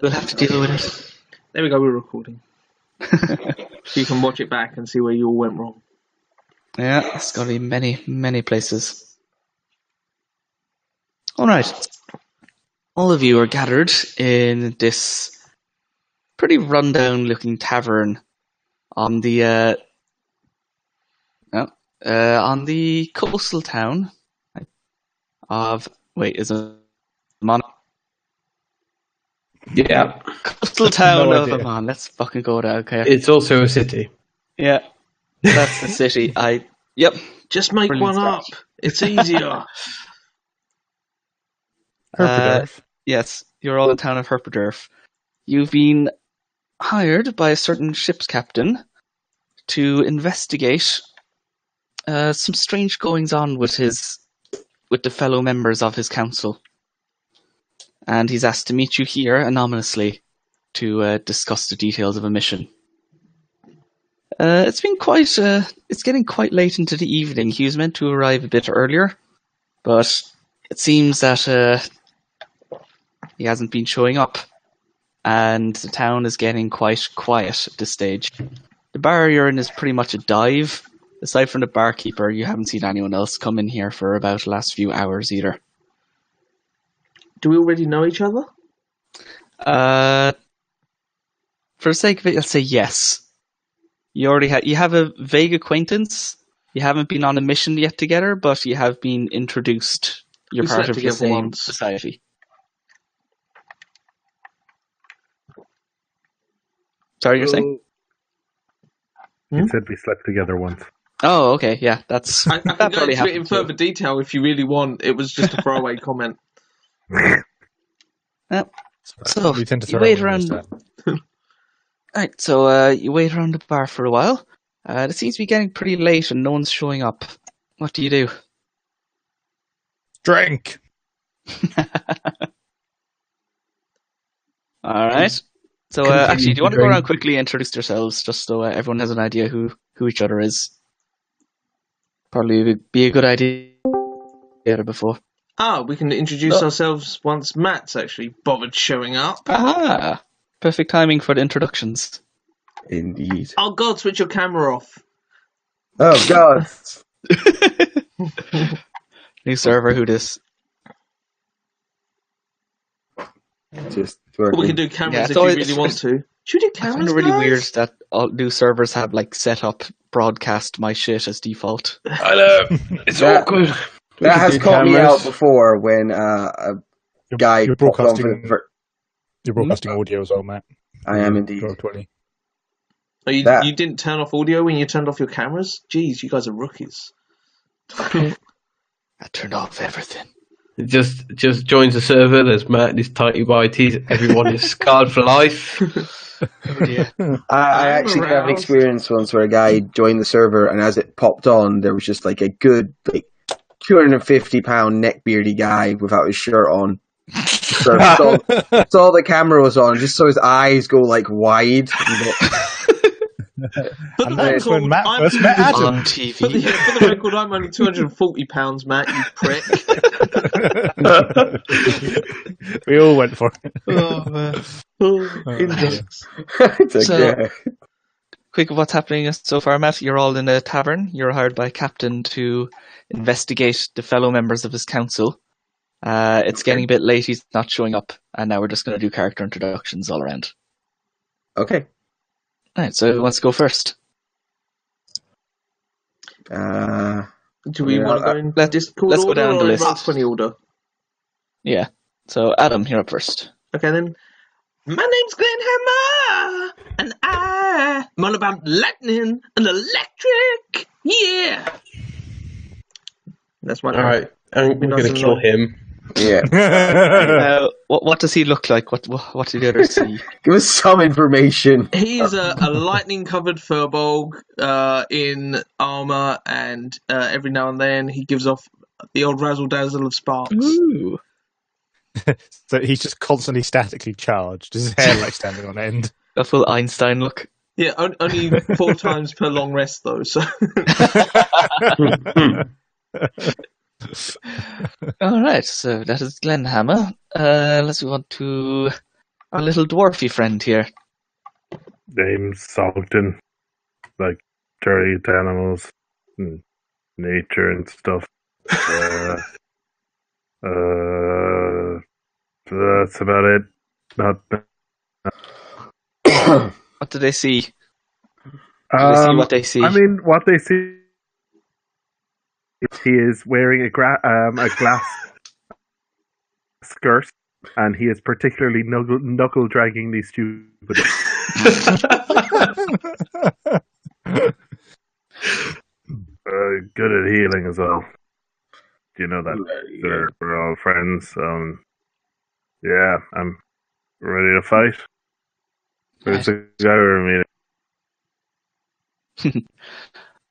We'll have to deal with it. There we go, we're recording. So you can watch it back and see where you all went wrong. Yeah, it's got to be many, many places. All right. All of you are gathered in this pretty rundown-looking tavern on the coastal town of... Wait, is it Amman? Yeah. Coastal town No of idea. Amman. Let's fucking go there, okay? It's also a city. Yeah, that's the city. Yep. Just make Brilliant one up. It's easier. Herpedurf. Yes, you're all in town of Herpedurf. You've been hired by a certain ship's captain to investigate some strange goings on with the fellow members of his council, and he's asked to meet you here anonymously to discuss the details of a mission. It's getting quite late into the evening. He was meant to arrive a bit earlier, but it seems that he hasn't been showing up, and the town is getting quite quiet at this stage. The bar you're in is pretty much a dive. Aside from the barkeeper, you haven't seen anyone else come in here for about the last few hours either. Do we already know each other? For the sake of it, I'll say yes. You have a vague acquaintance. You haven't been on a mission yet together, but you have been introduced. You're We part slept of the together same once. society. Sorry, you're saying? He said we slept together once. Oh, okay, yeah, that's I can that go probably into it in happened too. further detail if you really want. It was just a throwaway comment. So We tend to you throw wait out when around. there's Right, so you wait around the bar for a while. It seems to be getting pretty late and no one's showing up. What do you do? drink. All right. So Continue actually, do you want to to go around drink. quickly and introduce yourselves, just so everyone has an idea who each other is? Probably would be a good idea before. We can introduce ourselves once Matt's actually bothered showing up. Ah, perfect timing for the introductions. Indeed. Oh God, switch your camera off. Oh God. New server, who this? Just We working. can do cameras Yeah, if so you it's- really want to. Should we do I find cameras, it really guys? weird that all new servers have like set up broadcast my shit as default. I know. It's That- awkward. We That can has do caught me cameras. out before when a guy You're popped on for broadcasting. the You're broadcasting audio as well, Matt. I am indeed. 1220. Oh, That- you didn't turn off audio when you turned off your cameras? Jeez, you guys are rookies. I turned off everything. Just joins the server. There's Matt and his tighty whities. Everyone is scarred for life. Oh dear. I I'm actually had an aroused. experience once where a guy joined the server, and as it popped on, there was just like a good £250 neckbeardy guy without his shirt on. So saw the camera was on, just saw his eyes go like wide. For the And that's when record, Matt I'm- first met Adam. On For TV. the record, I'm only £240, Matt, you prick. We all went for it. Oh, man. Index. It's like, So- yeah. Quick of what's happening so far, Matt. You're all in a tavern. You're hired by a captain to investigate the fellow members of his council. It's getting a bit late. He's not showing up, and now we're just going to do character introductions all around. Okay. Right. So who wants to go first? Do we Yeah, want to go in let's Discord go order down the or in list. Rock 20 order? Yeah. So Adam, you're up first. Okay then. My name's Glenn Hammer, and I'm all about lightning and electric. Yeah. That's my All right, and we're nice going and to kill light. him. Yeah. What does he look like? What do the others see? Give us some information. He's a lightning-covered furbolg in armor, and every now and then he gives off the old razzle-dazzle of sparks. Ooh. So he's just constantly statically charged. His hair like standing on end. A full Einstein look. Yeah, only 4 times per long rest though. So All right, so that is Glenn Hammer. Let's move on to our little dwarfy friend here. Name's Sogden. Like dirty animals and nature and stuff. Uh, that's about it. Not. What do they see? Do they see what they see? I mean, what they see is he is wearing a glass skirt, and he is particularly knuckle dragging these stupid. Good at healing as well. Do you know that? We're all friends. Yeah, I'm ready to fight. Where's the guy we're meeting?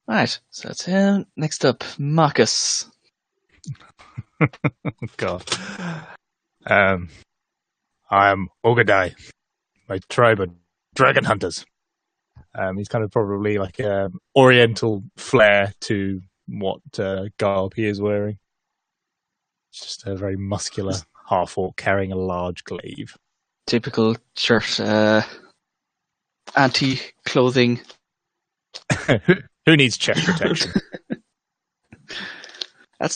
Right, so that's him. Next up, Marcus. God. I am Ogadai. My tribe of dragon hunters. He's kind of probably like an oriental flair to what garb he is wearing. It's just a very muscular half-orc carrying a large glaive. Typical shirt, anti-clothing. Who needs chest protection?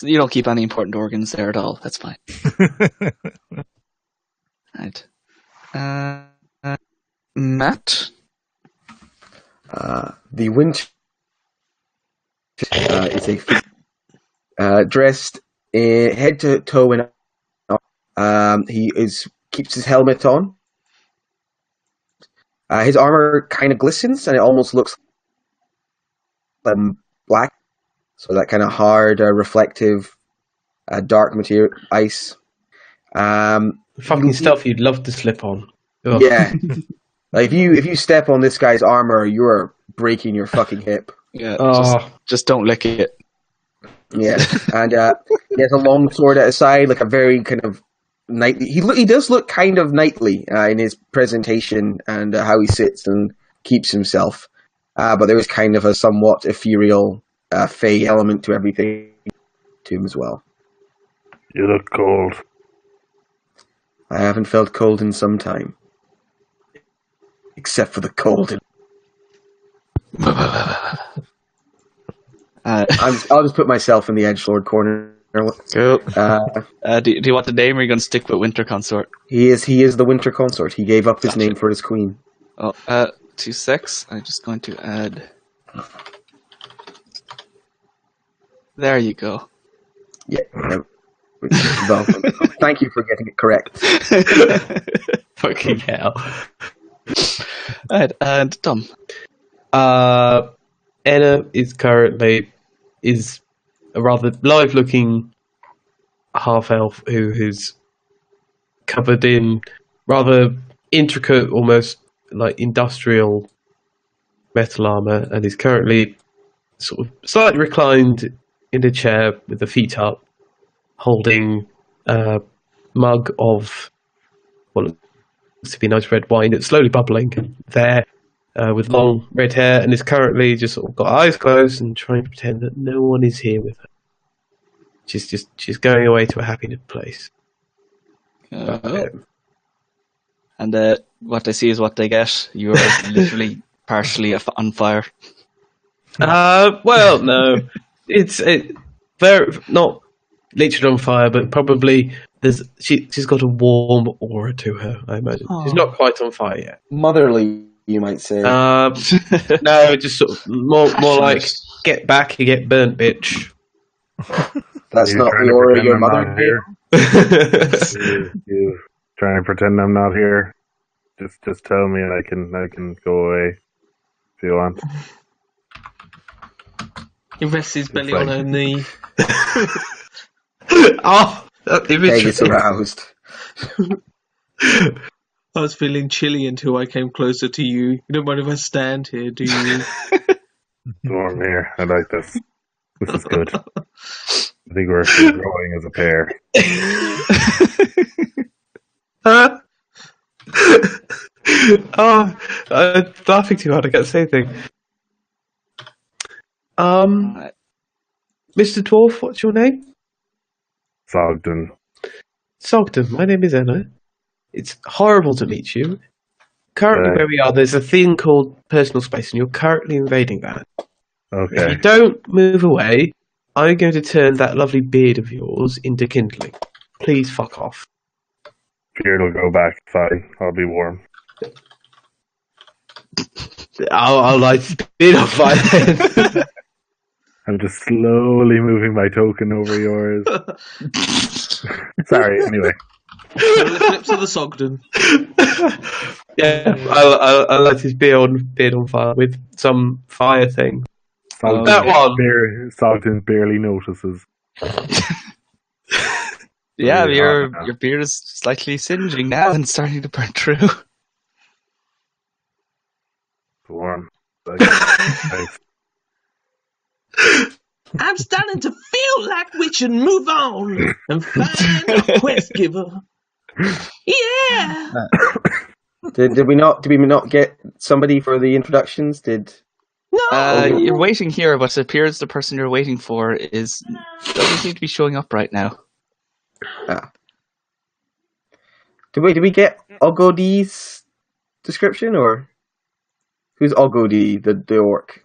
You don't keep any important organs there at all. That's fine. Right. Matt? The winter is dressed head to toe in. He keeps his helmet on. His armor kind of glistens, and it almost looks black. So that kind of hard, reflective, dark material, ice. Fucking stuff you'd love to slip on. Ugh. Yeah. Like if you step on this guy's armor, you're breaking your fucking hip. Yeah, just don't lick it. Yeah, and he has a long sword at his side, like a very kind of knightly. He does look kind of knightly in his presentation and how he sits and keeps himself. But there is kind of a somewhat ethereal, fey element to everything to him as well. You look cold. I haven't felt cold in some time. Except for the cold. I'll just put myself in the edgelord corner. Go. Do you want the name, or are you going to stick with Winter Consort? He is the Winter Consort. He gave up his name for his queen. Oh, 2 secs. I'm just going to add. There you go. Yeah. Well, thank you for getting it correct. Fucking hell. Right, and Tom. Anna is currently a rather live-looking half-elf who's covered in rather intricate, almost like industrial metal armor, and is currently sort of slightly reclined in a chair with the feet up, holding a mug of what looks to be nice red wine. It's slowly bubbling there. With long red hair, and is currently just sort of got eyes closed and trying to pretend that no one is here with her. She's going away to a happy place. And what they see is what they get. You're literally partially on fire. Well, no, it's very not literally on fire, but probably she's got a warm aura to her. I imagine she's not quite on fire yet. Motherly, you might say. No, just sort of more like get back, you get burnt, bitch. That's not the aura your mother here. You trying to pretend I'm not here? Just tell me, and I can go away if you want. He rests his belly on her knee. Oh, that image is aroused. I was feeling chilly until I came closer to you. You don't mind if I stand here, do you? Warm here. I like this. This is good. I think we're growing as a pair. Oh, I'm laughing too hard. I can't say anything. Mr. Dwarf, what's your name? Sogden. Sogden. My name is Anna. It's horrible to meet you. Currently, where we are, there's a thing called personal space, and you're currently invading that. If Okay. you don't move away, I'm going to turn that lovely beard of yours into kindling. Please fuck off. Beard will go back. Fine. I'll be warm. I'll light his beard on fire then. I'm just slowly moving my token over yours. Sorry, anyway. Flips of the Sogden. Yeah, I'll light his beard on fire with some fire thing. That one. Sogden barely notices. Yeah, Really your hot now. your beard is slightly singeing now and starting to burn through. Warm. Nice. I'm starting to feel like we should move on and find a quest giver. Yeah. Did we not get somebody for the introductions? No. You're waiting here, but it appears the person you're waiting for doesn't seem to be showing up right now. Did we get Ogodi's description, or who's Ogodi, the orc?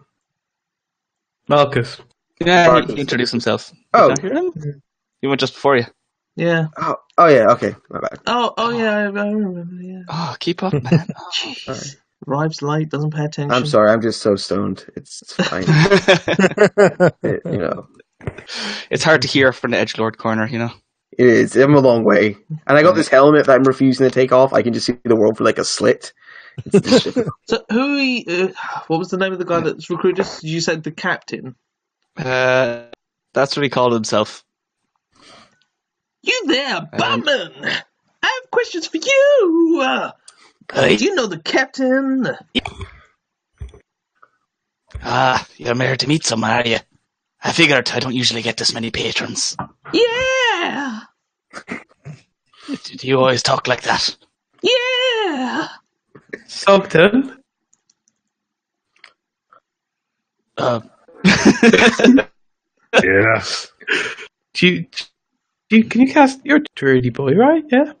Marcus. Yeah, Marcus. he introduced himself. Oh. Did you not hear him? He went just before you. Yeah. Oh yeah, okay, my bad. Oh yeah, I remember. Yeah. Oh, keep up, man. Jeez. Arrives late, doesn't pay attention. I'm sorry, I'm just so stoned. It's fine. It's hard to hear from the edgelord corner, you know. It is. I'm a long way, and I got this helmet that I'm refusing to take off. I can just see the world for like a slit. It's just difficult. So what was the name of the guy that's recruited us? You said the captain. That's what he called himself. You there, Bowman? I have questions for you. Do you know the captain? You're here to meet someone, are you? I figured I don't usually get this many patrons. Yeah. Do you always talk like that? Yeah. Sogden? Yeah. Can you cast... You're a druidy boy, right? Yeah?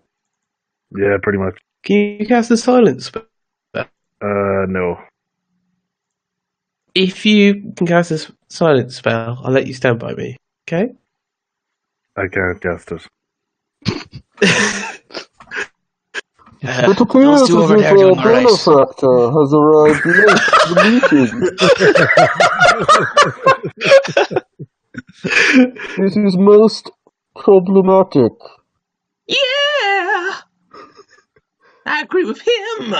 Yeah, pretty much. Can you cast the silence spell? No. If you can cast this silence spell, I'll let you stand by me. Okay? I can't cast it. It appears those two as over if there doing a all right. benefactor has arrived late to the meeting. It is most problematic. Yeah. I agree with him.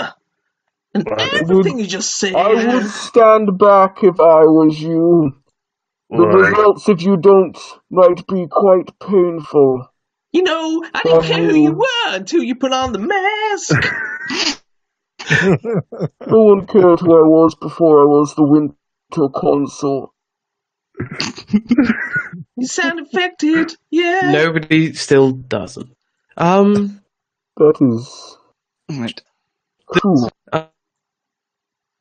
And What? everything you just said. I would stand back if I was you. The Why? results, if you don't, might be quite painful. You know, I didn't care who you were until you put on the mask. No one cared who I was before I was the Winter Consul. You sound affected. Yeah. Nobody still doesn't. That is Right. true.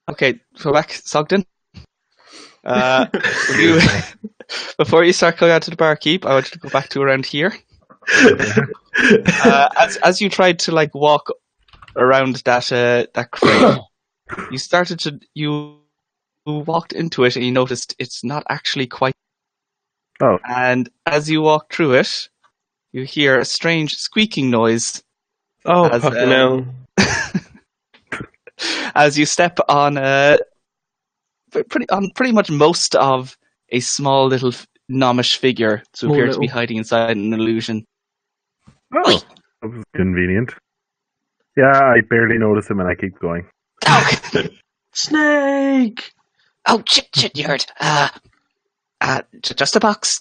Okay, so back, Sogden. You, before you start going out to the barkeep, I want you to go back to around here. As you tried to like walk around that crate, you walked into it and you noticed it's not actually quite. Oh. And as you walk through it, you hear a strange squeaking noise. Oh, As, fucking hell. As you step on pretty much most of a small little gnomish figure to Small appear to be little. hiding inside an illusion. Oh, that was convenient. Yeah, I barely notice him and I keep going. Snake. Oh, shit, you heard. Just a box.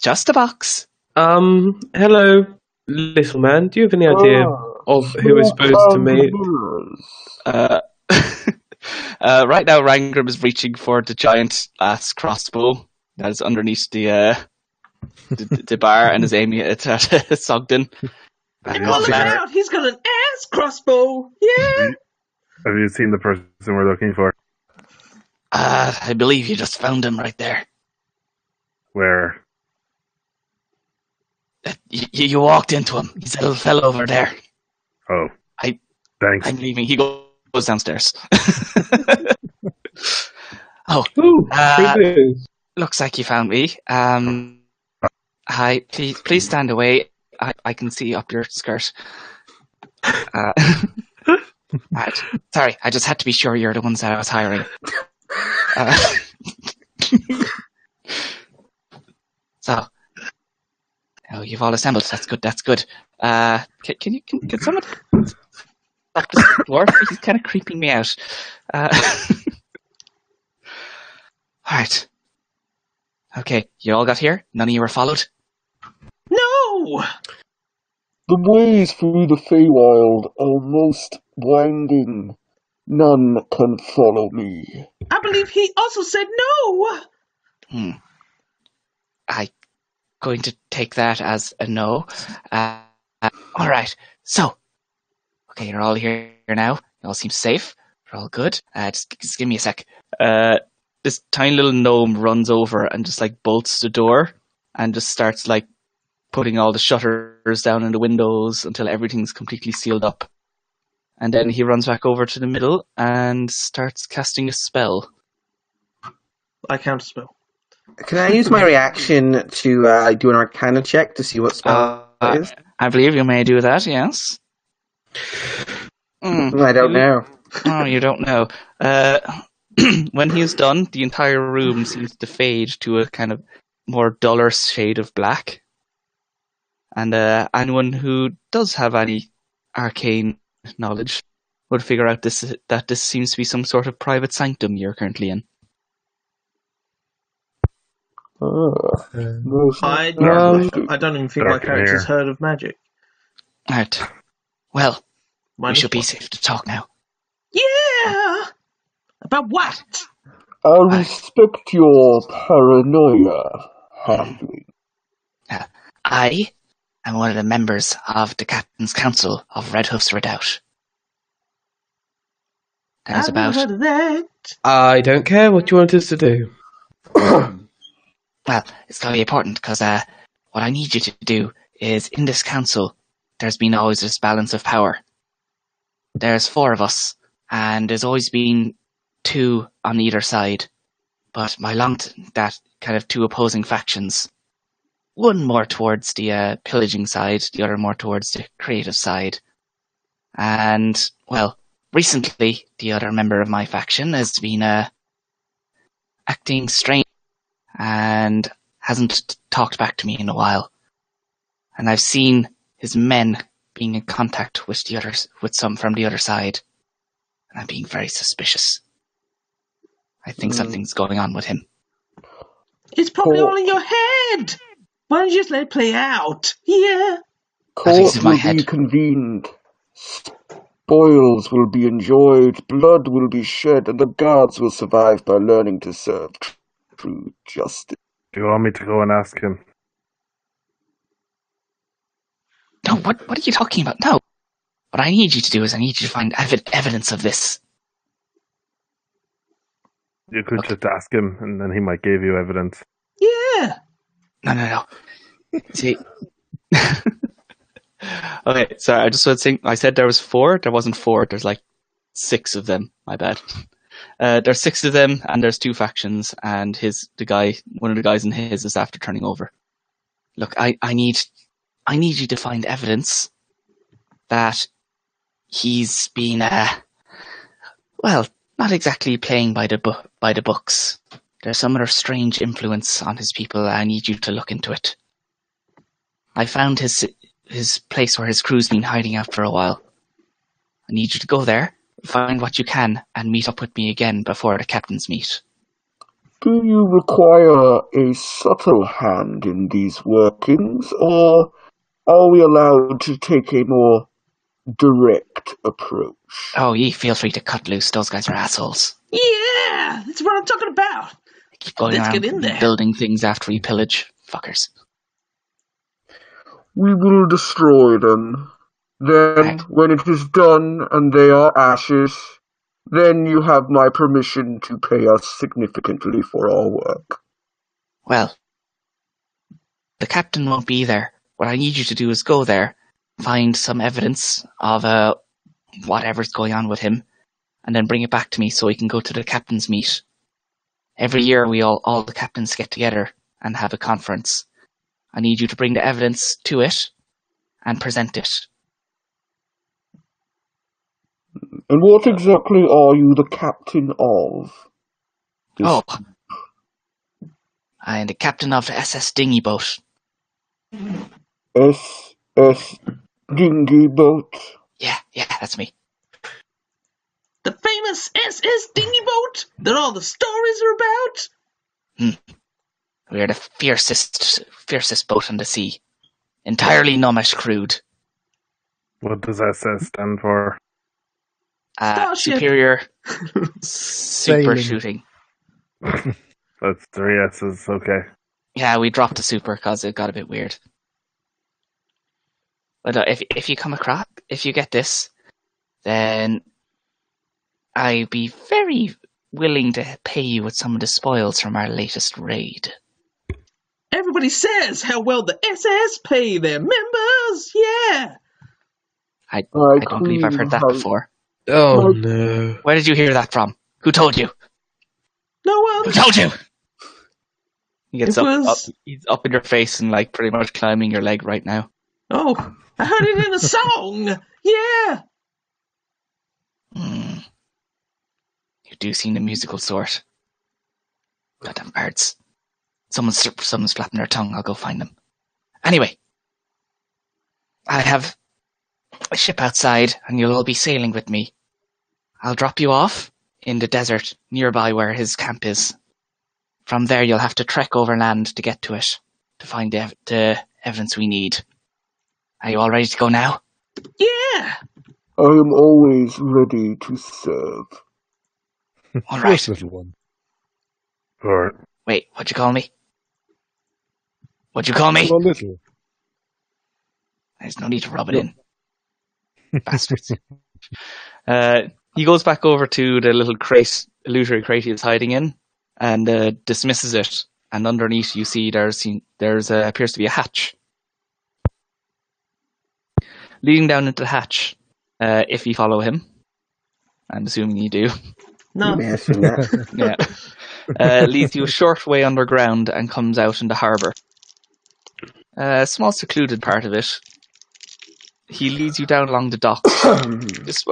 Hello, little man. Do you have any idea of who we're supposed to meet? Right now, Rangram is reaching for the giant ass crossbow that is underneath the bar and is aiming it at Sogden. Call him out. He's got an ass crossbow. Yeah. Have you seen the person we're looking for? I believe you just found him right there. Where? You walked into him. He's a little fellow over there. Oh. Thanks. I'm leaving. He goes downstairs. Oh, Ooh, Uh, free booze. looks like you found me. Hi, please stand away. I can see up your skirt. Right. Sorry, I just had to be sure you're the ones that I was hiring. So, oh, you've all assembled. That's good. That's good. Can someone stop this dwarf? He's kind of creeping me out. All right. Okay, you all got here. None of you were followed. No! The ways through the Feywild are most winding. None can follow me. I believe he also said no! I'm going to take that as a no. All right. So, okay, you're all here now. You all seem safe. You're all good. Just give me a sec. This tiny little gnome runs over and just like bolts the door and just starts like putting all the shutters down in the windows until everything's completely sealed up. And then he runs back over to the middle and starts casting a spell. I counterspell. Can I use my reaction to do an Arcana check to see what spell it is? I believe you may do that, yes. I don't know. Oh, you don't know. When he's done, the entire room seems to fade to a kind of more duller shade of black. And anyone who does have any arcane knowledge would figure out that this seems to be some sort of private sanctum you're currently in. Most I interesting. don't even think my Dark in character's here. heard of magic. Right. Well, we Minus should be one. safe to talk now. Yeah! About what? I respect your paranoia, halfling. I am one of the members of the Captain's Council of Red Hoof's Redoubt. There's I've never about, heard of that. I don't care what you want us to do. well, it's going to be important because what I need you to do is in this council, there's been always this balance of power. There's 4 of us, and there's always been 2 on either side. But that kind of 2 opposing factions. One more towards the pillaging side, the other more towards the creative side. And, well, recently, the other member of my faction has been acting strange and hasn't talked back to me in a while. And I've seen his men being in contact with some from the other side. And I'm being very suspicious. I think something's going on with him. It's probably Cool. all in your head. Why don't you just let it play out? Yeah. That is Court in my will head. be convened. Spoils will be enjoyed, blood will be shed, and the guards will survive by learning to serve true justice. Do you want me to go and ask him? No, what are you talking about? No. What I need you to do is I need you to find evidence of this. You could just ask him, and then he might give you evidence. Yeah. No. See. Okay, sorry, I just want to think. I said there was 4. There wasn't 4. There's like 6 of them. My bad. There's 6 of them, and there's 2 factions, and one of the guys in his is after turning over. Look, I need you to find evidence that he's been, well, not exactly playing by the books. There's some other strange influence on his people. I need you to look into it. I found his place where his crew's been hiding out for a while. I need you to go there, find what you can, and meet up with me again before the captains meet. Do you require a subtle hand in these workings, or are we allowed to take a more direct approach? Oh, ye feel free to cut loose. Those guys are assholes. Yeah. That's what I'm talking about. They keep going Let's around get in there. building things after we pillage. Fuckers. We will destroy them. Then, Right. when it is done and they are ashes, then you have my permission to pay us significantly for our work. Well, the captain won't be there. What I need you to do is go there, find some evidence of whatever's going on with him, and then bring it back to me so we can go to the captain's meet. Every year we all the captains get together and have a conference. I need you to bring the evidence to it and present it. And what exactly are you the captain of? Oh, I am the captain of the SS dinghy boat. SS dinghy boat. Yeah, that's me. The famous SS dinghy boat that all the stories are about? We are the fiercest boat on the sea. Entirely Nomish crewed. What does SS stand for? Starship. Superior super Sailing. shooting. That's 3 S's, okay. Yeah, we dropped the super because it got a bit weird. But if you get this, then I'd be very willing to pay you with some of the spoils from our latest raid. Everybody says how well the SS pay their members. Yeah. I don't believe I've heard that before. Oh no. Where did you hear that from? Who told you? No one. Who told you? He gets It up, was- he's up in your face and like pretty much climbing your leg right now. Oh, I heard it in a song. Yeah. You do seem the musical sort. Goddamn birds. Someone's flapping their tongue. I'll go find them. Anyway, I have a ship outside and you'll all be sailing with me. I'll drop you off in the desert nearby where his camp is. From there you'll have to trek overland to get to it, to find the evidence we need. Are you all ready to go now? Yeah. I am always ready to serve. All Of right. course, little one. Or Wait, what'd you call me? What'd you call me? Come on, little. There's no need to rub it in. Bastards. He goes back over to the little illusory crate he was hiding in and dismisses it. And underneath you see there's appears to be a hatch. Leading down into the hatch, if you follow him, I'm assuming you do, No. You may assume that. yeah, leads you a short way underground and comes out in the harbour. A small secluded part of it. He leads you down along the dock.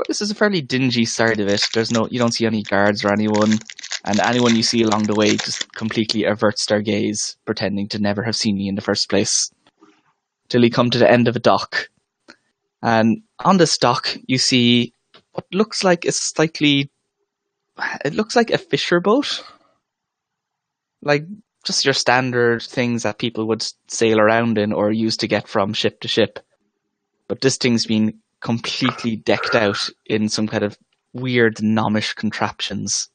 This is a fairly dingy side of it. You don't see any guards or anyone, and anyone you see along the way just completely averts their gaze, pretending to never have seen you in the first place. Till you come to the end of a dock. And on this dock, you see what looks like a fisher boat. Like, just your standard things that people would sail around in or use to get from ship to ship. But this thing's been completely decked out in some kind of weird gnomish contraptions.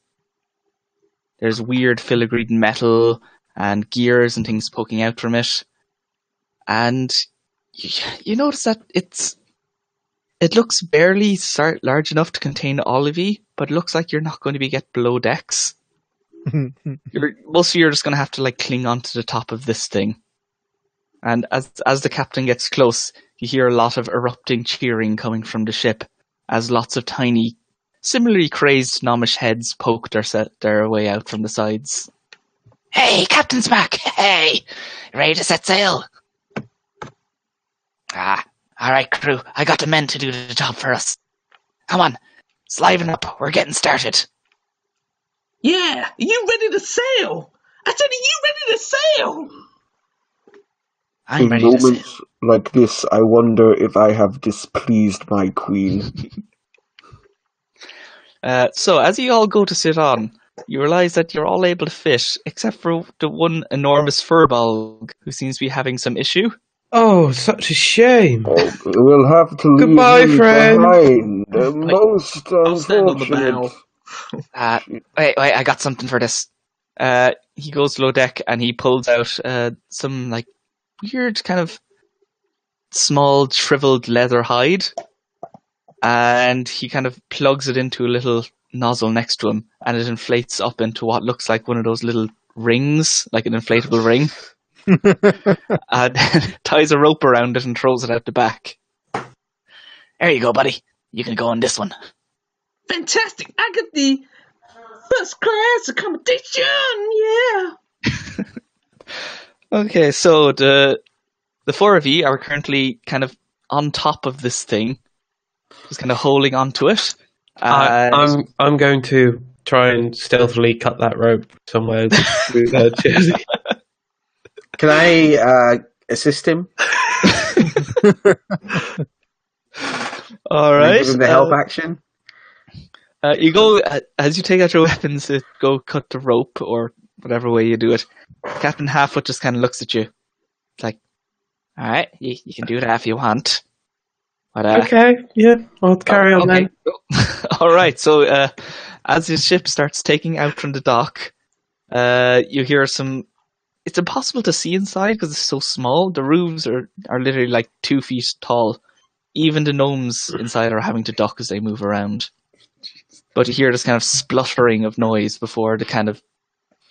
There's weird filigree metal and gears and things poking out from it. And you notice that it looks barely large enough to contain all of you, but it looks like you're not going to get below decks. Most of you are just going to have to like cling onto the top of this thing. And as the captain gets close, you hear a lot of erupting cheering coming from the ship, as lots of tiny, similarly crazed gnomish heads poke their way out from the sides. Hey, Captain's back! Hey! Ready to set sail? Alright crew, I got the men to do the job for us. Come on, let's liven up, we're getting started. Yeah. Are you ready to sail? I said, are you ready to sail? I'm In ready to sail. moments like this, I wonder if I have displeased my queen. So as you all go to sit on, you realise that you're all able to fit, except for the one enormous furball who seems to be having some issue. Oh, such a shame. Oh, we'll have to leave Goodbye, him friend. behind. Most I'll stand on the unfortunate. bow. Wait, I got something for this. He goes below deck and he pulls out some like weird kind of small shriveled leather hide, and he kind of plugs it into a little nozzle next to him, and it inflates up into what looks like one of those little rings, like an inflatable ring, and ties a rope around it and throws it out the back. There you go, buddy. You can go on this one. Fantastic! I got the first class accommodation. Yeah. Okay, so the four of you are currently kind of on top of this thing, just kind of holding onto it. I'm going to try and stealthily cut that rope somewhere through her jersey. Can I assist him? All Can I right. give him the help action? You go as you take out your weapons to go cut the rope or whatever way you do it. Captain Halffoot just kind of looks at you. It's like, all right, you can do that if you want. But, Okay, yeah, I'll carry on then. All right. So as the ship starts taking out from the dock, you hear some. It's impossible to see inside because it's so small. The roofs are literally like 2 feet tall. Even the gnomes inside are having to duck as they move around. But you hear this kind of spluttering of noise before you can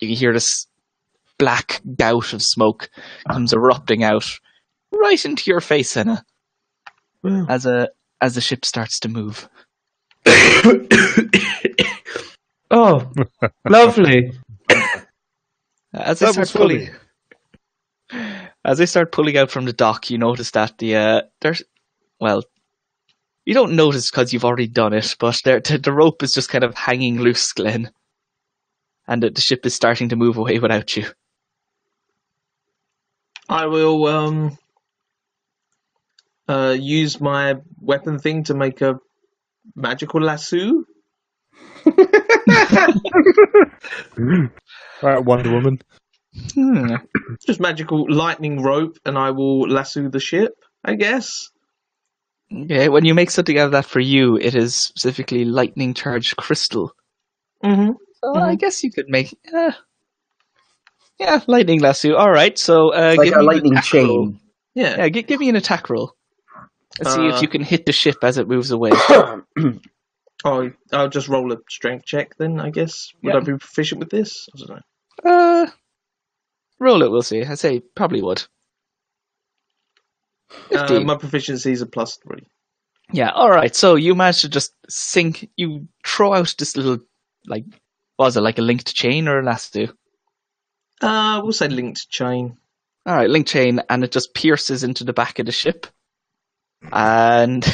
hear this black gout of smoke comes erupting out right into your face, Senna, as the ship starts to move. Oh, lovely. As they That start was funny. pulling out from the dock, you notice that you don't notice because you've already done it, but the rope is just kind of hanging loose, Glenn, and the ship is starting to move away without you. I will use my weapon thing to make a magical lasso. Right, Wonder Woman. Just magical lightning rope, and I will lasso the ship, I guess. Okay, when you make something out of that for you, it is specifically lightning charged crystal. Mm-hmm. So I guess you could make, lightning lasso. All right, so It's like give a me an lightning attack roll. chain. Yeah. Yeah, give me an attack roll. Let's see if you can hit the ship as it moves away. I'll just roll a strength check then, I guess. Would Yeah. I be proficient with this? I don't know. Roll it, we'll see. I'd say probably would. 15. My proficiency is a +3. Yeah, alright, so you managed to just sink, you throw out this little, like, was it like a linked chain or a lasso? We'll say linked chain. Alright, linked chain, and it just pierces into the back of the ship. And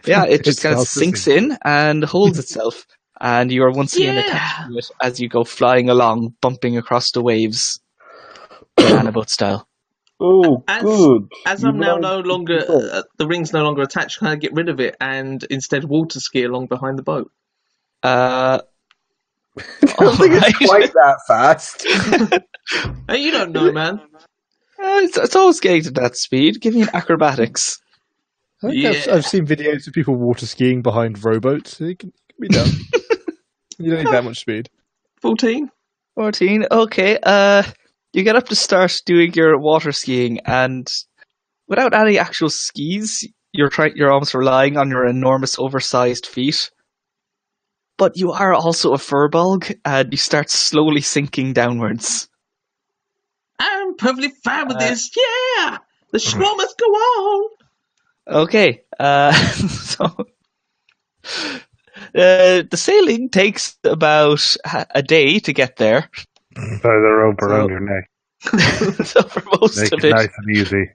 yeah, it just It kind of starts to sinks sink. in and holds itself. And you are once again attached to it as you go flying along, bumping across the waves, banana boat style. Oh, good. As You I'm now managed no to longer, keep up. the ring's no longer attached, can I get rid of it and instead water ski along behind the boat? I don't think it's quite that fast. Hey, you don't know, man. It's always getting to that speed. Give me an acrobatics. I think Yeah. I've seen videos of people water skiing behind rowboats. It can be done. You don't need that much speed. 14? 14. Okay. You get up to start doing your water skiing, and without any actual skis, you're almost relying on your enormous, oversized feet. But you are also a furbolg, and you start slowly sinking downwards. I'm perfectly fine with this. Yeah! The show must go on. Okay. So the sailing takes about a day to get there. Tie the rope around your neck. So for most Make of it it, nice and easy.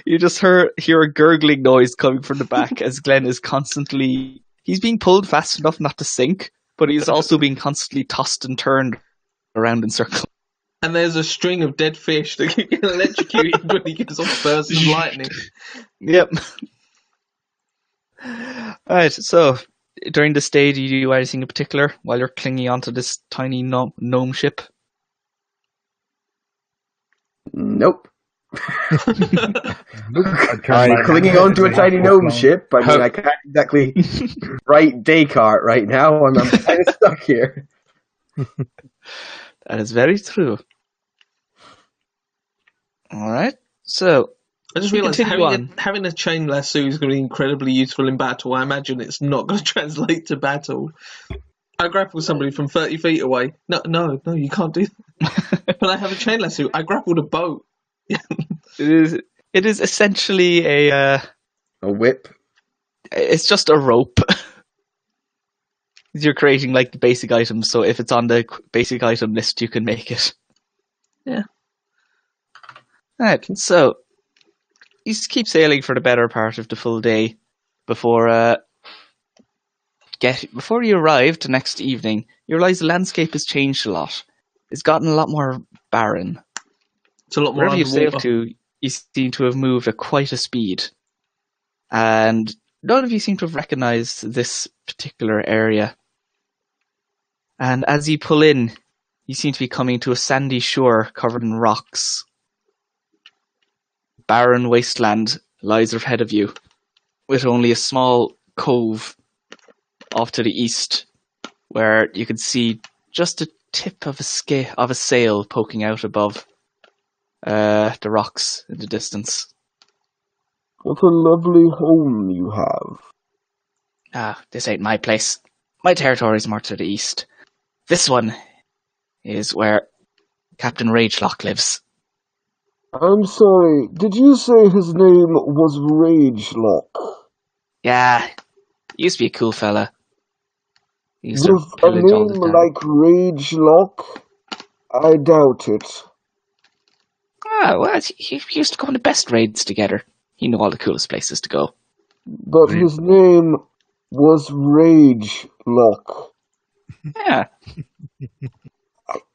you just hear a gurgling noise coming from the back as Glenn is constantly... He's being pulled fast enough not to sink, but he's also being constantly tossed and turned around in circles. And there's a string of dead fish that get electrocuted when he gets off bursts of lightning. Yep. Alright, so during this day, do you do anything in particular while you're clinging onto this tiny gnome ship? Nope. I Clinging onto a tiny gnome ship. I mean, I can't exactly write Descartes right now. I'm kind of stuck here. That is very true. Alright, so I just realised Continue having a chain lasso is going to be incredibly useful in battle. I imagine it's not going to translate to battle. I grapple somebody from 30 feet away. No, you can't do that. When I have a chain lasso, I grappled a boat. it is essentially a A whip. It's just a rope. You're creating like the basic items, so if it's on the basic item list, you can make it. Yeah. Alright, so you keep sailing for the better part of the full day before before you arrive the next evening. You realise the landscape has changed a lot. It's gotten a lot more barren. It's a lot more Wherever you've underwater. sailed to, you seem to have moved at quite a speed. And none of you seem to have recognised this particular area. And as you pull in, you seem to be coming to a sandy shore covered in rocks. Barren wasteland lies ahead of you, with only a small cove off to the east, where you can see just a tip of a sail poking out above the rocks in the distance. What a lovely home you have. Ah, this ain't my place. My territory is more to the east. This one is where Captain Ragelock lives. I'm sorry, did you say his name was Ragelock? Yeah, he used to be a cool fella. He used to With a pillage all the name time. like Ragelock? I doubt it. Ah, well, he used to go on the best raids together. He knew all the coolest places to go. But his name was Ragelock. Yeah.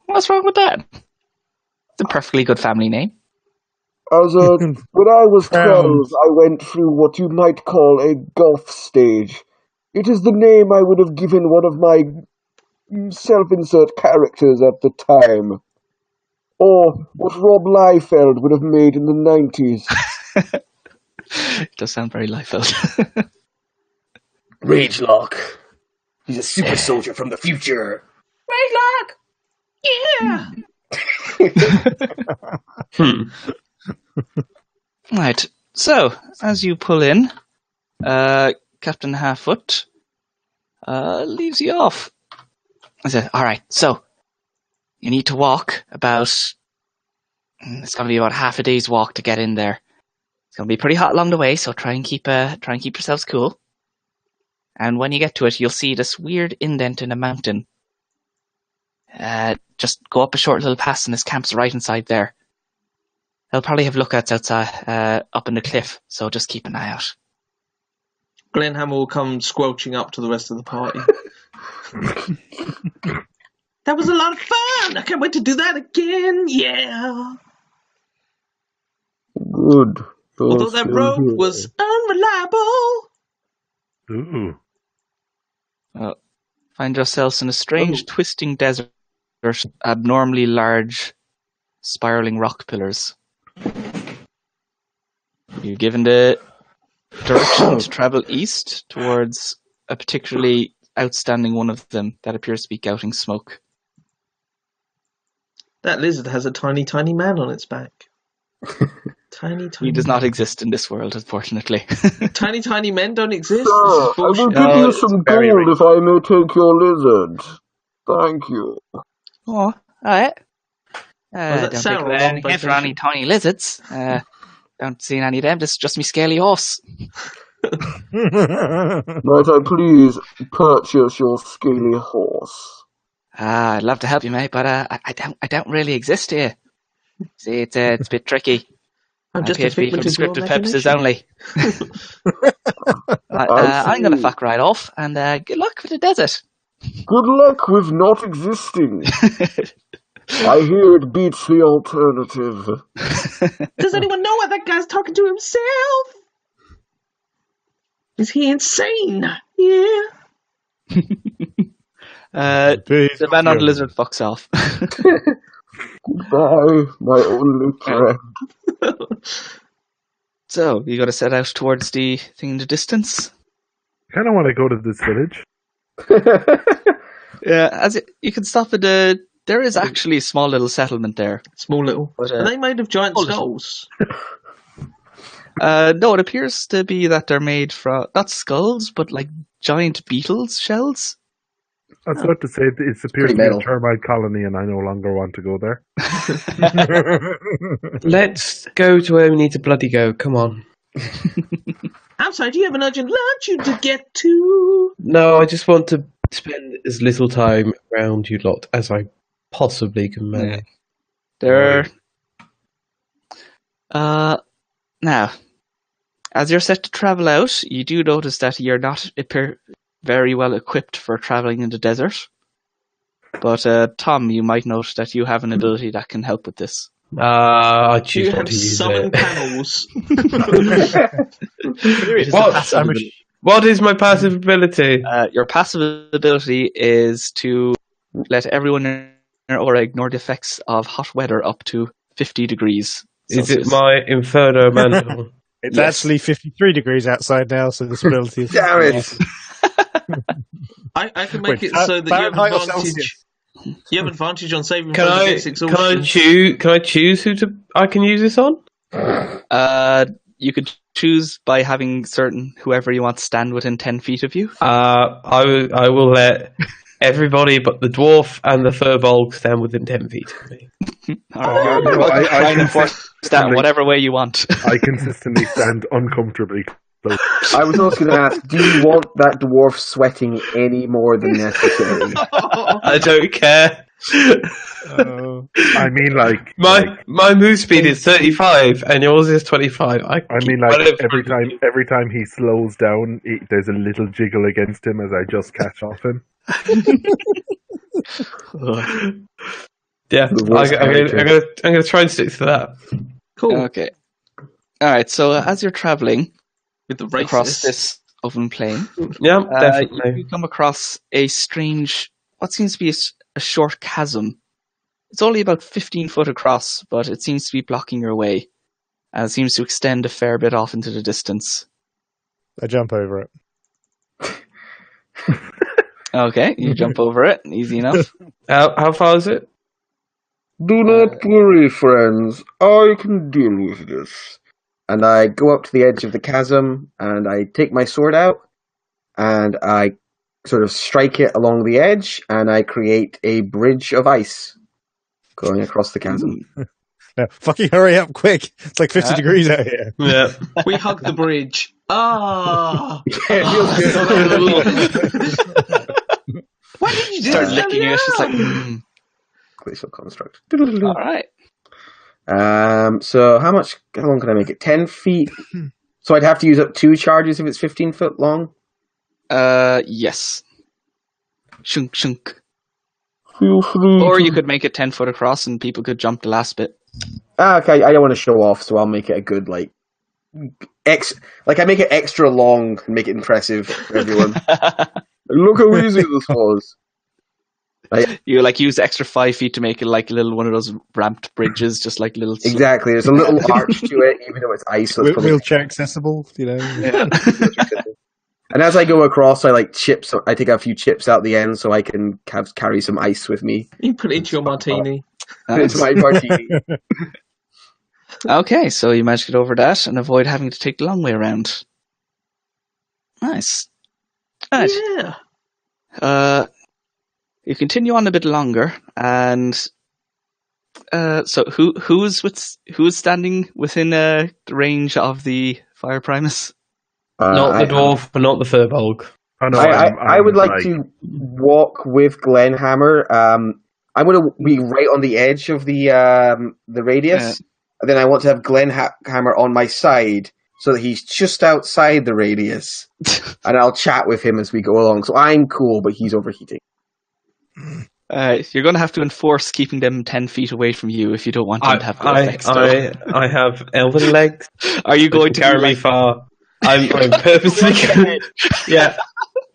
What's wrong with that? It's a perfectly good family name. When I was 12, I went through what you might call a goth stage. It is the name I would have given one of my self-insert characters at the time. Or what Rob Liefeld would have made in the 90s. It does sound very Liefeld. Ragelock. He's a super soldier from the future. Ragelock! Yeah! Right, so, as you pull in, Captain Halffoot leaves you off. I said, alright, so, you need to walk about, it's going to be about half a day's walk to get in there. It's going to be pretty hot along the way, so try and keep yourselves cool. And when you get to it, you'll see this weird indent in a mountain. Just go up a short little pass and his camp's right inside there. They'll probably have lookouts outside, up in the cliff, so just keep an eye out. Glenhammer will come squelching up to the rest of the party. That was a lot of fun! I can't wait to do that again! Yeah! Good. Although that rope was unreliable! Ooh. Find yourselves in a strange, twisting desert, abnormally large, spiraling rock pillars. You're given the direction to travel east towards a particularly outstanding one of them that appears to be gouting smoke. That lizard has a tiny, tiny man on its back. Tiny, tiny. He does not exist in this world, unfortunately. Tiny, tiny men don't exist. Sir, This is I will bullshit. give No, you it's some very gold if I may take your lizard. Thank you. Oh, alright. that Don't take Sauron any by for any tiny lizards. Don't see any of them, just me scaly horse. Might I please purchase your scaly horse? I'd love to help you, mate, but I don't really exist here. See, it's a bit tricky. I'm just here a to be for figment of your descriptive purposes imagination. only. I'm going to fuck right off, and good luck with the desert. Good luck with not existing. I hear it beats the alternative. Does anyone know why that guy's talking to himself? Is he insane? Yeah. The man on the lizard fucks off. Goodbye, my only friend. So, you got to set out towards the thing in the distance? I kind of want to go to this village. Yeah, you can stop at there is actually a small little settlement there. Small little. But, Are they made of giant small little. skulls? No, it appears to be that they're made from, not skulls, but like giant beetles' shells. I was about to say it appears pretty to be a metal. termite colony, and I no longer want to go there. Let's go to where we need to bloody go. Come on. I'm sorry, do you have an urgent lunch you to get to? No, I just want to spend as little time around you lot as I possibly can manage. There. Now, as you're set to travel out, you do notice that you're not very well equipped for traveling in the desert. But Tom, you might note that you have an ability that can help with this. I Do choose you not have to use summon it. panels? What is my passive ability? Your passive ability is to let everyone in your aura ignore the effects of hot weather up to 50 degrees Is Celsius. it my Inferno Mantle? It's Yes. actually 53 degrees outside now, so this ability is... Damn it! I can make Wait, it so that you have Fahrenheit or advantage. Celsius? You have advantage on saving Can throws I against exhaustion. Can I choose who I can use this on? You could choose by having whoever you want stand within 10 feet of you. I will let everybody but the dwarf and the furbolg stand within 10 feet of me. You're no, welcome to I try and enforce that consistently- whatever way you want. I consistently stand uncomfortably close. I was also going to ask, do you want that dwarf sweating any more than necessary? I don't care. I mean, like My move speed is 35 and yours is 25. I mean, like every time he slows down, there's a little jiggle against him as I just catch off him. Yeah, The worst character. I'm gonna try and stick to that. Cool. Okay. Alright, so as you're traveling With the across racists. this open plain, Yeah, you definitely. come across a strange, what seems to be a short chasm. It's only about 15 foot across, but it seems to be blocking your way. And it seems to extend a fair bit off into the distance. I jump over it. Okay, you jump over it, easy enough. How far is it? Do not worry, friends. I can deal with this. And I go up to the edge of the chasm, and I take my sword out, and I sort of strike it along the edge, and I create a bridge of ice going across the chasm. No, fucking hurry up quick. It's like 50 degrees out here. Yeah. We hug the bridge. Ah! Why did you do Start this licking you, it's just like, earlier? Glacial construct. Alright. So how long can I make it? 10 feet? So I'd have to use up 2 charges if it's 15 foot long? Yes. Shunk, shunk. Feel free Or to you could make it 10 foot across and people could jump the last bit. Okay, I don't want to show off, so I'll make it a good, I make it extra long and make it impressive for everyone. look how easy this was. You use the extra 5 feet to make it like a little one of those ramped bridges, just like little. Exactly, there's a little arch to it, even though it's ice. So it's probably Wheelchair accessible, you know. Yeah. And as I go across, I chips. I take a few chips out the end so I can carry some ice with me. You put it into your martini. It's my martini. Okay, so you managed to get over that and avoid having to take the long way around. Nice. Right. Yeah. You continue on a bit longer, and so who's standing within the range of the fire primus? Not the dwarf, but not the furbolg. Oh, no, I would like to walk with Glenhammer. I'm going to be right on the edge of the radius, and then I want to have Glenhammer on my side so that he's just outside the radius, and I'll chat with him as we go along. So I'm cool, but he's overheating. You're going to have to enforce keeping them 10 feet away from you if you don't want them to have the effects. I have elven legs. Are you going to carry me far? I'm purposely going. Yeah.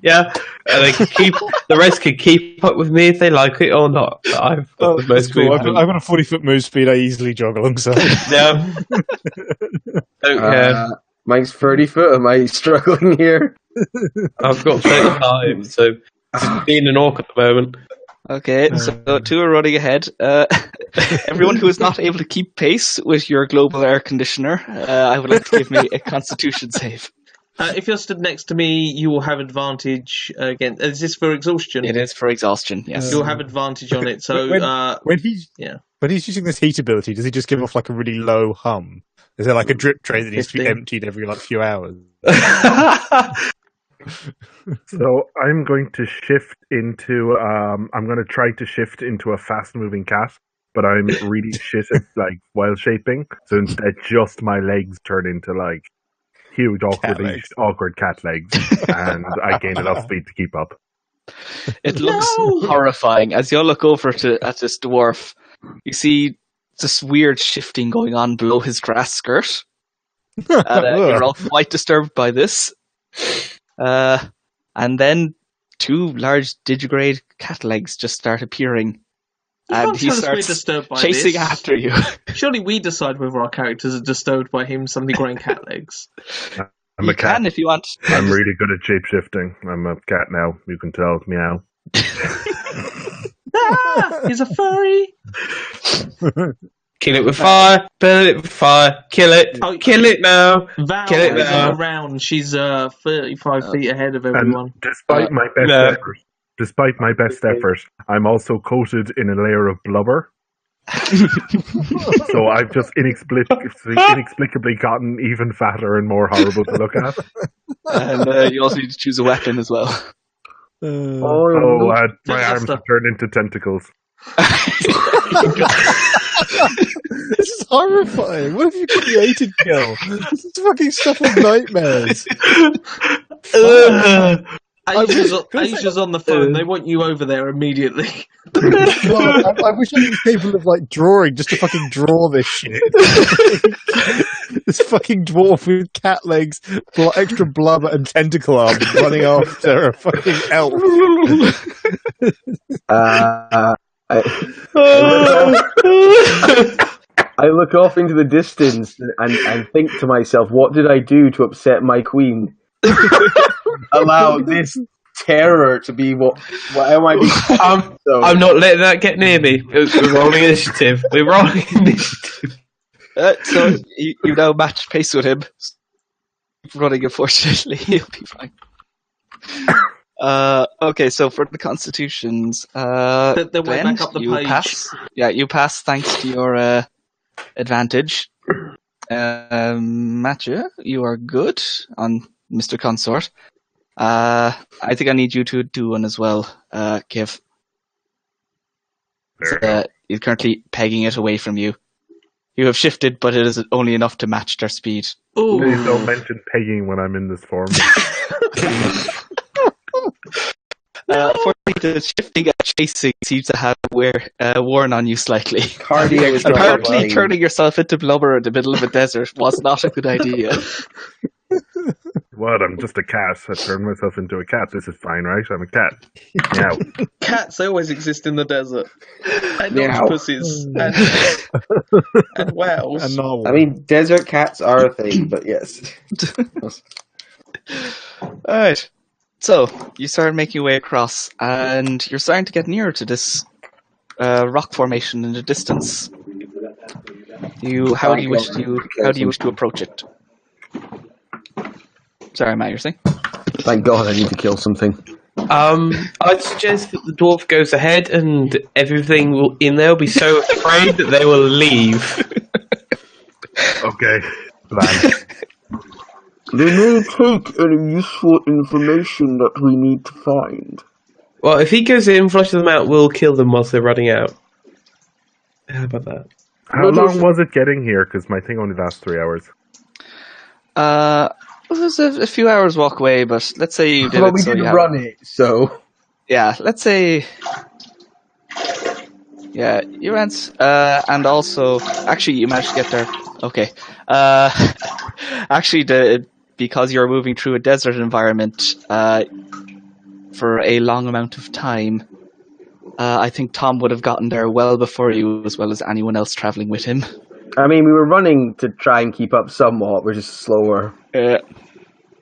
And the rest can keep up with me if they like it or not. But I've got the most Cool. I've movement. got a 40-foot move speed. I easily jog alongside. Yeah. Don't care. Mine's 30 foot. Am I struggling here? I've got 35, so it's being an orc at the moment. Okay, so 2 are running ahead. Everyone who is not able to keep pace with your global air conditioner, I would like to give me a Constitution save. If you're stood next to me, you will have advantage again. Is this for exhaustion? It is for exhaustion, yes. You'll have advantage on it. So when when he's using this heat ability, does he just give off like a really low hum? Is there like a drip tray that needs to be 15. emptied every like few hours? So I'm going to shift into. I'm going to try to shift into a fast-moving cat, but I'm really shit at like wild shaping. So instead, just my legs turn into like huge, legs. awkward cat legs, and I gain enough speed to keep up. It looks horrifying. As you all look over at this dwarf, you see this weird shifting going on below his grass skirt. And you're all quite disturbed by this. And then 2 large digigrade cat legs just start appearing. And he starts disturbed by chasing this. after you. Surely we decide whether our characters are disturbed by him suddenly growing cat legs. I'm You a cat. can if you want. I'm really good at shape shifting. I'm a cat now. You can tell. Meow. He's a furry. Kill it with fire, burn it with fire, kill it, Oh, kill it now. Val Get it is now. on the round. She's 35 feet ahead of everyone. And despite my best no. effort, I'm also coated in a layer of blubber. So I've just inexplicably gotten even fatter and more horrible to look at. And you also need to choose a weapon as well. My arms have turned into tentacles. This is horrifying. What have you created, Gil? This is fucking stuff of nightmares. Asia's on the phone. They want you over there immediately. Well, I wish I was capable of like drawing just to fucking draw this shit. This fucking dwarf with cat legs, extra blubber and tentacle arms running after a fucking elf. I look off into the distance and think to myself, what did I do to upset my queen? Allow this terror to be what am I being? I'm not letting that get near me. We're rolling initiative. We're rolling initiative. So you now match pace with him. Running, unfortunately, he'll be fine. Okay, so for the constitutions, They're way Glenn, back up the you page. pass. Yeah, you pass thanks to your advantage. Matthew, you are good on Mr. Consort. I think I need you to do one as well, Kiv. He's currently pegging it away from you. You have shifted, but it is only enough to match their speed. Ooh. Please don't mention pegging when I'm in this form. Unfortunately, the shifting and chasing seems to have worn on you slightly. Cardio is Apparently, turning yourself into blubber in the middle of a desert was not a good idea. What? I'm just a cat. I turned myself into a cat. This is fine, right? I'm a cat. Meow. Cats, they always exist in the desert. And Meow. octopuses. And whales. And narwhal. I mean, desert cats are a thing, but yes. Alright. So, you start making your way across, and you're starting to get nearer to this rock formation in the distance. How do you wish to approach it? Sorry, Matt, you're saying? Thank God I need to kill something. I'd suggest that the dwarf goes ahead and everything in there will be so afraid that they will leave. Okay. Plan. They may take any useful information that we need to find. Well, if he goes in, flushes them out, we'll kill them whilst they're running out. How about that? How long was it getting here? Because my thing only lasts 3 hours. It was a few hours walk away, but let's say you did Well, it. we didn't run it, so... Yeah, let's say... Yeah, you ran... and also... Actually, you managed to get there. Okay. Actually, because you're moving through a desert environment for a long amount of time, I think Tom would have gotten there well before you, as well as anyone else traveling with him. I mean, we were running to try and keep up somewhat. We're just slower.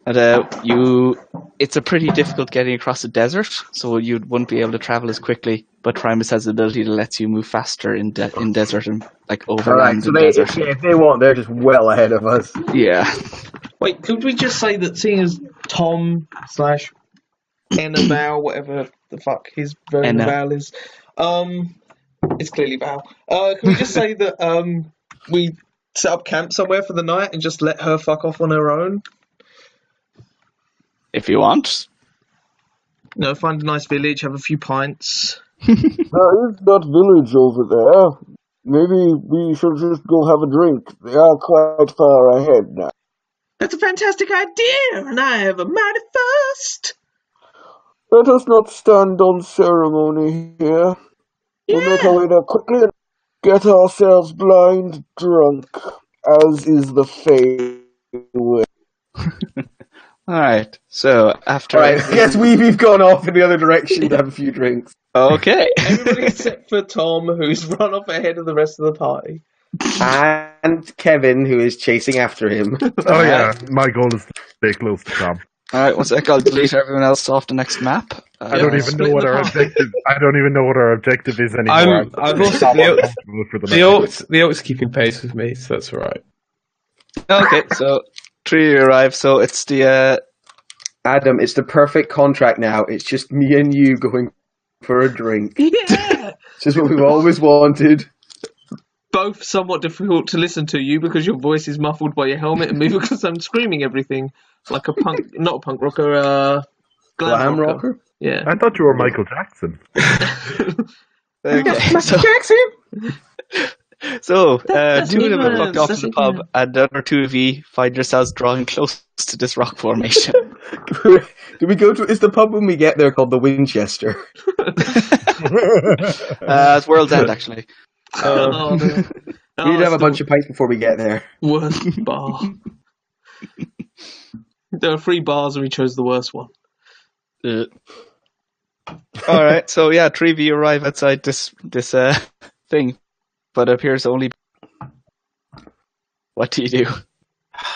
It's a pretty difficult getting across a desert, so you wouldn't be able to travel as quickly. But Primus has the ability to let you move faster in desert and like overland in desert. If they want, they're just well ahead of us. Yeah. Wait, could we just say that seeing as Tom / Annabelle, whatever the fuck his version of Val is, It's clearly Val. Can we just say that we set up camp somewhere for the night and just let her fuck off on her own? If you want. Find a nice village, have a few pints. There is that village over there. Maybe we should just go have a drink. They are quite far ahead now. That's a fantastic idea, and I have a mighty thirst. Let us not stand on ceremony here. We'll make our way there quickly and get ourselves blind drunk, as is the Fey way. Alright, so after... Alright, I guess we've gone off in the other direction to have a few drinks. Okay. Everybody except for Tom, who's run off ahead of the rest of the party. And Kevin, who is chasing after him. Oh yeah, my goal is to stay close to Tom. Alright, one sec, I'll delete everyone else off the next map. I don't even know what our objective. I don't even know what our objective is anymore. I've also the Oak's keeping pace with me, so that's all right. Okay, so 3 of you arrive, so it's the... Adam, it's the perfect contract now. It's just me and you going for a drink. Yeah! It's just what we've always wanted. Both somewhat difficult to listen to you because your voice is muffled by your helmet, and me because I'm screaming everything like a punk, not a punk rocker, Glam rocker? Yeah. I thought you were Michael Jackson. Okay, so... So, two of them have looked off to the pub, and the other two of you find yourselves drawing close to this rock formation. Do we go to... Is the pub when we get there called the Winchester? It's World's End, actually. No. We need to have a bunch of pints before we get there. Worst bar. There were 3 bars, and we chose the worst one. Alright, so yeah, 3 of you arrive outside this thing, but it appears only... What do you do?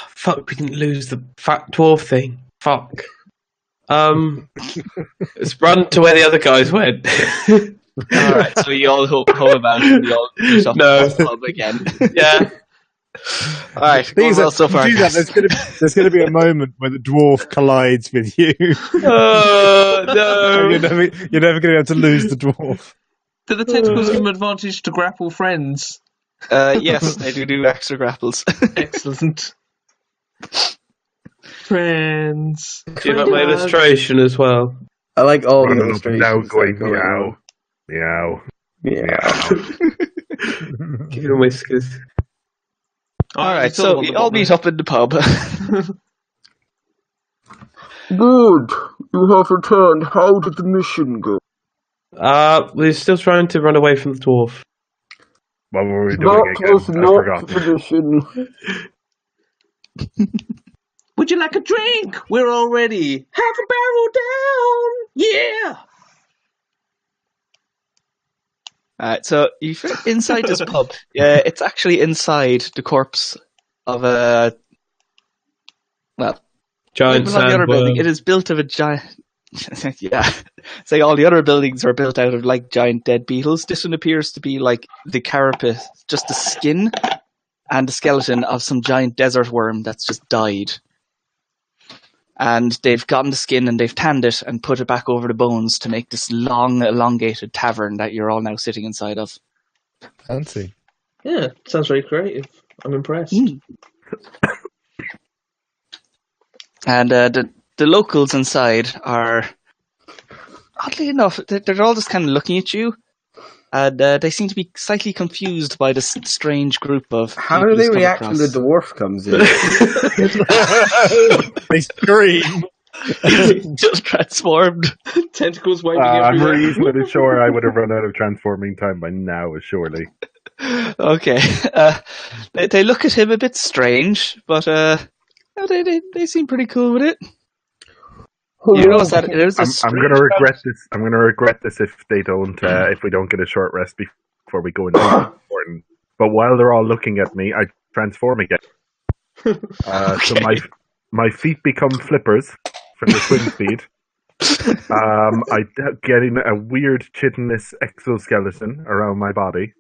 Fuck, we didn't lose the fat dwarf thing. Fuck. Let's run to where the other guys went. Alright, so you all hoe about and you all meet up at the pub again. Yeah. Alright, well so far. There's going to be a moment where the dwarf collides with you. Oh, no. You're never going to be able to lose the dwarf. Do the tentacles give them advantage to grapple friends? Yes, they do extra grapples. Excellent. Friends. Do you like my illustration as well? I like all the Running up and down, illustrations. going that meow, go on. meow. Give him whiskers. Alright, so we all meet up in the pub. Good. You have returned. How did the mission go? We're still trying to run away from the dwarf. What were we doing That again? was I not forgot. the mission. Would you like a drink? We're all ready. Half a barrel down. Yeah. Alright, so you fit inside this pub. Yeah, it's actually inside the corpse of a... Well, Giant the other building. sandworm. It is built of a giant... yeah. It's like all the other buildings are built out of like giant dead beetles. This one appears to be like the carapace, just the skin and the skeleton of some giant desert worm that's just died. And they've gotten the skin and they've tanned it and put it back over the bones to make this long, elongated tavern that you're all now sitting inside of. Fancy. Yeah, sounds very creative. I'm impressed. And the locals inside are, oddly enough, they're all just kind of looking at you, and they seem to be slightly confused by this strange group of. How do people they who's come react when the across. dwarf comes in? They scream. Just transformed. Tentacles waving I'm everywhere. reasonably sure I would have run out of transforming time by now, surely. Okay, they look at him a bit strange, but they seem pretty cool with it. You notice that it is a I'm going to regret this. I'm going to regret this if they don't. If we don't get a short rest before we go into the important. But while they're all looking at me, I transform again. So my feet become flippers from the swing speed. I get in a weird chitinous exoskeleton around my body,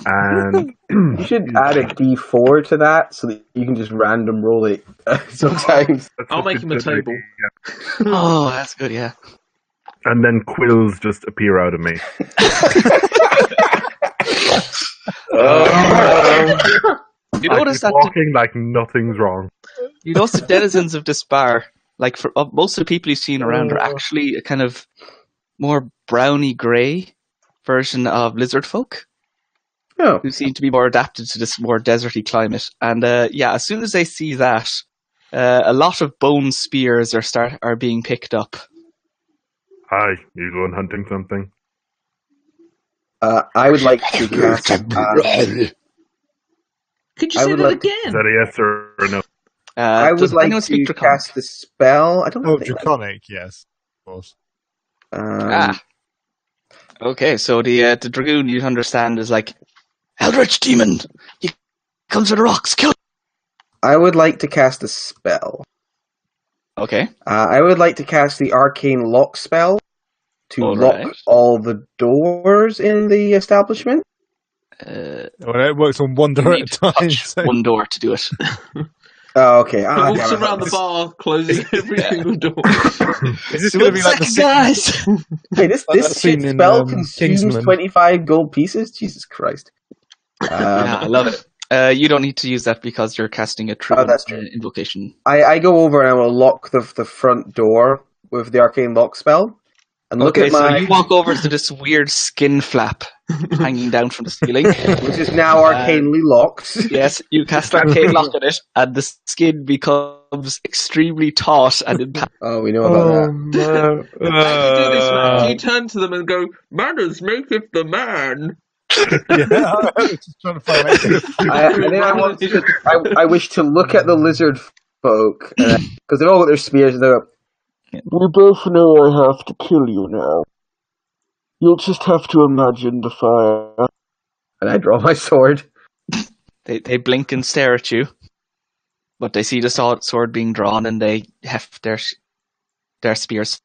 and You should add a D4 to that so that you can just random roll it sometimes. I'll make him a table. Oh, that's good. Yeah. And then quills just appear out of me. You I notice keep that walking like nothing's wrong. you notice the denizens of this bar, like for most of the people you've seen around, are actually a kind of more browny grey version of lizard folk, Oh, who seem to be more adapted to this more deserty climate. And as soon as they see that, a lot of bone spears are being picked up. Hi, you going hunting something? I would like to cast. Could you I say would that like- Is again? that a yes or a no? I would Does like anyone speak to Draconic? cast the spell. I don't Oh, think. draconic, yes, of course. Okay, so the dragoon, you understand, is like, Eldritch demon, he comes with rocks, kill. I would like to cast a spell. Okay, I would like to cast the arcane lock spell to lock Alright. all the doors in the establishment. Well, it works on one you door at need a to time. touch So. one door to do it. Oh, okay. He Ah, walks damn it. around the bar, closing every single door. Is this going to be like the guys? Hey, this Like that shit scene in, spell consumes Kingsman. 25 gold pieces? Jesus Christ. Yeah, I love it. You don't need to use that because you're casting a true that's true. invocation. I go over and I will lock the front door with the arcane lock spell. And look Okay, at so my... you walk over to this weird skin flap hanging down from the ceiling. which is now arcanely locked. Yes, you cast arcane lock on it, and the skin becomes extremely taut and impact. Oh, we know about no. How do you do this, man? Do you turn to them and go, "Manners maketh the man"? Yeah, I was just trying to find out. that. I wish to look at the lizard folk, because they've all got their spears, and they're We both know I have to kill you now. You'll just have to imagine the fire. and I draw my sword. They blink and stare at you, but they see the sword being drawn, and they heft their spears.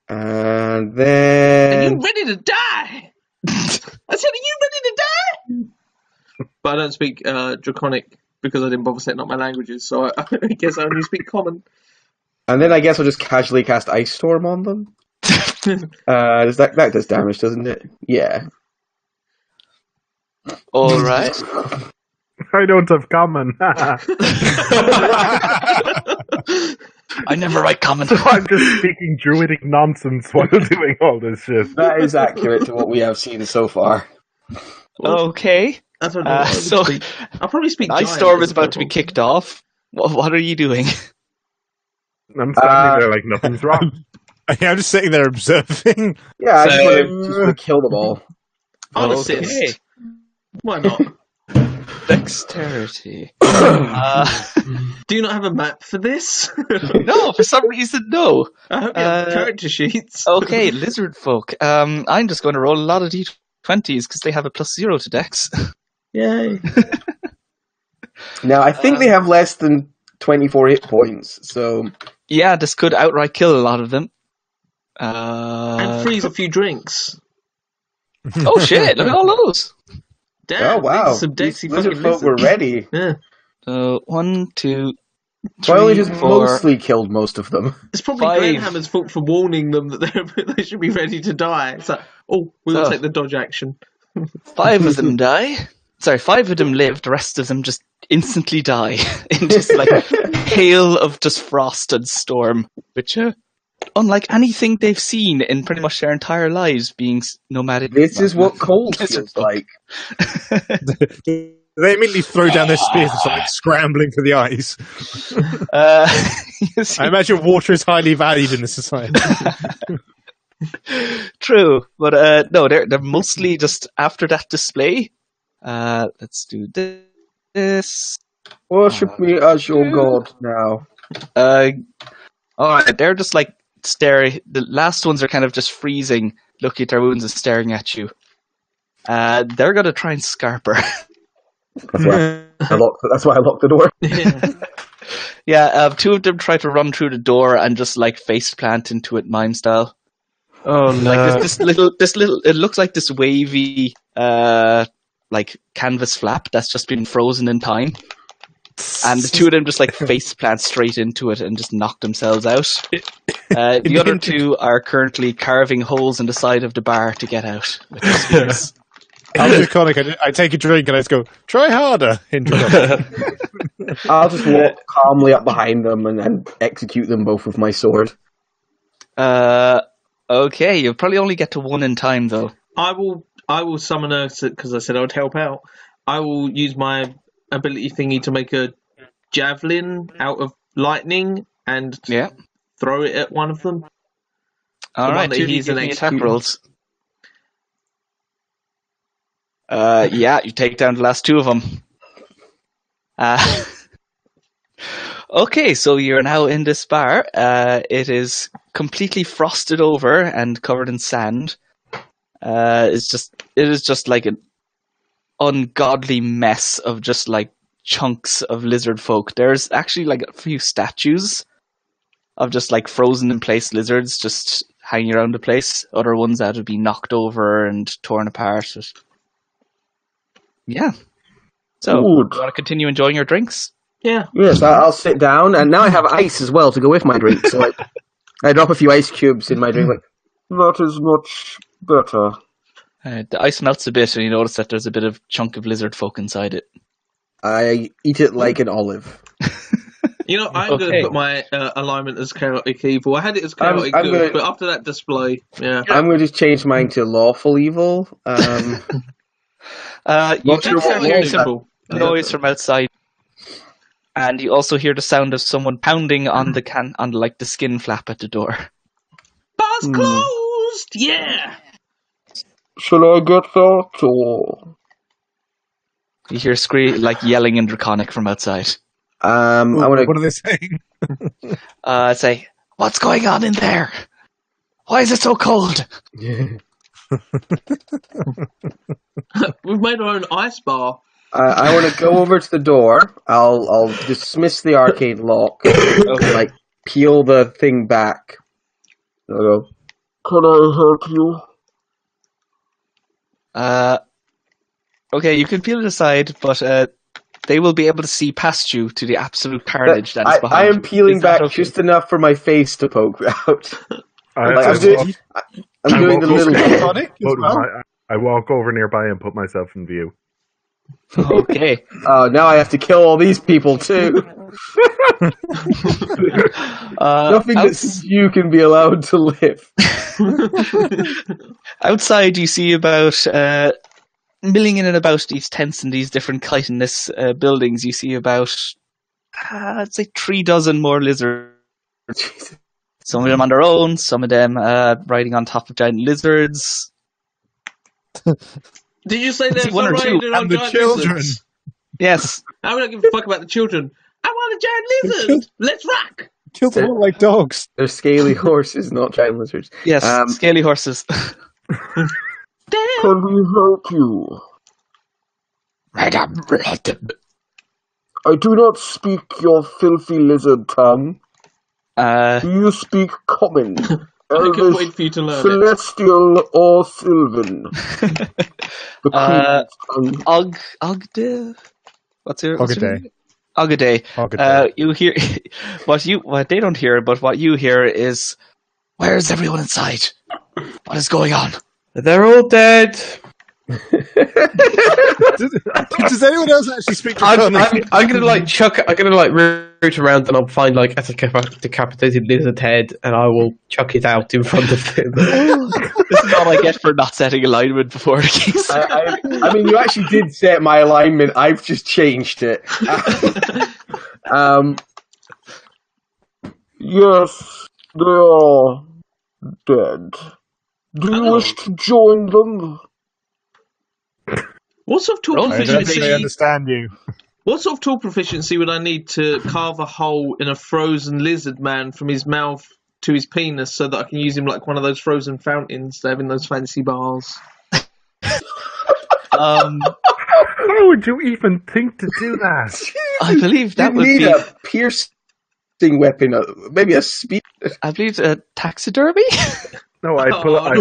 And Are then... you ready to die? I said, "Are you ready to die?" But I don't speak Draconic because I didn't bother setting up my languages, so I guess I only speak Common. And then I guess I'll just casually cast Ice Storm on them. That does damage, doesn't it? Yeah. All right. I don't have common. I never write common. I'm just speaking druidic nonsense while doing all this shit. That is accurate to what we have seen so far. Okay. I don't know. What I would So speak. I'll probably speak. Ice Giant Storm as is about to be well. kicked off. What are you doing? I'm standing there like nothing's wrong. I'm just sitting there observing. Yeah, I just So- want to kill them all. I'll Okay. assist. Why not? Dexterity. Do you not have a map for this? No, for some reason, no. I hope you have character sheets. Okay, lizard folk. I'm just going to roll a lot of d20s because they have a +0 to Dex. Yay. Now, I think they have less than 24 hit points, so... Yeah, this could outright kill a lot of them. And freeze a few drinks. Oh shit! Look at all those. Damn, Oh, wow. these are some These Dexy lizard fucking folk were lizards. ready. Yeah. So 1, 2, So I only 3, just 4. mostly killed most of them. It's probably 5. Glenhammer's fault for warning them that they should be ready to die. It's like, oh, we'll Oh. take the dodge action. 5 of them die. Sorry, 5 of them live. The rest of them just instantly die in just like hail of just frost and storm, which unlike anything they've seen in pretty much their entire lives, being nomadic. This is what cold Lizard feels folk. like. They immediately throw down their spears and start like, scrambling for the ice. You see, I imagine water is highly valued in this society. true, but no, they're mostly just after that display. Let's do this. Worship me as your god now. All right, they're just like staring. The last ones are kind of just freezing, looking at their wounds and staring at you. They're gonna try and scarp her. That's why I locked the door. Yeah. Yeah, 2 of them try to run through the door and just like face plant into it, mime style. Oh no! Like this little. It looks like this wavy, like canvas flap that's just been frozen in time. And the 2 of them just like face plant straight into it and just knock themselves out. The other 2 are currently carving holes in the side of the bar to get out with their spears. I'm just conic. I take a drink and I just go, try harder. In I'll just walk calmly up behind them and execute them both with my sword. Okay, you'll probably only get to one in time, though. I will summon her because I said I would help out. I will use my ability thingy to make a javelin out of lightning and Yeah. throw it at one of them. All The right, one that give he's an me attack executor. rolls. Yeah, you take down the last two of them. Okay, so you're now in this bar. It is completely frosted over and covered in sand. It is just like an ungodly mess of just like chunks of lizard folk. There's actually like a few statues of just like frozen in place lizards just hanging around the place. Other ones that would be knocked over and torn apart. Yeah. So, Good. you want to continue enjoying your drinks? Yeah. Yes, I'll sit down, and now I have ice as well to go with my drink. So I drop a few ice cubes in my drink. Like, That is much better. The ice melts a bit, and you notice that there's a bit of chunk of lizard folk inside it. I eat it like an olive. You know, I'm going Okay. to put my alignment as chaotic evil. I had it as chaotic I'm good, gonna- but after that display, yeah. I'm going to just change mine to lawful evil. You Not do sure what Sounds hear laws some simple. noise from outside, and you also hear the sound of someone pounding on the skin flap at the door. Bar's closed! Yeah! Shall I get that, or... You hear yelling in Draconic from outside. I want What to. are they saying? Say, what's going on in there? Why is it so cold? We've made our own ice bar. I want to go over to the door. I'll dismiss the arcade lock. And, like peel the thing back. I'll go. Can I help you? Okay, you can peel it aside, but they will be able to see past you to the absolute carnage that is I behind am you. peeling Is that back okay? just enough for my face to poke out. I Like, I'm doing the little. Tonic as well? I walk over nearby and put myself in view. Okay. Oh, now I have to kill all these people too. Nothing that you can be allowed to live. Outside, you see about milling in and about these tents and these different chitinous buildings. You see about, I'd say, 36 more lizards. Some of them on their own, some of them riding on top of giant lizards. Did you say there's one or two, riding on and the giant children. lizards? Yes. I don't give a fuck about the children. I want a giant lizard! Let's rock! Kill them all like dogs. They're scaly horses, not giant lizards. Yes, scaly horses. Damn! Can we help you? I do not speak your filthy lizard tongue. Do you speak common? I can wait for you to learn it. Celestial or Sylvan? The Queen's tongue. Ogde? What's your Ogde. name? Ogde. Ogde. You hear what they don't hear, but what you hear is, where is everyone inside? What is going on? They're all dead. Does anyone else actually speak Draconic? I'm gonna like root around and I'll find like a decapitated lizard head and I will chuck it out in front of him. This is all I get for not setting alignment before the games. I mean, you actually did set my alignment. I've just changed it. Yes, they are dead. Do you wish to join them? What sort of tool I don't think they proficiency? understand you. What sort of tool proficiency would I need to carve a hole in a frozen lizard man from his mouth to his penis so that I can use him like one of those frozen fountains they have in those fancy bars? How would you even think to do that? I believe that You would need be. a piercing weapon, maybe a spear. I believe taxidermy. No, I pull off.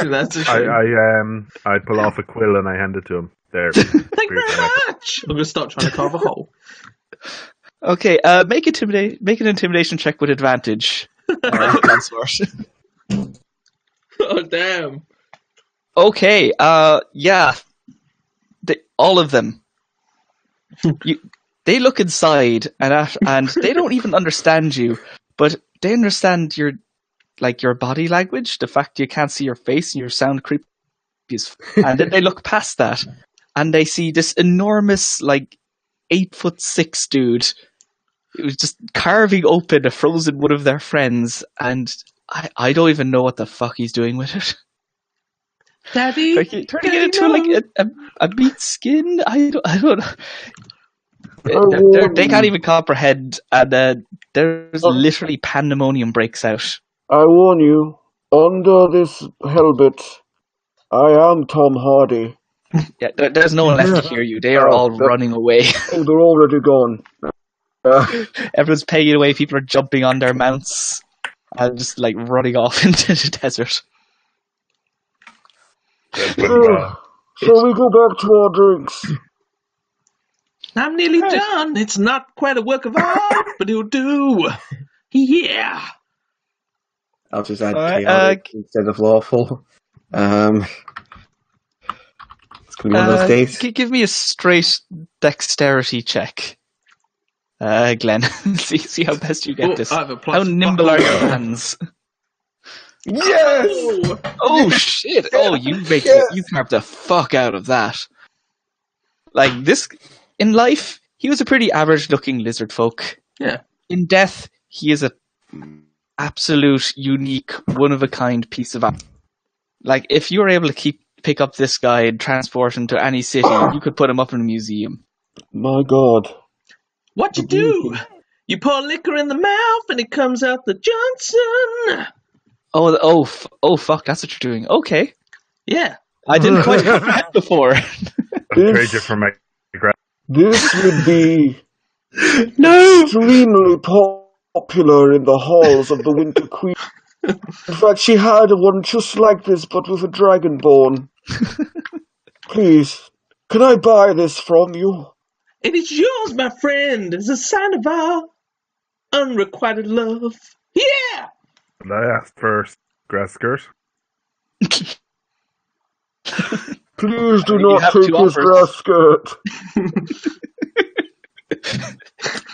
That's a shame. I pull off a quill and I hand it to him. There. Thank you very much. I'm gonna start trying to carve a hole. Okay, make an intimidation check with advantage. Consort. Oh damn! Okay, yeah. all of them. They look inside and they don't even understand you, but they understand your body language, the fact you can't see your face and you sound creepy. And then they look past that and they see this enormous, 8'6" dude who was just carving open a frozen one of their friends, and I don't even know what the fuck he's doing with it. Daddy, Turning it into a meat skin. I don't know. They can't even comprehend, and there's literally pandemonium breaks out. I warn you, under this helmet, I am Tom Hardy. Yeah, there's no one left to hear you. They are all running away. Oh, they're already gone. Everyone's paying away. People are jumping on their mounts and just running off into the desert. Shall we go back to our drinks? I'm nearly done. It's not quite a work of art, but it'll do. Yeah. I'll just add Alright, chaotic instead of lawful. It's gonna be one of those days. Give me a straight dexterity check, Glenn. see how best you get this. I have a How nimble are your hands? Yes! Oh shit! Oh, you carved the fuck out of that. This in life, he was a pretty average-looking lizard folk. Yeah. In death, he is a absolute, unique, one-of-a-kind piece of art. If you were able to pick up this guy and transport him to any city, you could put him up in a museum. My God. What you do? You pour liquor in the mouth and it comes out the Johnson. Oh, fuck! That's what you're doing. Okay, Yeah. I didn't quite have that before. Trade you for my This would be No! extremely popular in the halls of the Winter Queen. In fact, she had one just like this, but with a dragonborn. Please, can I buy this from you? It is yours, my friend, as a sign of our unrequited love. Yeah! And I asked for grass skirt. Please do You not have take two his offers. grass skirt.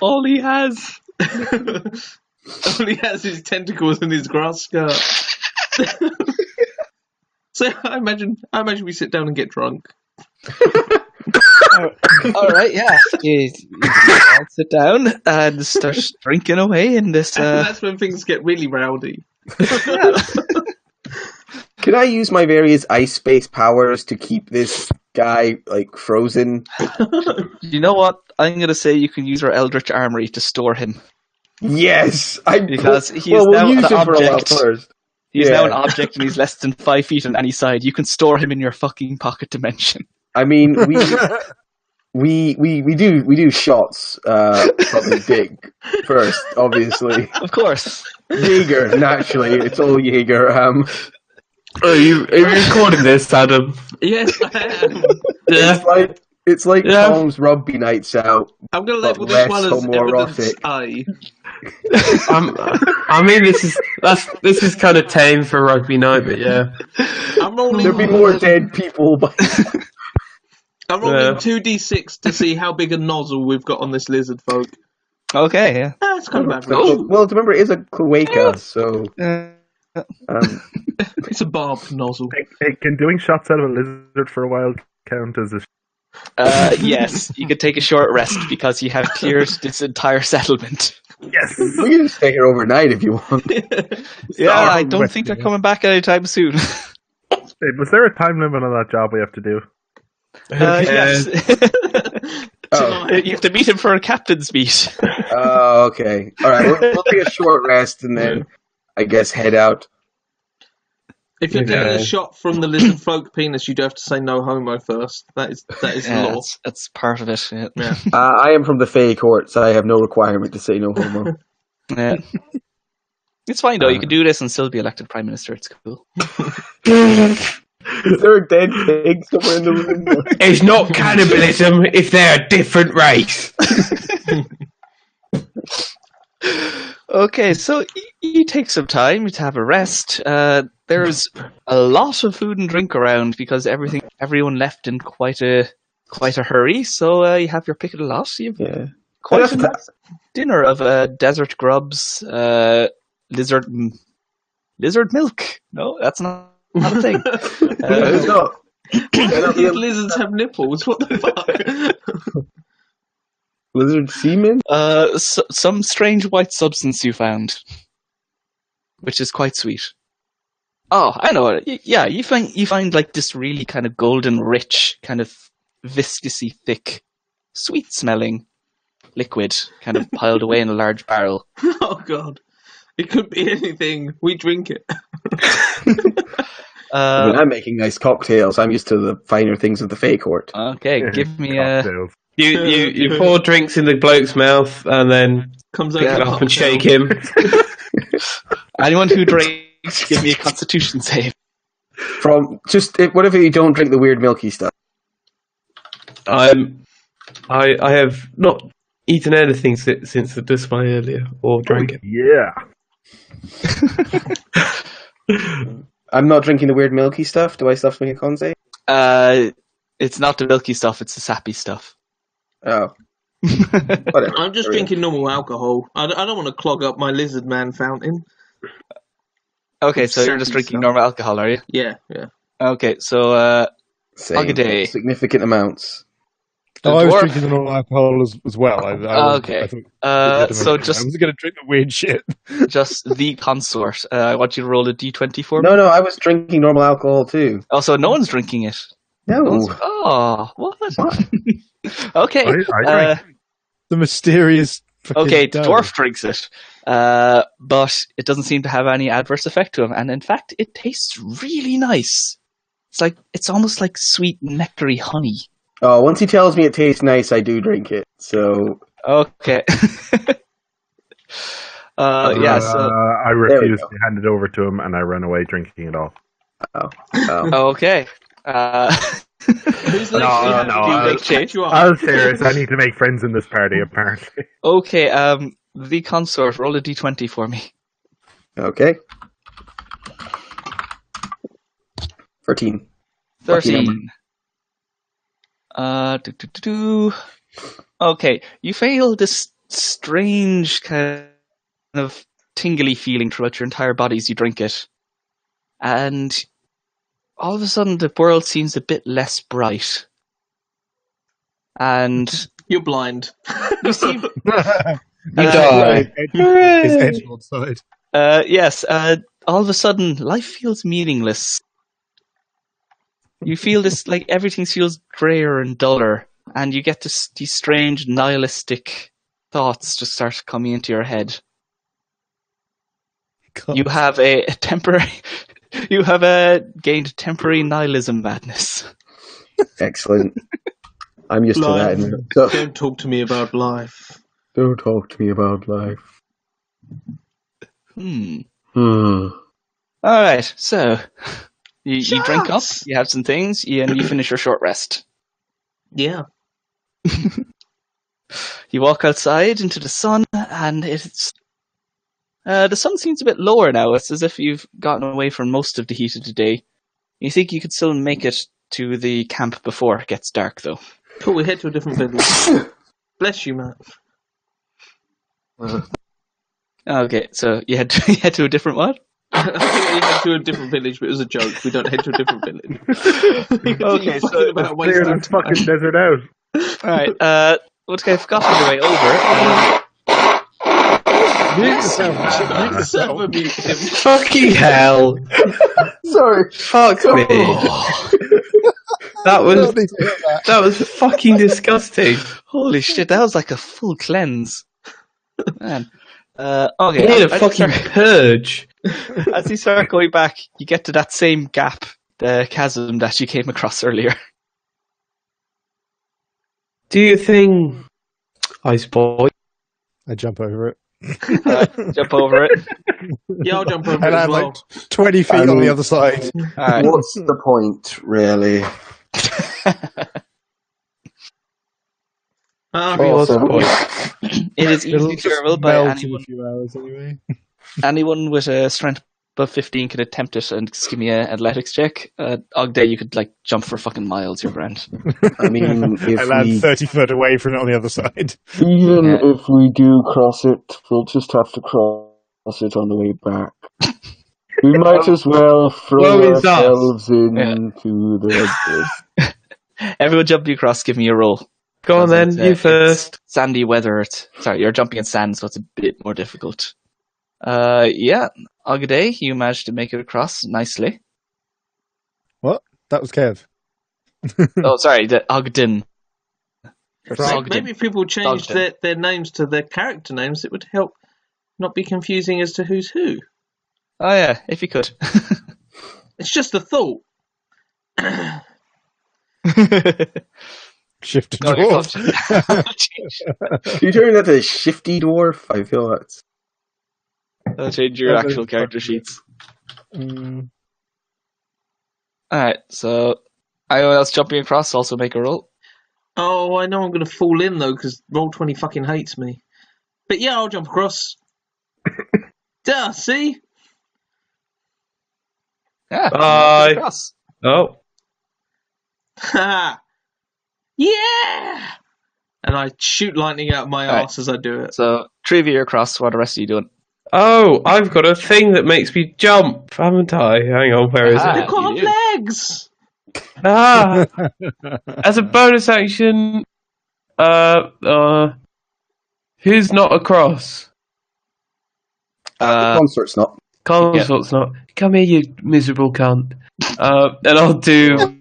All he has. All he has is tentacles in his grass skirt. So I imagine we sit down and get drunk. All right, yeah. You all sit down and start drinking away in this. And that's when things get really rowdy. Can I use my various ice-based powers to keep this guy, frozen? You know what? I'm going to say you can use our Eldritch Armory to store him. Yes! Because he is we'll now use an it for a while object. first. He's Yeah. now an object and he's less than 5 feet on any side. You can store him in your fucking pocket dimension. I mean, we do shots from his dick first, obviously. Of course. Jaeger, naturally, it's all Jaeger. Are you recording this, Adam? Yes, I am. Yeah. It's like Yeah. Tom's rugby nights out. I'm going to label But this less one as evidence homoerotic. I. I mean, this is kind of tame for rugby night, but yeah. I'm rolling. There'll be more dead people, but I'm rolling 2d6 to see how big a nozzle we've got on this lizard folk. Okay, yeah. That's kind of average. well, remember it is a cloaca, so It's a barbed nozzle. Hey, can doing shots out of a lizard for a while count as a... Yes, you could take a short rest because you have cleared this entire settlement. Yes! we can just stay here overnight if you want. Yeah, I don't think they're coming back anytime soon. Hey, was there a time limit on that job we have to do? Yes. Oh. You have to meet him for a captain's meet. Oh, okay. All right, we'll take a short rest and then I guess head out. If you're getting a shot from the lizard folk penis, you do have to say no homo first. That is Yeah, law. that's part of it. Yeah. I am from the Fey Court, so I have no requirement to say no homo. Yeah. It's fine though. You can do this and still be elected prime minister. It's cool. Is there a dead pig somewhere in the room? It's not cannibalism if they're a different race. Okay, so you take some time to have a rest. There's a lot of food and drink around because everyone left in quite a quite a hurry, so you have your pick of the lot. You've Yeah. quite a nice dinner of desert grubs, lizard milk. No, that's not a thing. It's not. These lizards have nipples. What the fuck? Lizard semen? Some strange white substance you found, which is quite sweet. Oh, I know it. Yeah, you find like this really kind of golden rich, kind of viscousy thick, sweet smelling liquid kind of piled away in a large barrel. Oh god, it could be anything. We drink it. I mean, I'm making nice cocktails. I'm used to the finer things of the Fey Court. Okay, give me a... Cocktails. You pour drinks in the bloke's mouth and then Comes pick over it up and shake him. Anyone who drinks, give me a Constitution save. From just whatever you don't drink the weird milky stuff. I have not eaten anything since the display earlier or drank it. Yeah. I'm not drinking the weird milky stuff. Do I still have to make a con save? It's not the milky stuff, it's the sappy stuff. Oh. Whatever. I'm just drinking normal alcohol. I don't want to clog up my lizard man fountain. Okay, so you're just Sappy drinking stuff. normal alcohol, are you? Yeah. Okay, so Same. Agaday. Significant amounts. The I was dwarf- drinking the normal alcohol as well. Okay. I thought, so I just was going to drink the weird shit. the consort. I want you to roll a d20 for me. No, I was drinking normal alcohol too. Oh, so no one's drinking it. No. Oh, what? Okay. I drink. The mysterious. fucking Okay, the dough. dwarf drinks it, but it doesn't seem to have any adverse effect to him. And in fact, it tastes really nice. It's almost like sweet nectary honey. Oh, once he tells me it tastes nice, I do drink it. So Okay. Yeah. So I refuse to hand it over to him, and I run away drinking it all. okay. Who's No, catch you up? I'm serious. I need to make friends in this party, apparently. Okay. The consort, roll a d20 for me. Okay. 13. Lucky number. 13. Okay, you feel this strange kind of tingly feeling throughout your entire body as you drink it. And all of a sudden the world seems a bit less bright. And You're blind. you see... You die. His edgelord side. yes, all of a sudden life feels meaningless. You feel this, like everything feels grayer and duller, and you get these strange nihilistic thoughts just start coming into your head. God. You have gained temporary nihilism madness. Excellent. I'm used to Life. that. So, Don't talk to me about life. don't talk to me about life. Hmm. Hmm. All right, so you drink up, Shots! you have some things, and you finish your short rest. Yeah. You walk outside into the sun, and it's the sun seems a bit lower now. It's as if you've gotten away from most of the heat of the day. You think you could still make it to the camp before it gets dark, though. Cool, we head to a different village. Bless you, Matt. Okay, so you head to a different what? I think we head to a different village, but it was a joke. We don't head to a different village. Okay, so about Clear wasting this fucking desert out. All right. What I forgot on the way over. Server mute him. Fucking hell! Sorry. Fuck me. That was fucking disgusting. Holy shit, that was like a full cleanse. Man. Okay. You need a as fucking purge. you start going back, you get to that same gap, the chasm that you came across earlier. Do your thing, Ice Boy. I jump over it. Jump over it. Yeah, I'll jump over And it as I'm well. like 20 feet on the other side. Alright. What's the point, really? What's the point? It is easily It'll just durable by melt in a anyone, few hours anyway. anyone with a strength above 15 can attempt it and just give me an athletics check. Ogday, you could like jump for fucking miles. You're grand. I mean, I land 30 foot away from it on the other side. Even Yeah. if we do cross it, we'll just have to cross it on the way back. We might as well throw Woe is us. ourselves into the abyss. Everyone jumping across, give me a roll. Go on then, It's, you it's first. sandy weather. Sorry, you're jumping in sand, so it's a bit more difficult. Yeah, Ogday, you managed to make it across nicely. What? That was Kev. Oh, sorry, the Ogden. Or Right. Ogden. Maybe if people changed Ogden. their names to their character names, it would help not be confusing as to who's who. Oh yeah, if you could. It's just a thought. Shifted No, you're dwarf. You turn into a shifty dwarf. I feel that's That'll change your actual character sheets. Mm, Alright, so anyone else jumping across also make a roll. Oh, I know I'm going to fall in though because Roll20 fucking hates me. But yeah, I'll jump across. Duh, see? Yeah, Bye. get across. Oh, Ha! Yeah! And I shoot lightning out of my Alright. arse as I do it. So three of you are across. What are the rest of you doing? oh, I've got a thing that makes me jump, haven't I? Hang on, where is Ah. They've it? got you do. legs! Ah, as a bonus action, who's not across? consort's not. Consort's not. Come here, you miserable cunt. And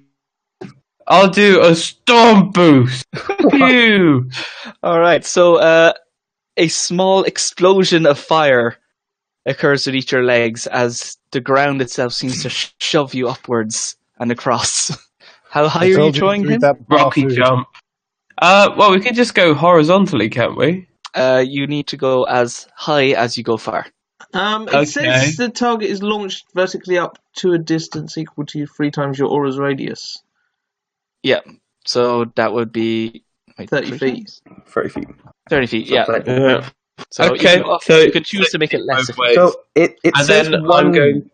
I'll do a storm boost. Phew. Alright, so a small explosion of fire occurs with each of your legs as the ground itself seems to shove you upwards and across. How high I are you told to throwing eat him? that Rocky bar food. jump. Well, we can just go horizontally, can't we? You need to go as high as you go far. It Okay. says the target is launched vertically up to a distance equal to 3 times your aura's radius. Yeah, so that would be 30 feet. 30 feet. 30 feet, yeah. Something. Yeah. So Okay, you could choose to make it less. both ways. So it And says then one. I'm going.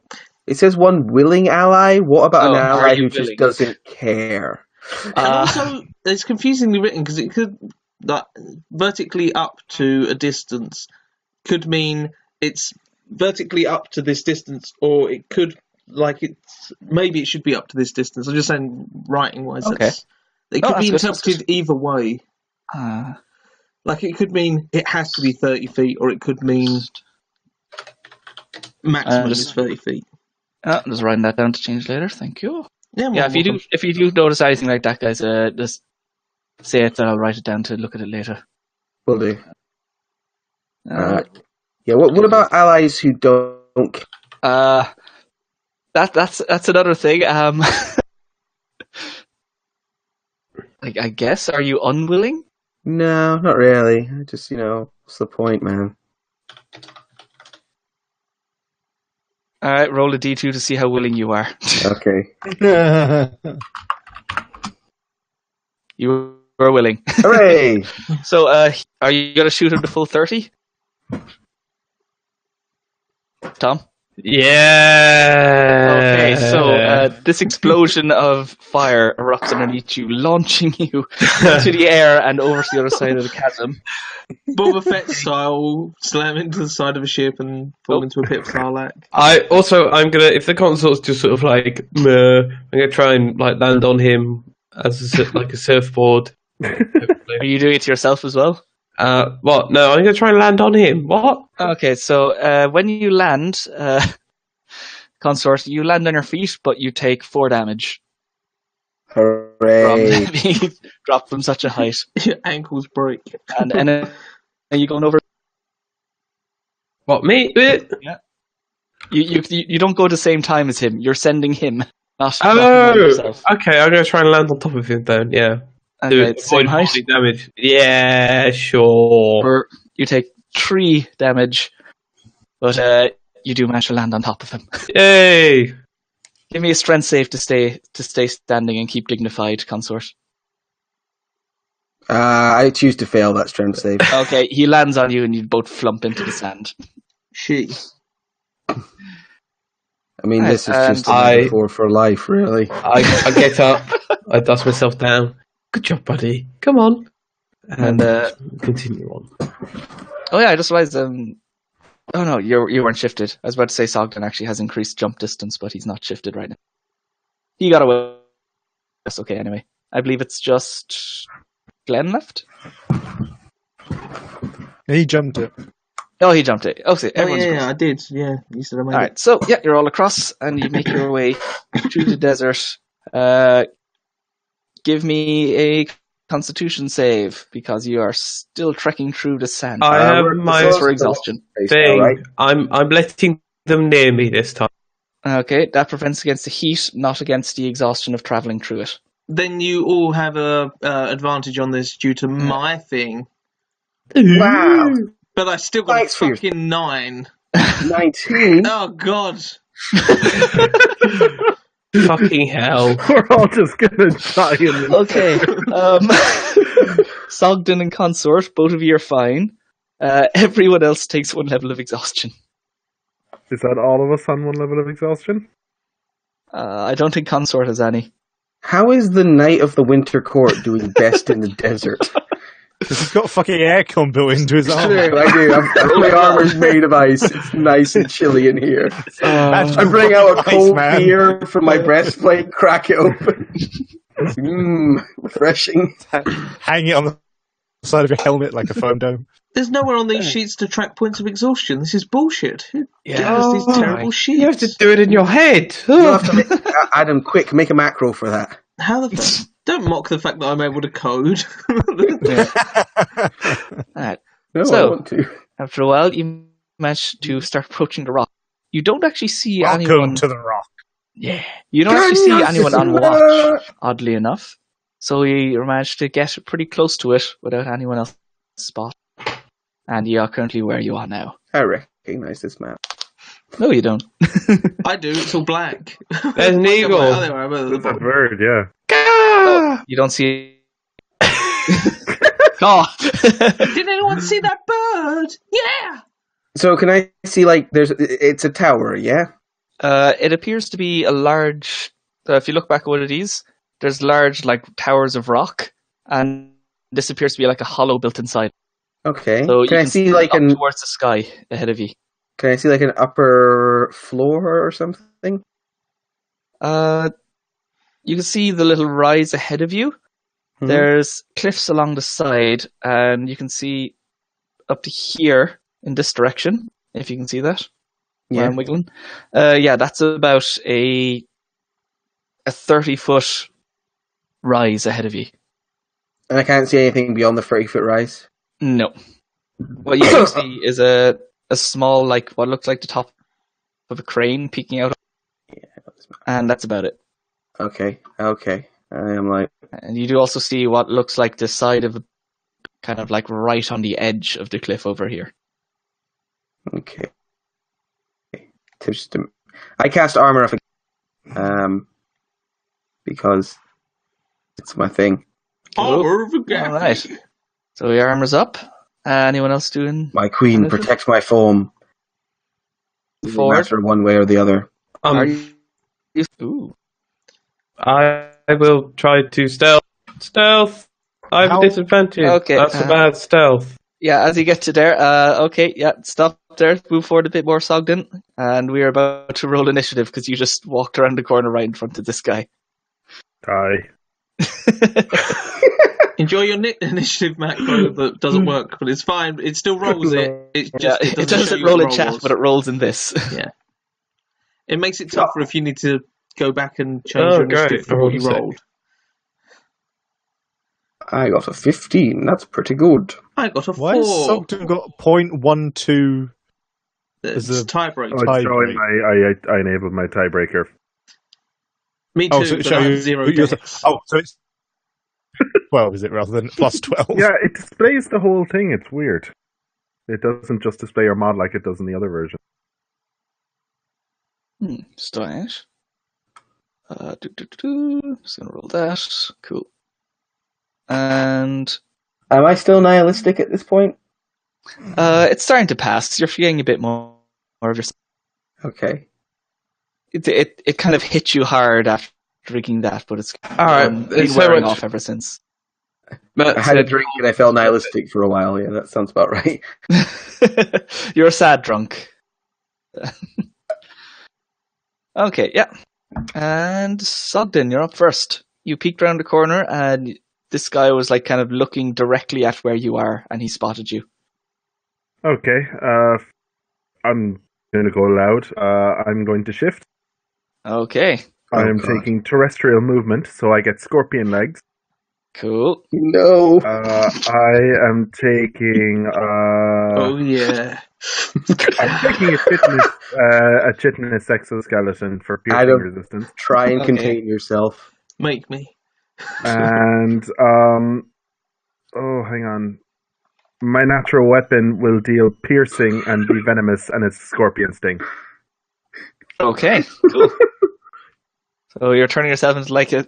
It says one willing ally. What about Oh, an are ally you who just willing? doesn't care? And Uh, also, it's confusingly written because it could, like, vertically up to a distance could mean it's vertically up to this distance, or it could, like, maybe it should be up to this distance. I'm just saying, writing wise, Okay. it No, could be that's good, that's interpreted either way. uh, Like, it could mean it has to be 30 feet, or it could mean maximum just- is 30 feet. I'm just writing that down to change later. Thank you. Yeah, Yeah, if you do notice anything like that, guys, just say it, and I'll write it down to look at it later. Will do. Uh, Yeah. What about allies who don't? That's another thing. I guess, are you unwilling? No, not really. I just what's the point, man? All right, roll a d2 to see how willing you are. Okay. You are willing. Hooray! So, are you gonna shoot him to full 30? Tom? Yeah. Okay, so this explosion of fire erupts underneath you, launching you into the air and over to the other side of the chasm. Boba Fett style, slam into the side of a ship and fall into a pit of Sarlacc. I'm gonna, if the consort's just sort of like, meh, I'm gonna try and like land on him as like a surfboard. Are you doing it to yourself as well? What? No, I'm gonna try and land on him. What? Okay, so when you land, consort, you land on your feet, but you take 4 damage from Hooray! being dropped from such a height. Your ankles break. And are you going over? What, me? You don't go the same time as him. You're sending him, not Oh, yourself. okay. I'm gonna try and land on top of him then. Yeah. Okay, it's the same height. body damage. Yeah, sure. Or you take 3 damage, but you do manage to land on top of him. Yay! Give me a strength save to stay standing and keep dignified, consort. I choose to fail that strength save. Okay, he lands on you and you both flump into the sand. She. I mean, Right, this is just a and metaphor for life, really. I get up, I dust myself down. Good job, buddy. Come on. And continue on. Oh yeah, I just realized. Oh no, you weren't shifted. I was about to say Sogden actually has increased jump distance, but he's not shifted right now. He got away. That's okay anyway. I believe it's just Glenn left. He jumped it. Oh, he jumped it. Okay, everyone's across. I did. Yeah, you said I made All it. right, so yeah, you're all across, and you make your way through the desert. Give me a Constitution save because you are still trekking through the sand. I have we're my This is for exhaustion. thing. Right? I'm letting them near me this time. Okay, that prevents against the heat, not against the exhaustion of traveling through it. Then you all have a advantage on this due to my thing, Wow. but I still got Thanks for a your- fucking 9. 19? Oh god! Fucking hell. We're all just gonna die in the Okay, Sogden and Consort, both of you are fine. Everyone else takes 1 level of exhaustion. Is that all of us on 1 level of exhaustion? I don't think Consort has any. How is the Knight of the Winter Court doing best in the desert? Because he's got fucking aircon built into his armor. I do. My armor's made of ice. It's nice and chilly in here. I bring out a cold beer from my breastplate, crack it open. Refreshing. Hang it on the side of your helmet like a foam dome. There's nowhere on these sheets to track points of exhaustion. This is bullshit. Who Yeah. gave us these terrible sheets? You have to do it in your head. You have to Adam, quick, make a macro for that. How the fuck? Don't mock the fact that I'm able to code. Alright, No, I So- want to. after a while, you manage to start approaching the rock. You don't actually see Welcome anyone. to the rock. Yeah, you don't actually see anyone on watch. Oddly enough, so you managed to get pretty close to it without anyone else spot. And you are currently where you are now. I recognize this map. No, you don't. I do. It's all black. There's an eagle. Oh, there we are, at the It's a bottom. bird, yeah. You don't see. God. Did anyone see that bird? Yeah. So can I see, like, it's a tower, yeah? It appears to be a large. If you look back at what it is, there's large like towers of rock, and this appears to be like a hollow built inside. Okay. So Can I see, like, up towards the sky ahead of you. Can I see, like, an upper floor or something? You can see the little rise ahead of you. Hmm. There's cliffs along the side, and you can see up to here in this direction, if you can see that. Where Yeah. I'm wiggling. Yeah, that's about a 30-foot rise ahead of you. And I can't see anything beyond the 30-foot rise? No. What you do see is a small, like, what looks like the top of a crane peeking out. And that's about it. Okay. I am like, And you do also see what looks like the side of a, kind of like right on the edge of the cliff over here. okay. I cast armor off because it's my thing. Armor of a All right. So your armor's up. Anyone else doing? My queen Anything? protects my form. Doesn't Forward. matter one way or the other. Are you? Ooh. I will try to stealth. Stealth! I have How- a disadvantage. Okay, That's a bad stealth. Yeah, as you get to there, okay, yeah, stop there, move forward a bit more, Sogden, and we are about to roll initiative because you just walked around the corner right in front of this guy. Die. Enjoy your initiative macro that doesn't work, but it's fine. It still rolls it. It Yeah, just it show doesn't you roll what in the chat, was. but it rolls in this. It makes it tougher if you need to go back and change Oh, your initiative great. from what you Hold on a rolled. I got a 15. That's pretty good. I got a 4. Why has Sogden got 0.12? It's Is a- tiebreak. Oh, it's showing I enabled my tiebreaker. Me too, Oh, so it but show I have you 0 your- dex. Oh, so it's 12, is it, rather than plus 12? Yeah, it displays the whole thing. It's weird. It doesn't just display your mod like it does in the other version. Stylish. Just gonna roll that. Cool. And Am I still nihilistic at this point? it's starting to pass. You're feeling a bit more of yourself. Okay. it kind of hit you hard after drinking that, but it's All right, been it's so wearing much. off ever since. Matt I had a said, drink and I felt nihilistic for a while. Yeah, that sounds about right. You're a sad drunk. Okay, yeah. And Sogdin, you're up first. You peeked around the corner, and this guy was like kind of looking directly at where you are, and he spotted you. Okay, I'm going to go loud. I'm going to shift. Okay, I Oh, am God. taking terrestrial movement, so I get scorpion legs. cool. No. I am taking. Oh yeah. I'm taking a chitinous exoskeleton for piercing Adam. resistance, Try and Okay. contain yourself. Make me. and hang on. My natural weapon will deal piercing and be venomous, and it's scorpion sting. Okay, cool. So you're turning yourself into like a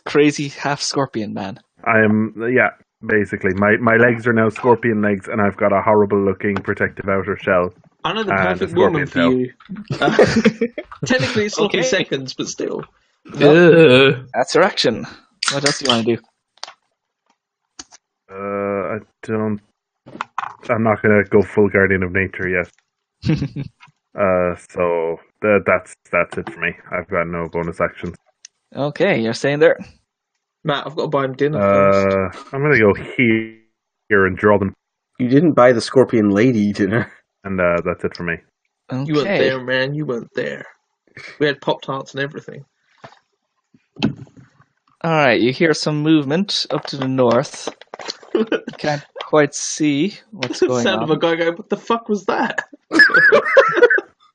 crazy half scorpion man. I am, yeah, basically. My legs are now scorpion legs, and I've got a horrible looking protective outer shell. I know the And perfect a woman scorpion for tail. you. Technically, it's sloppy Okay. seconds, but still. That's your action. What else do you want to do? I don't. I'm not going to go full guardian of nature yet. So that's it for me. I've got no bonus actions. Okay, you're staying there. Matt, I've got to buy him dinner first. I'm going to go here and draw them, You didn't buy the scorpion lady dinner. and that's it for me. Okay. You weren't there, man. You weren't there. We had Pop-Tarts and everything. All right, you hear some movement up to the north. Can't quite see what's going Sound on. of a guy going, what the fuck was that?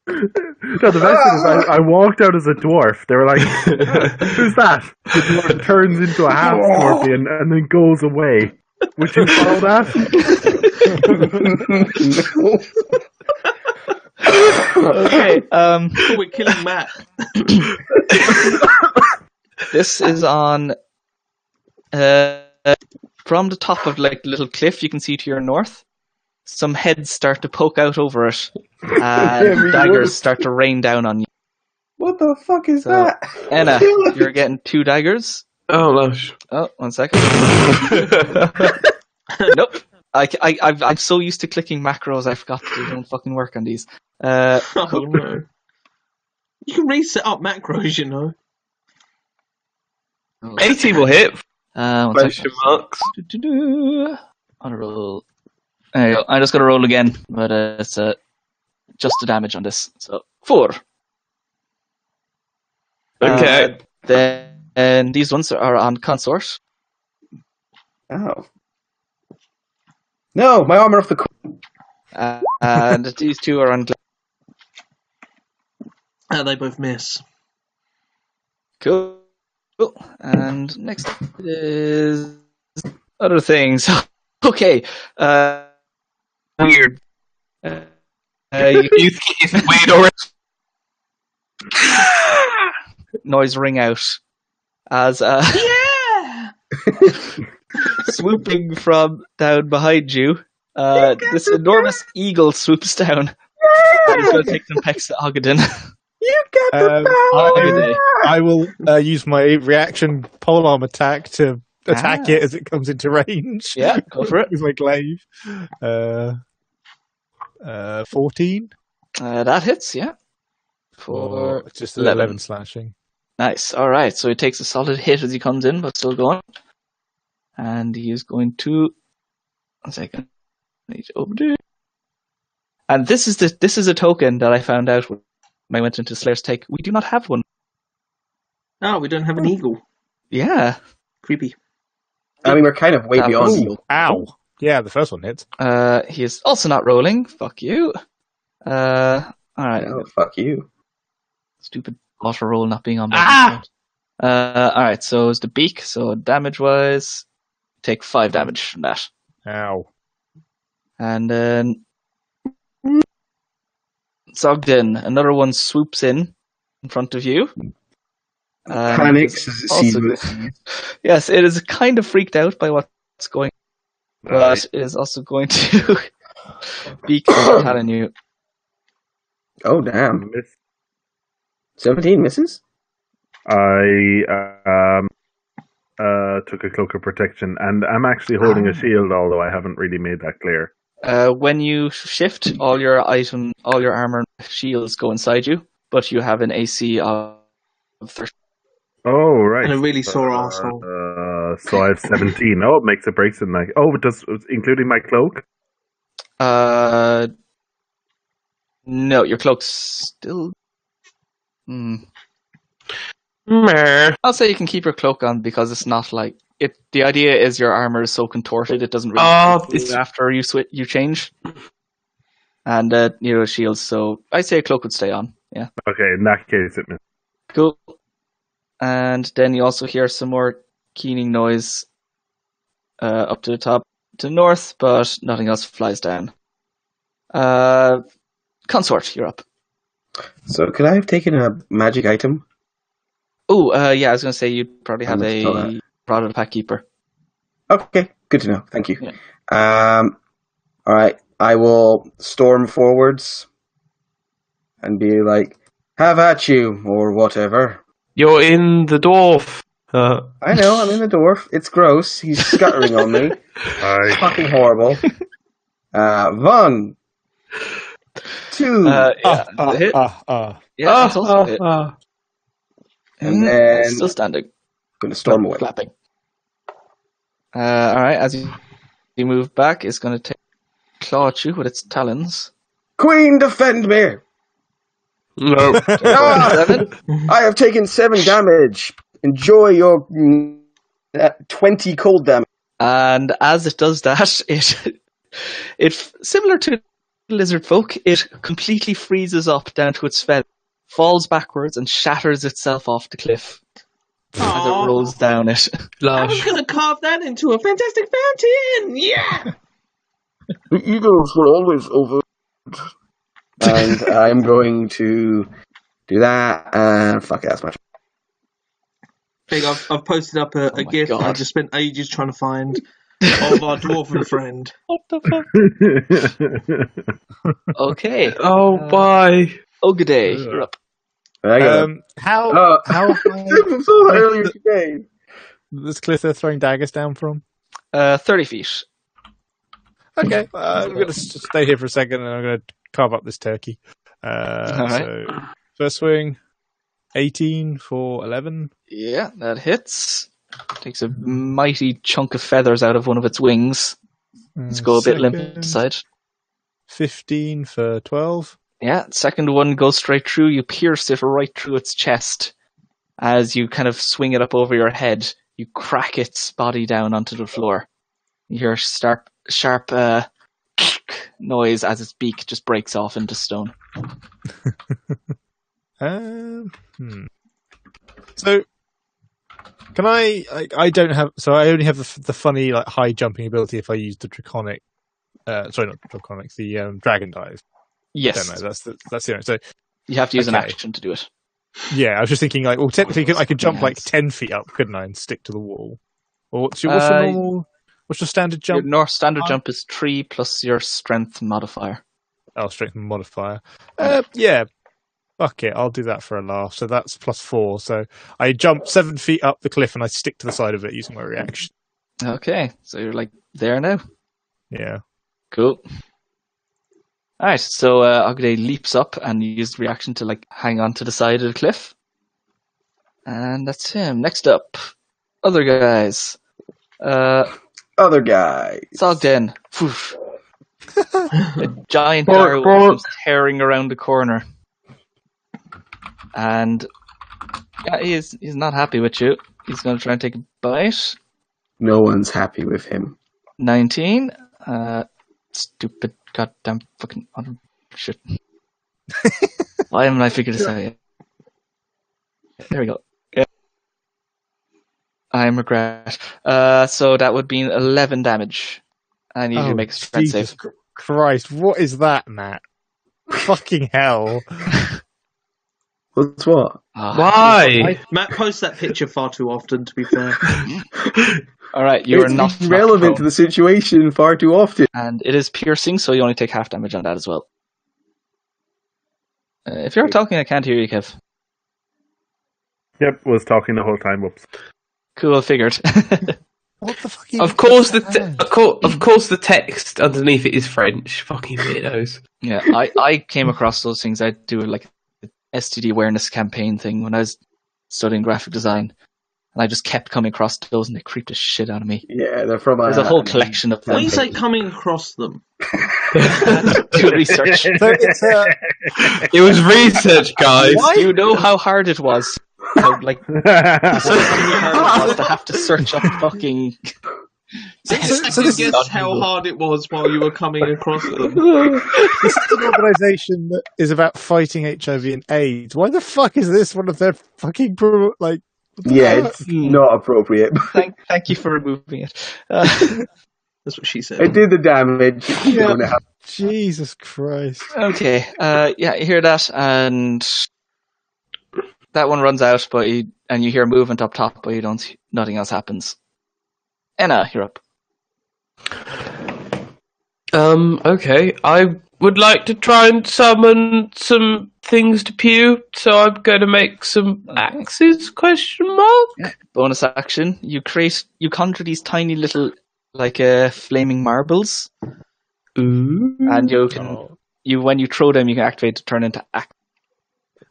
No, the best thing is I walked out as a dwarf. They were like, who's that? The dwarf turns into a half scorpion and then goes away. Would you follow that? Okay, Oh, we're killing Matt. this is on from the top of like the little cliff you can see to your north. Some heads start to poke out over it, and daggers start to rain down on you. What the fuck is So, that? Anna, you're getting 2 daggers. Oh, gosh. Oh, 1 second. Nope. I'm so used to clicking macros, I forgot they don't fucking work on these. Oh, no. You can reset up macros, you know. 80 will hit. 1 Question second. marks. On a roll. There you go. I'm just going to roll again, but it's just the damage on this. So 4. Okay. Then these ones are on consort. Oh. No, my armor off the. And these 2 are on. And they both miss. Cool. And next is other things. Okay. Weird. It's weird orange. Noise ring out as Yeah! swooping from down behind you. This enormous eagle swoops down. And he's going to take some pecks at Ogadin. You get the Ogadin. I will use my reaction polearm attack to attack it as it comes into range. Yeah, go for it. With my glaive. 14 That hits, yeah. For just 11. 11 slashing. Nice. All right. So he takes a solid hit as he comes in, but still going. And he is going to. 1 second. I need to open it. And this is a token that I found out when I went into Slayer's Take. We do not have one. Oh, we don't have an eagle. Yeah. Creepy. I mean, we're kind of way beyond Ooh. eagle. Ow! Yeah, the first one hits. He is also not rolling. Fuck you. All right. Oh, fuck you. Stupid auto roll not being on my all right. So it's the beak. So damage wise, take 5 damage from that. Ow. And then Sogdin, another one swoops in front of you. Panics as it sees Also, what- yes, it is kind of freaked out by what's going on, but it is also going to be telling you. Oh, damn. 17 misses. I took a cloak of protection, and I'm actually holding a shield, although I haven't really made that clear. When you shift, all your armor and shields go inside you, but you have an AC of 30. Oh, right. And a really sore asshole. So I have 17. Oh, it makes a breaks in my... Oh, it does, including my cloak? No, your cloak's still... Meh. I'll say you can keep your cloak on because it's not like... The idea is your armor is so contorted, it doesn't really It's after you change. And shields, so I'd say a cloak would stay on, yeah. Okay, in that case, it missed. Cool. And then you also hear some more keening noise up to the top to the north, but nothing else flies down. Consort, you're up. So could I have taken a magic item? Oh, yeah, I was going to say you'd probably have I saw a that. Rod of the Pack Keeper. Okay, good to know. Thank you. Yeah. All right, I will storm forwards and be like, "Have at you," or whatever. You're in the dwarf. I know, I'm in the dwarf. It's gross. He's scuttering on me. It's fucking horrible. 1, 2, Hit. Yeah, that's also a hit. and then Still standing. going to storm away. Flapping. Alright, as you move back, it's going to claw at you with its talons. Queen, defend me! No. Ah! I have taken 7 damage. Enjoy your 20 cold damage. And as it does that, it similar to lizard folk, it completely freezes up down to its feather, falls backwards, and shatters itself off the cliff as it rolls down it. I was going to carve that into a fantastic fountain! Yeah! The eagles were always over. And I'm going to do that, and fuck it, that's much. Big, I've posted up a my GIF. God. I just spent ages trying to find of our dwarven friend. What the fuck? Okay. Oh, bye. Ogaday, you're up. I got How high so earlier today. this cliff they're throwing daggers down from? 30 feet. Okay, I'm going to stay here for a second, and I'm going to carve up this turkey. All right. So first swing, 18 for 11. Yeah, that hits. Takes a mighty chunk of feathers out of one of its wings. Let's go a bit limp Second, inside. 15 for 12. Yeah, second one goes straight through. You pierce it right through its chest. As you kind of swing it up over your head, you crack its body down onto the floor. You hear a sharp noise as its beak just breaks off into stone. So, can I don't have. So, I only have the funny, like, high jumping ability if I use the draconic. Sorry, not draconic, the dragon dive. Yes. I don't know, that's the only. So, You have to use an Okay. action to do it. yeah, I was just thinking, like, well, technically, I could jump like 10 feet up, couldn't I, and stick to the wall? Or what's your normal. What's your standard jump? Your standard jump is 3 plus your strength modifier. Oh, strength modifier. Yeah. Fuck it, I'll do that for a laugh. So that's +4. So I jump 7 feet up the cliff and I stick to the side of it using my reaction. Okay, so you're like there now. Yeah. Cool. Alright, so Ogde leaps up and uses reaction to like hang on to the side of the cliff. And that's him. Next up, other guys. Other guy. Sogden. Whoosh. A giant Bark, direwolf bark. comes tearing around the corner. And yeah, he's not happy with you. He's going to try and take a bite. No one's happy with him. 19. Stupid goddamn fucking shit. Why haven't I figured this out yet? There we go. Yeah. I regret. So that would be 11 damage. I need you to make a strength Jesus save. Christ, what is that, Matt? Fucking hell. What's what? Ah. Why? Matt posts that picture far too often, to be fair. Alright, you are It's not relevant to the situation far too often. And it is piercing, so you only take half damage on that as well. If you're talking, I can't hear you, Kev. Yep, was talking the whole time. Whoops. Cool, figured. What the fuck? Are you Of course, doing? of course, the text underneath it is French. Fucking weirdos. Yeah, I came across those things. I do like an STD awareness campaign thing when I was studying graphic design, and I just kept coming across those, and they creeped the shit out of me. Yeah, they're from There's a whole collection of When them. you say coming across them, Do research. So it's It was research, guys. You know how hard it was. How, like, so hard it was to have to search up fucking. I so can this guess is how hard it was while you were coming across them. this is an organisation that is about fighting HIV and AIDS. Why the fuck is this one of their fucking like? what the Yeah, fuck? it's not appropriate. Thank you for removing it. That's what she said. It did the damage. Yeah. Jesus Christ! Okay. Yeah, you hear that, and that one runs out, and you hear movement up top, but you don't. Nothing else happens. Anna, you're up. Okay. I would like to try and summon some things to Pew, so I'm going to make some axes? Question mark. Yeah. Bonus action. You conjure these tiny little, like, flaming marbles, Ooh. and when you throw them, you can activate to turn into axe.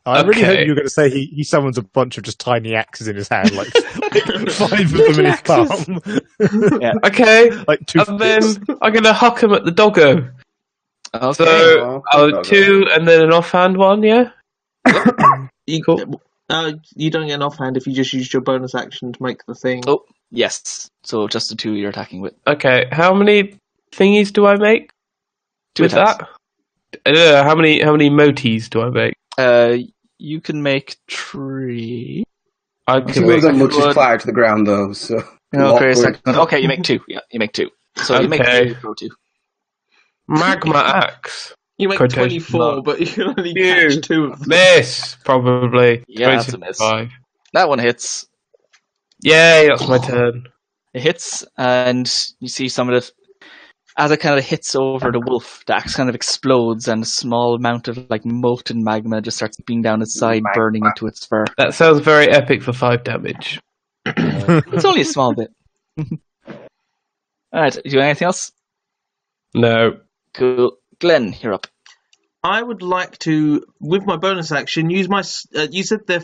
I really Okay. hope you were going to say he summons a bunch of just tiny axes in his hand, like 5 of them in his palm. Yeah. Okay. Like And then I'm going to huck him at the doggo. Okay. So I'll 2 and then an offhand one, yeah? You, Cool. you don't get an offhand if you just used your bonus action to make the thing. Oh, yes. So just the 2 you're attacking with. Okay. How many thingies do I make 2 with attacks. that? How many motis do I make? You can make 3. I Two can of make them will just Good. fly to the ground, though. So Okay, awkward. okay, you make 2. Yeah, you make 2. So you make Okay. 2, throw 2. magma axe. You make Quotation 24, mark. but you can only Phew. catch 2 of them. Miss, probably. Yeah, that's a miss. 25. That one hits. Yay, that's my turn. It hits, and you see some of it. As it kind of hits over the wolf, the axe kind of explodes, and a small amount of like molten magma just starts being down its side, burning into its fur. That sounds very epic for 5 damage. It's only a small bit. Alright, do you have anything else? No. Cool. Glenn, you're up. I would like to, with my bonus action, use my. You said they're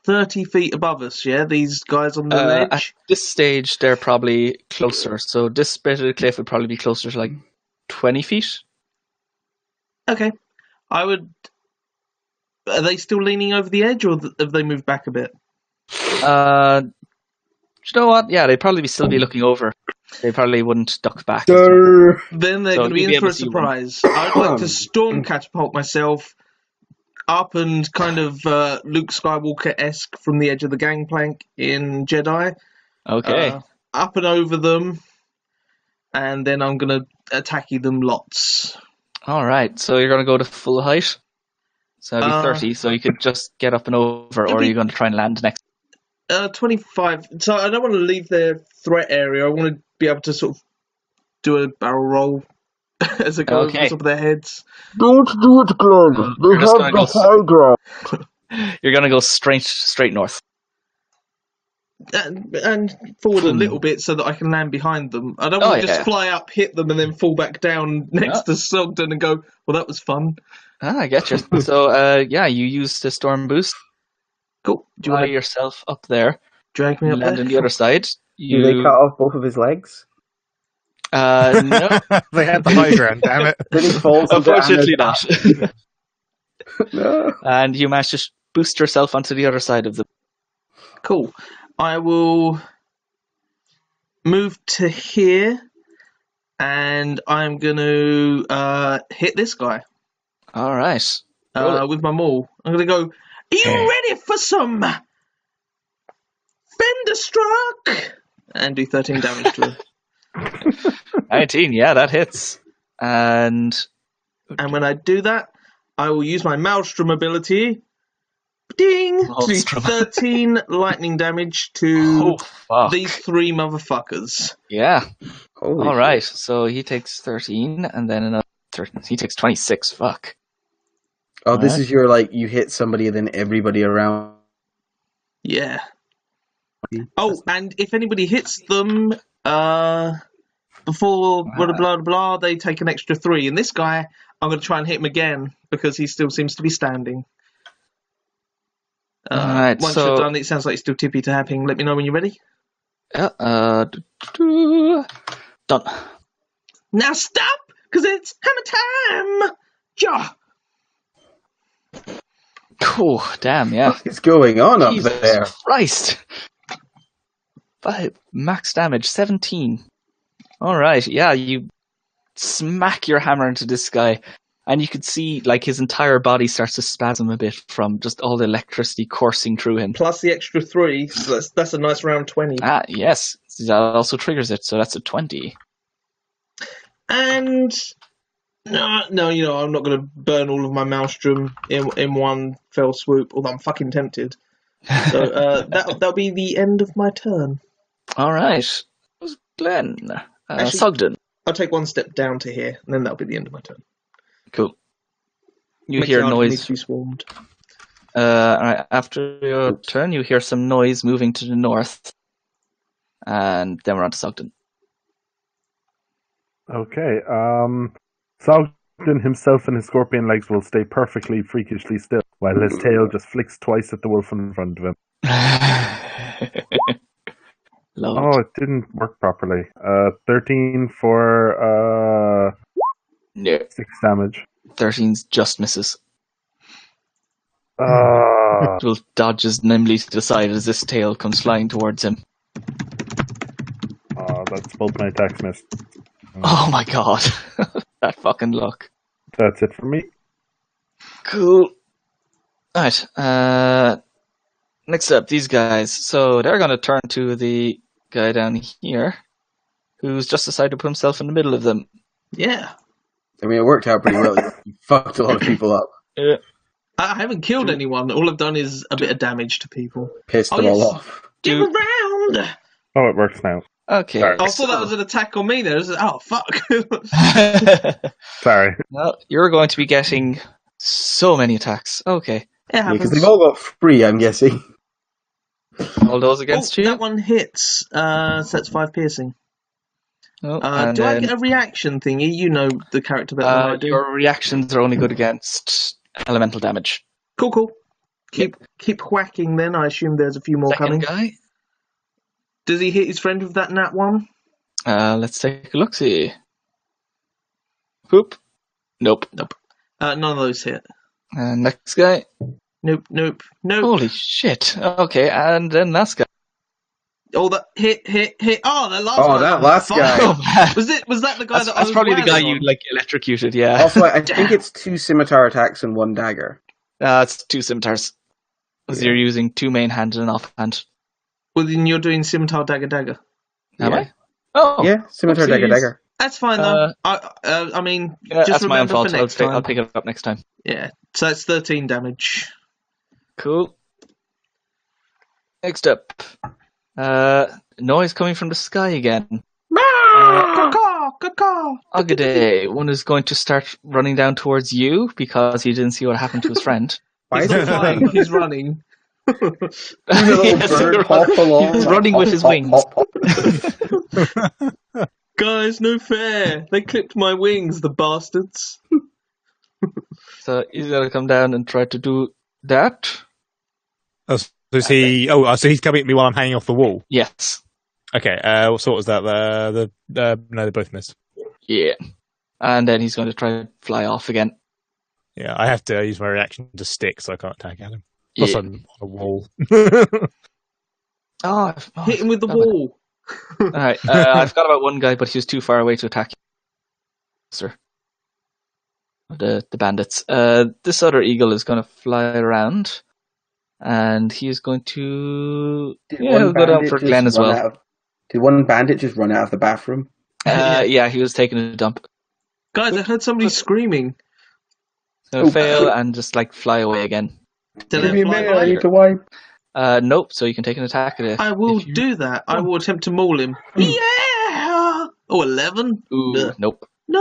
30 feet above us, yeah? These guys on the At ledge? this stage, they're probably closer. So this bit of the cliff would probably be closer to like 20 feet. Okay. I would. Are they still leaning over the edge, or have they moved back a bit? Do you know what? Yeah, they'd probably still be looking over. They probably wouldn't duck back. Durr. Then they're So going to be you'd be in for able a to see one. surprise. I'd like to storm catapult myself up and kind of Luke Skywalker-esque from the edge of the gangplank in Jedi. Okay. Up and over them, and then I'm going to attack them lots. All right. So you're going to go to full height. So that'd be Uh, 30. So you could just get up and over, or are you going to try and land next? 25. So I don't want to leave their threat area. I want to be able to sort of do a barrel roll as I go over Okay. the top of their heads. Don't do it, Glenn. They You're just have gonna the go high ground. You're going to go straight north. And forward a little bit so that I can land behind them. I don't want to just fly up, hit them, and then fall back down next to Sogden and go, well, that was fun. Ah, I get you. So, yeah, you use the storm boost. Cool. Do you Fly want to yourself up there. drag me up Land there? on the other side. Do they cut off both of his legs? No, They had the high ground, damn it. Then he falls into unfortunately Anna's- not. No. And you manage to boost yourself onto the other side of the. Cool. I will move to here, and I'm going to hit this guy All right. Roll it. with my maul. I'm going to go, are you ready for some Fenderstruck? And do 13 damage to him. 19. Yeah, that hits. And And when I do that, I will use my Maelstrom ability. Ding! To do Maelstrom. 13 lightning damage to fuck. these 3 motherfuckers. Yeah. Holy All right. So he takes 13, and then another 13. He takes 26. Fuck. Oh, this Alright. is your, like, you hit somebody and then everybody around. Yeah. Oh, and if anybody hits them before blah blah blah, they take an extra 3. And this guy, I'm going to try and hit him again because he still seems to be standing. Alright, Once so you're done, it sounds like you're still tippy tapping. Let me know when you're ready. yeah, done. Now stop, because it's hammer time. Ja. Cool, damn, yeah. What is going on up Jesus there? Christ! 5 max damage, 17. Alright, yeah, you smack your hammer into this guy, and you could see like his entire body starts to spasm a bit from just all the electricity coursing through him. Plus the extra 3, so that's a nice round 20. Ah, yes, that also triggers it, so that's a 20. And no, you know, I'm not going to burn all of my maelstrom in one fell swoop, although I'm fucking tempted. So that'll be the end of my turn. Alright, Glenn. Actually- Sogden. I'll take one step down to here, and then that'll be the end of my turn. Cool. You My hear yard needs noise. to be swarmed. Alright, after your turn, you hear some noise moving to the north. And then we're on to Sogden. Okay. Sogden himself and his scorpion legs will stay perfectly freakishly still, while his tail just flicks twice at the wolf in front of him. Love Oh, it didn't work properly. 13 for No, 6 damage. 13's just misses. Uh, Wolf dodges nimbly to the side as this tail comes flying towards him. that's both my attacks missed. Oh my god. That fucking luck. That's it for me. Cool. Alright, next up, these guys. So they're going to turn to the guy down here, who's just decided to put himself in the middle of them. Yeah. I mean, it worked out pretty well. You fucked a lot of people up. I haven't killed anyone. All I've done is a bit of damage to people. Pissed Oh, them all yes. off. Give around! Oh, it works now. Okay. Sorry. I thought that was an attack on me there. Oh, fuck. Sorry. Well, you're going to be getting so many attacks. Okay. It Yeah, happens. because they've all got free, I'm guessing. All those against you? That one hits. So that's 5 piercing. Oh, Do and I then, get a reaction thingy? You know the character better than I do. your reactions are only good against elemental damage. Cool. Keep whacking then. I assume there's a few more Second coming. guy. Does he hit his friend with that nat 1? Let's take a look-see. Poop. Nope. None of those hit. Next guy. Nope. Holy shit. Okay, and then last guy. Oh, that hit. Oh, that last Oh, one. that last Fuck. guy. Oh, man. Was that the guy That's, that I that's was probably the guy wailing you on? like electrocuted, yeah. Also, I think it's 2 scimitar attacks and 1 dagger. It's 2 scimitars. Because you're using 2 main hand and an offhand. Well, then you're doing scimitar dagger. Am Yeah. I? Oh. Yeah, scimitar, Oopsies. dagger. That's fine though. I mean, Yeah, just that's my own remember for fault. next I'll time. pick it up next time. Yeah, so that's 13 damage. Cool. Next up. Noise coming from the sky again. Caw. Agade, one is going to start running down towards you because he didn't see what happened to his friend. Why He's is not it flying. He's running. There's a little Yes, bird he's hop along. he's running with his wings. Guys, no fair. They clipped my wings, the bastards. So he's going to come down and try to do that. Oh, so is he? Oh, so he's coming at me while I'm hanging off the wall. Yes. Okay. What sort was that? No, they both missed. Yeah. And then he's going to try to fly off again. Yeah, I have to use my reaction to stick, so I can't attack at him. Plus, Yeah. I'm on a wall. Hit him with the wall. Alright, I forgot about one guy, but he was too far away to attack you. Sir. The bandits. This other eagle is going to fly around. And he is going to... he'll go down for Glenn as well. Did one bandit just run out of the bathroom? Yeah, he was taking a dump. Guys, I heard somebody screaming. He's going to fail and just like fly away again. Did Give I me a fly minute, by? I need to wipe. Nope, so you can take an attack at it. I will if you- do that. I will attempt to maul him. Yeah! Oh, 11? Ooh, Ugh. nope. No!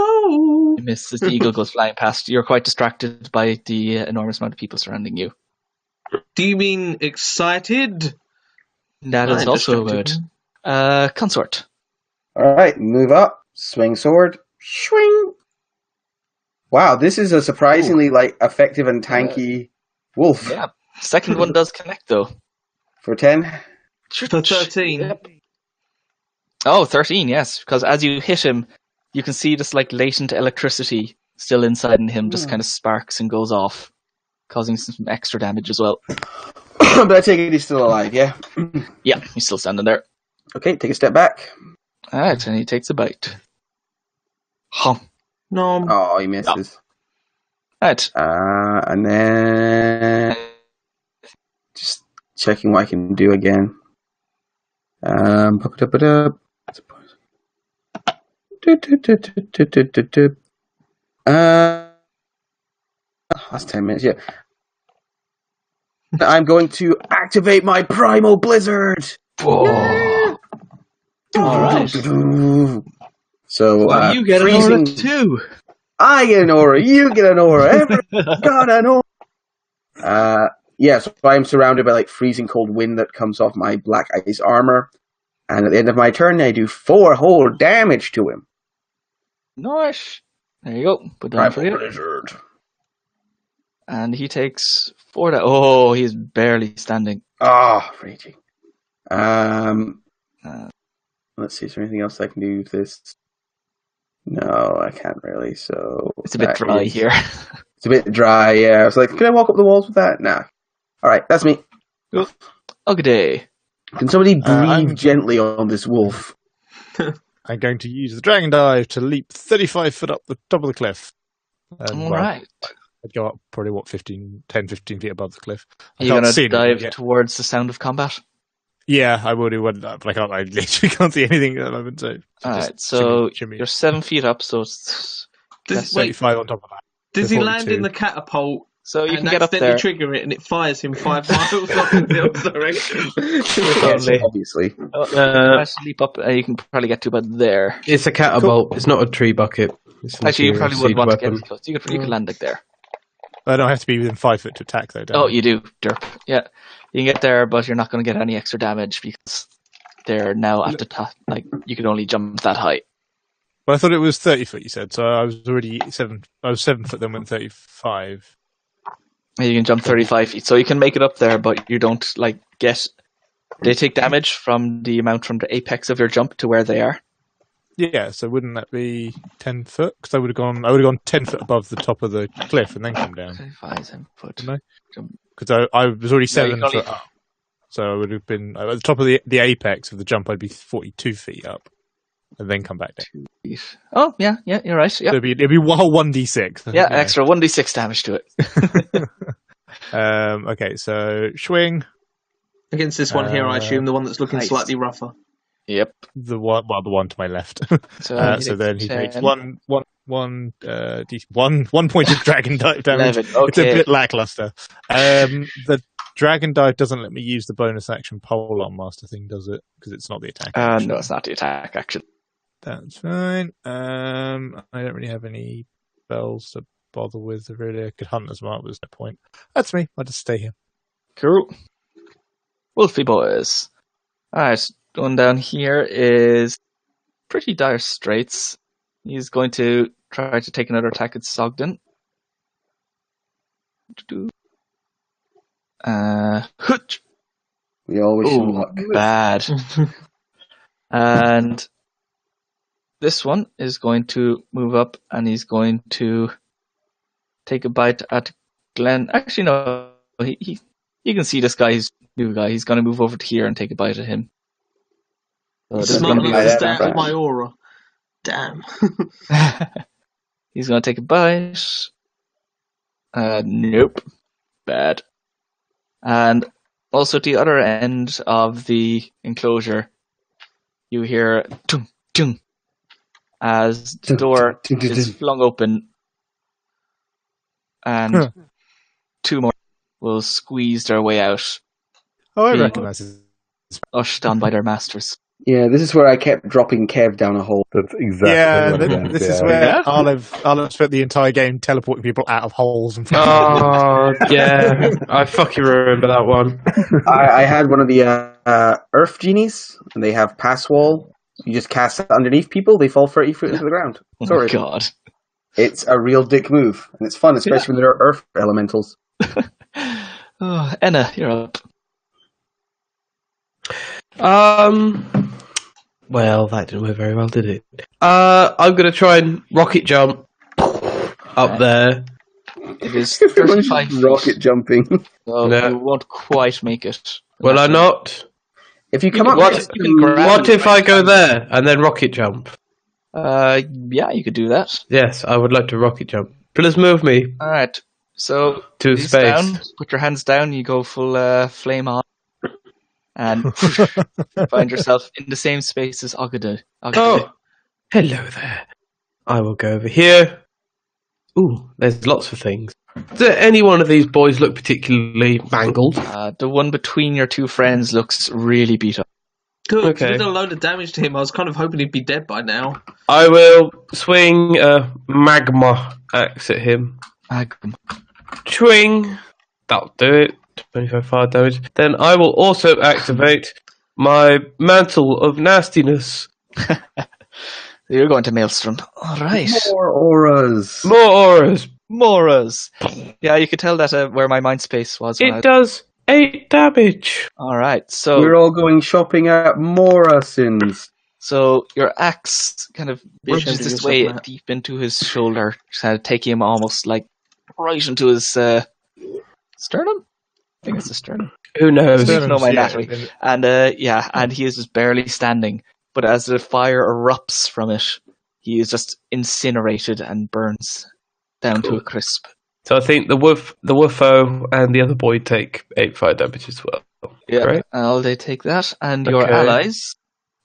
You miss as the eagle goes flying past. You're quite distracted by the enormous amount of people surrounding you. Do you mean excited? That I is also a distracted word. him. Consort. All right, move up, swing sword, swing. Wow, this is a surprisingly effective and tanky wolf. Yeah. Second one does connect, though. For 10. For 13. Yep. Oh, 13, yes. Because as you hit him, you can see this latent electricity still inside in him just kind of sparks and goes off, causing some extra damage as well. But I take it he's still alive, yeah? Yeah, he's still standing there. Okay, take a step back. Alright, and he takes a bite. Hum. No. Oh, he misses. Alright. And then just checking what I can do again. That's 10 minutes, yeah. I'm going to activate my Primal Blizzard! Whoa. Alright. So, You get freezing... an aura too. I get an aura, you get an aura, everyone's got an aura! Yeah, so I'm surrounded by freezing cold wind that comes off my black ice armor. And at the end of my turn, I do 4 whole damage to him. Nice. There you go. Put down for Primal you. Blizzard. And he takes 4 damage. Oh, he's barely standing. Raging. Let's see, is there anything else I can do with this? No, I can't really, so... It's a bit dry here. It's a bit dry, yeah. I was like, can I walk up the walls with that? Nah. Alright, that's me. Cool. Okay. Can somebody breathe gently on this wolf? I'm going to use the dragon dive to leap 35 foot up the top of the cliff. All right. I'd go up probably, 10, 15 feet above the cliff. Are you going to dive towards the sound of combat? Yeah, I would. But I literally can't see anything at the moment. So alright, so you're 7 feet up, so it's... 35 on top of that. Does he land in the catapult? So you and can get up there. Trigger it, and it fires him 5 miles off in the other direction. Yes, obviously. Leap up. You can probably get to about there. It's a catapult. Cool. It's not a tree bucket. Actually, you probably would want to get close. You could land there. I don't have to be within 5 foot to attack, though. Don't you do, derp. Yeah, you can get there, but you're not going to get any extra damage because they're now at the top. You can only jump that high. Well, I thought it was 30 foot. You said so. I was already 7. I was 7 foot, then went 35. You can jump 35 feet, so you can make it up there, but you don't get. They take damage from the amount from the apex of your jump to where they are. Yeah, so wouldn't that be 10 foot? Because I would have gone 10 foot above the top of the cliff and then come down. 35 foot. Because I was already 7 foot up, so I would have been at the top of the apex of the jump. I'd be 42 feet up, and then come back down. 2 feet. Oh yeah, you're right. Yeah, so it'd be 1d6. Yeah, extra 1d6 damage to it. Okay, so swing against this one here. I assume the one that's looking slightly rougher. Yep, the one to my left. So then he takes one point of dragon dive damage. 11. Okay. It's a bit lackluster. The dragon dive doesn't let me use the bonus action polearm master thing, does it? Because it's not the attack action. No, it's not the attack action. That's fine. I don't really have any spells to bother with. Really, I could Hunter's Mark, but there's no point. That's me. I'll just stay here. Cool. Wolfie boys. Alright, going down here is pretty dire straits. He's going to try to take another attack at Sogden. Hutch. We always show luck. Bad. And this one is going to move up and he's going to take a bite at Glenn. Actually, no. You can see this guy, he's new guy. He's going to move over to here and take a bite at him. So this is going to be my aura. Damn. He's going to take a bite. Nope. Bad. And also at the other end of the enclosure, you hear tung, tung, as the door is flung open and 2 more will squeeze their way out. Oh, I recognise it. Ushed on by their masters. Yeah, this is where I kept dropping Kev down a hole. That's exactly what it is. This is yeah. where I'll have spent the entire game teleporting people out of holes and Oh, yeah. I fucking remember that one. I had one of the Earth Genies, and they have Pass Wall. You just cast it underneath people, they fall 30 foot into the ground. Oh my Sorry. god. It's a real dick move, and it's fun, especially when there are Earth elementals. Oh, Enna, you're up. Well, that didn't work very well, did it? I'm going to try and rocket jump up there. It is 35 feet, rocket jumping. so No. you won't quite make it. Will I not? If you come up, What, next you can to- grab what if I go there and then rocket jump? Yeah, you could do that. Yes, I would like to rocket jump. Please move me Alright, so to knees space. down, put your hands down, you go full flame on, and find yourself in the same space as Ogada. Oh, hello there. I will go over here. Ooh, there's lots of things. Does any one of these boys look particularly mangled? The one between your two friends looks really beat up. Good, 'cause Okay. we did a load of damage to him. I was kind of hoping he'd be dead by now. I will swing a magma axe at him. Swing. That'll do it. 25 fire damage. Then I will also activate my mantle of nastiness. You're going to Maelstrom. Alright. more auras. More auras. Moras. Yeah, you could tell that where my mind space was. It does 8 damage. Alright, so We're all going shopping at Morrison's. so your axe kind of Be ashamed wedges of this yourself, way Matt. deep into his shoulder, kind of taking him almost like right into his sternum? I think it's the sternum. Who knows? Sternum. know my Yeah, anatomy. And and he is just barely standing. But as the fire erupts from it, he is just incinerated and burns down to a crisp. So I think the Woofo and the other boy take 8 fire damage as well. Yeah, Right? and they take that, and your Okay. allies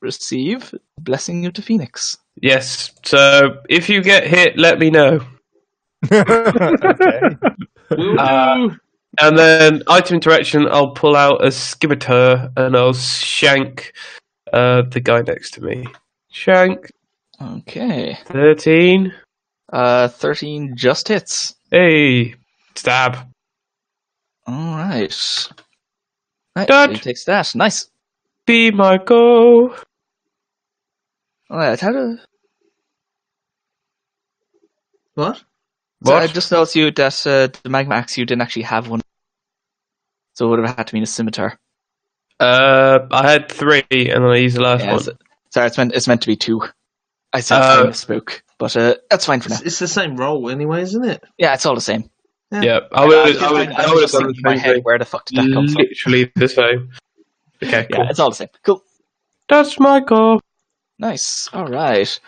receive Blessing of the Phoenix. Yes. So if you get hit, let me know. Okay. Will Uh, do. And then item interaction, I'll pull out a skimitar and I'll shank the guy next to me. Shank. Okay. 13. 13 just hits. Hey. Stab. Alright. Right, Dad. so he takes that. Nice. Be my go. Alright, how do... What? So I What? just noticed you that the Magma Axe, you didn't actually have one. So it would have had to be a scimitar. I had 3 and then I used the last Yeah, one. sorry, it's meant to be 2. I said Oh. I misspoke. But that's fine for now. It's the same role anyway, isn't it? Yeah, it's all the same. Yeah, I I would was have just done thinking the in my same head, thing. where the fuck did that come from? Literally the same. Okay, cool. Yeah, it's all the same. Cool. That's my go. Nice. Alright.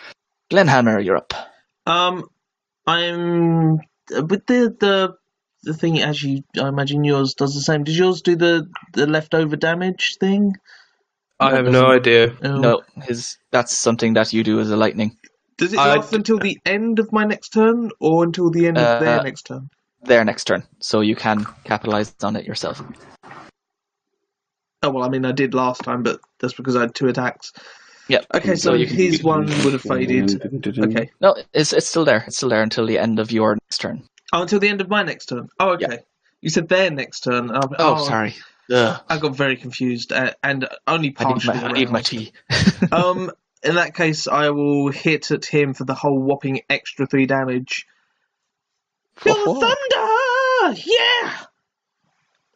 Glenhammer, you're up. I'm with the thing as you. I imagine yours does the same. Does yours do the leftover damage thing? I have no idea. Oh. No, that's something that you do as a lightning. Does it I- last until the end of my next turn, or until the end of their next turn? Their next turn, so you can capitalize on it yourself. Oh well, I mean I did last time, but that's because I had 2 attacks. Yep. Okay, so you can- his one would have faded. Okay. No, it's still there. It's still there until the end of your next turn. Oh, until the end of my next turn. Oh, okay. You said their next turn. Oh, sorry. Ugh. I got very confused, and only I need partially. my, I need my aroused. tea. In that case, I will hit at him for the whole whopping extra 3 damage. Feel the thunder! Yeah!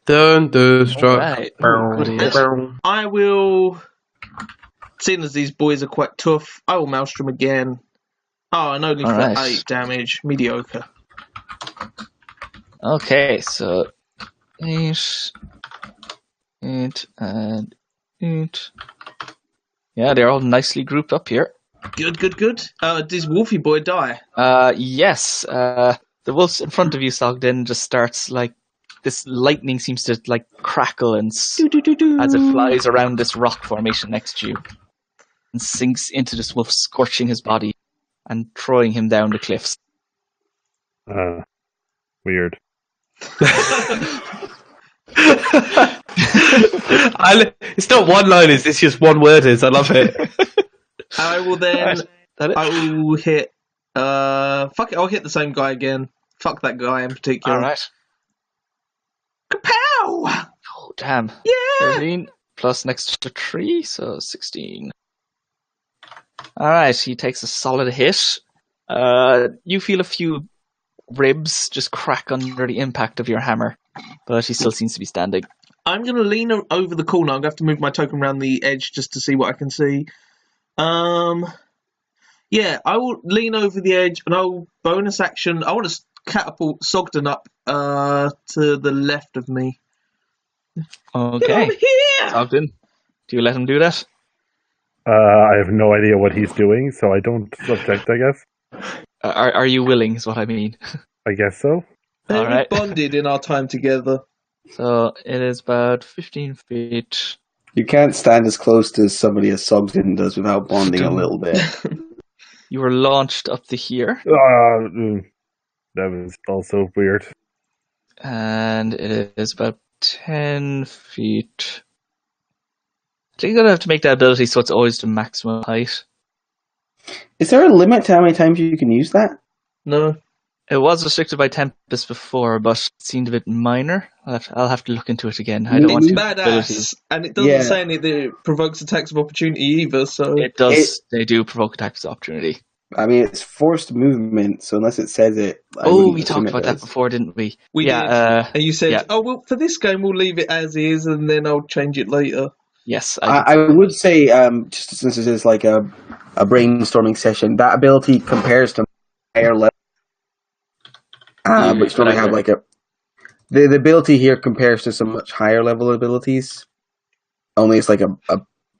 Thunderstruck. Alright. Bow. I will. Seeing as these boys are quite tough, I will Maelstrom again. Oh, and only for Alright. 8 damage. Mediocre. Okay, so 8, 8, and 8. Yeah, they're all nicely grouped up here. Good. Does Wolfie boy die? Yes, the wolf in front of you, Sogden, just starts like this lightning seems to like crackle and as it flies around this rock formation next to you and sinks into this wolf, scorching his body and throwing him down the cliffs. Weird. It's not one-liners, it's just one-worders. I love it. I will then. That it? I will hit. Fuck it. I'll hit the same guy again. Fuck that guy in particular. All right. Kapow! Oh, damn. Yeah. 13 plus next to 3, so 16. All right, he takes a solid hit. You feel a few ribs just crack under the impact of your hammer, but he still seems to be standing. I'm going to lean over the corner. I'm going to have to move my token around the edge just to see what I can see. Yeah, I will lean over the edge and I'll bonus action. I want to catapult Sogden up to the left of me. Get Okay. over here! Ogden, do you let him do that? I have no idea what he's doing, so I don't object, I guess. Are you willing, is what I mean. I guess so. Very Alright. bonded in our time together. So it is about 15 feet. You can't stand as close to somebody as Sogden does without bonding a little bit. You were launched up to here, That was also weird. and it is about 10 feet. I think you're going to have to make that ability so it's always the maximum height. Is there a limit to how many times you can use that? No. It was restricted by Tempest before, but it seemed a bit minor. I'll have to look into it again. I don't want It's to badass, abilities. and it doesn't Yeah. say anything that it provokes attacks of opportunity either, so... It does. They do provoke attacks of opportunity. I mean, it's forced movement, so unless it says it... I Oh, wouldn't we assume talked it about that does. before, didn't we? We yeah, did. And you said, yeah. oh, well, for this game, we'll leave it as is, and then I'll change it later. Yes, I would say, just since it is like a brainstorming session, that ability compares to higher level. Which normally have like a... The ability here compares to some much higher level abilities. Only it's like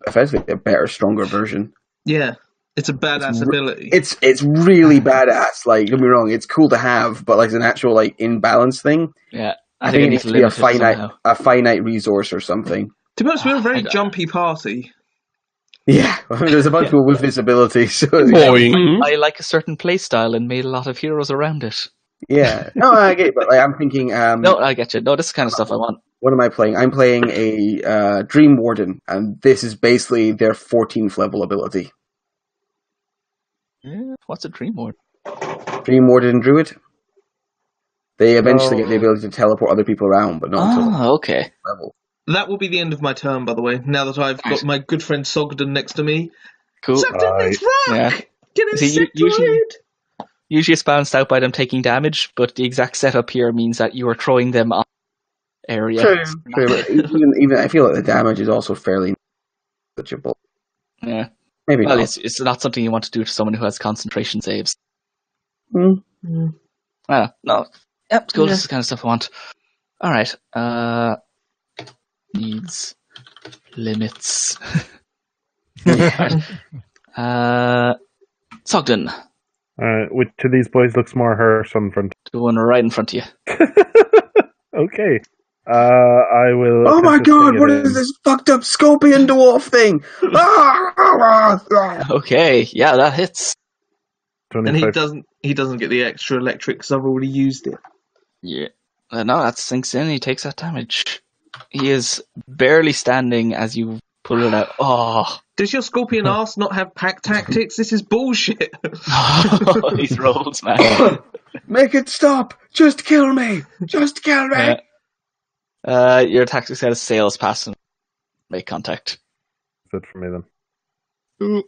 effectively a better, stronger version. Yeah, it's a badass ability. It's really badass. Like, don't get me wrong, it's cool to have, but like as an actual like imbalance thing, Yeah, I think it needs to be limit it somehow. a finite resource or something. To be honest, we're a very I don't- jumpy party. Yeah, there's a bunch of people with this ability, so Boing. I like a certain playstyle and made a lot of heroes around it. yeah. No, I get it, but like, I'm thinking. No, I get you. No, this is the kind of stuff I want. What am I playing? I'm playing a Dream Warden, and this is basically their 14th level ability. Yeah, what's a dream ward? Dream Warden Druid. They eventually get the ability to teleport other people around, but not until Oh, okay. level. That will be the end of my turn, by the way, now that I've got my good friend Sogden next to me. Cool. Sogden, let's rock! Yeah. Get him See, usually- separated! Usually it's balanced out by them taking damage, but the exact setup here means that you are throwing them on area. True, but even I feel like the damage is also fairly negligible. Yeah. Maybe Well, not. it's not something you want to do to someone who has concentration saves. Mm. No. Yep, it's cool. Yeah. This is the kind of stuff I want. Alright. Needs. Limits. Sogden. Which of these boys looks more her sunfront? The one right in front of you. Okay. I will. Oh my attempt to god, swing what it is in. this fucked up scorpion dwarf thing? Okay, yeah, that hits. And 25. he doesn't get the extra electric because I've already used it. Yeah. No, that sinks in. He takes that damage. He is barely standing as you pull it out. Oh. Does your scorpion ass not have pack tactics? This is bullshit. These rolls, man. Make it stop! Just kill me! Just kill me! Your tactics had a sales pass and make contact. That's it for me then.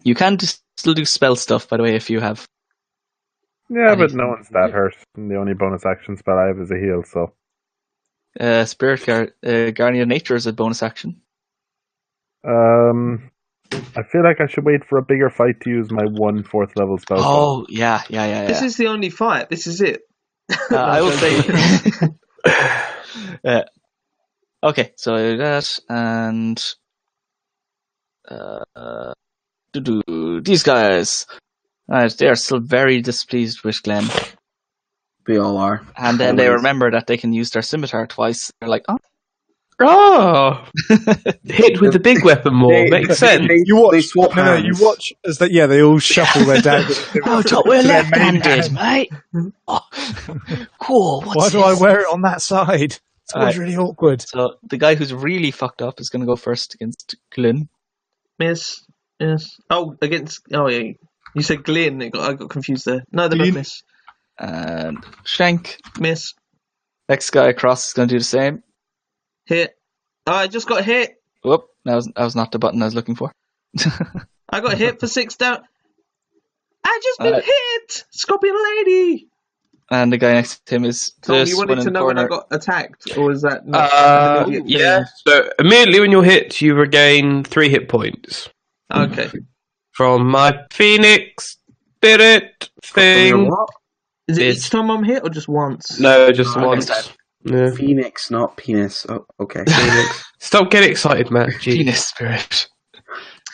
You can still do spell stuff, by the way, if you have. Yeah, but Anything. no one's that hurt. And the only bonus action spell I have is a heal, so. Spirit Guardian of Nature is a bonus action. I feel like I should wait for a bigger fight to use my 1 4th level spell. Oh, yeah. This is the only fight. This is it. I will say. Okay, so that and these guys. Right, they are still very displeased with Glenn, We all are. and then they Always. remember that they can use their scimitar twice. They're like, "Oh, Oh, hit with the big weapon more. Makes sense. You watch. They swap No, you hands. watch as they. Yeah, they all shuffle their daggers. Oh, Dot, we're to their main left-handed, hand. mate. Oh, cool. What's Why do I this? wear it on that side? It's always Alright. really awkward. So the guy who's really fucked up is going to go first against Glyn. Miss. Yes. Oh, against. Oh, yeah. You said Glyn. I got confused there. No, they both Glyn. miss. And Shank. Miss. Next guy across is going to do the same. Hit. Oh, I just got hit. Whoop, that was not the button I was looking for. I got hit for 6 down. I just been Alright. hit. Scorpion lady. And the guy next to him is Tom, this you one wanted in to the know when I corner. got attacked, or is that not an immediate thing? Yeah. So immediately when you're hit, you regain 3 hit points Okay. from my Phoenix Spirit thing. What? Is it It's- each time I'm hit, or just once? No, just Oh, once. next time. Yeah. Phoenix, not penis. Oh, okay. Stop getting excited, Matt. Jeez. Penis spirit.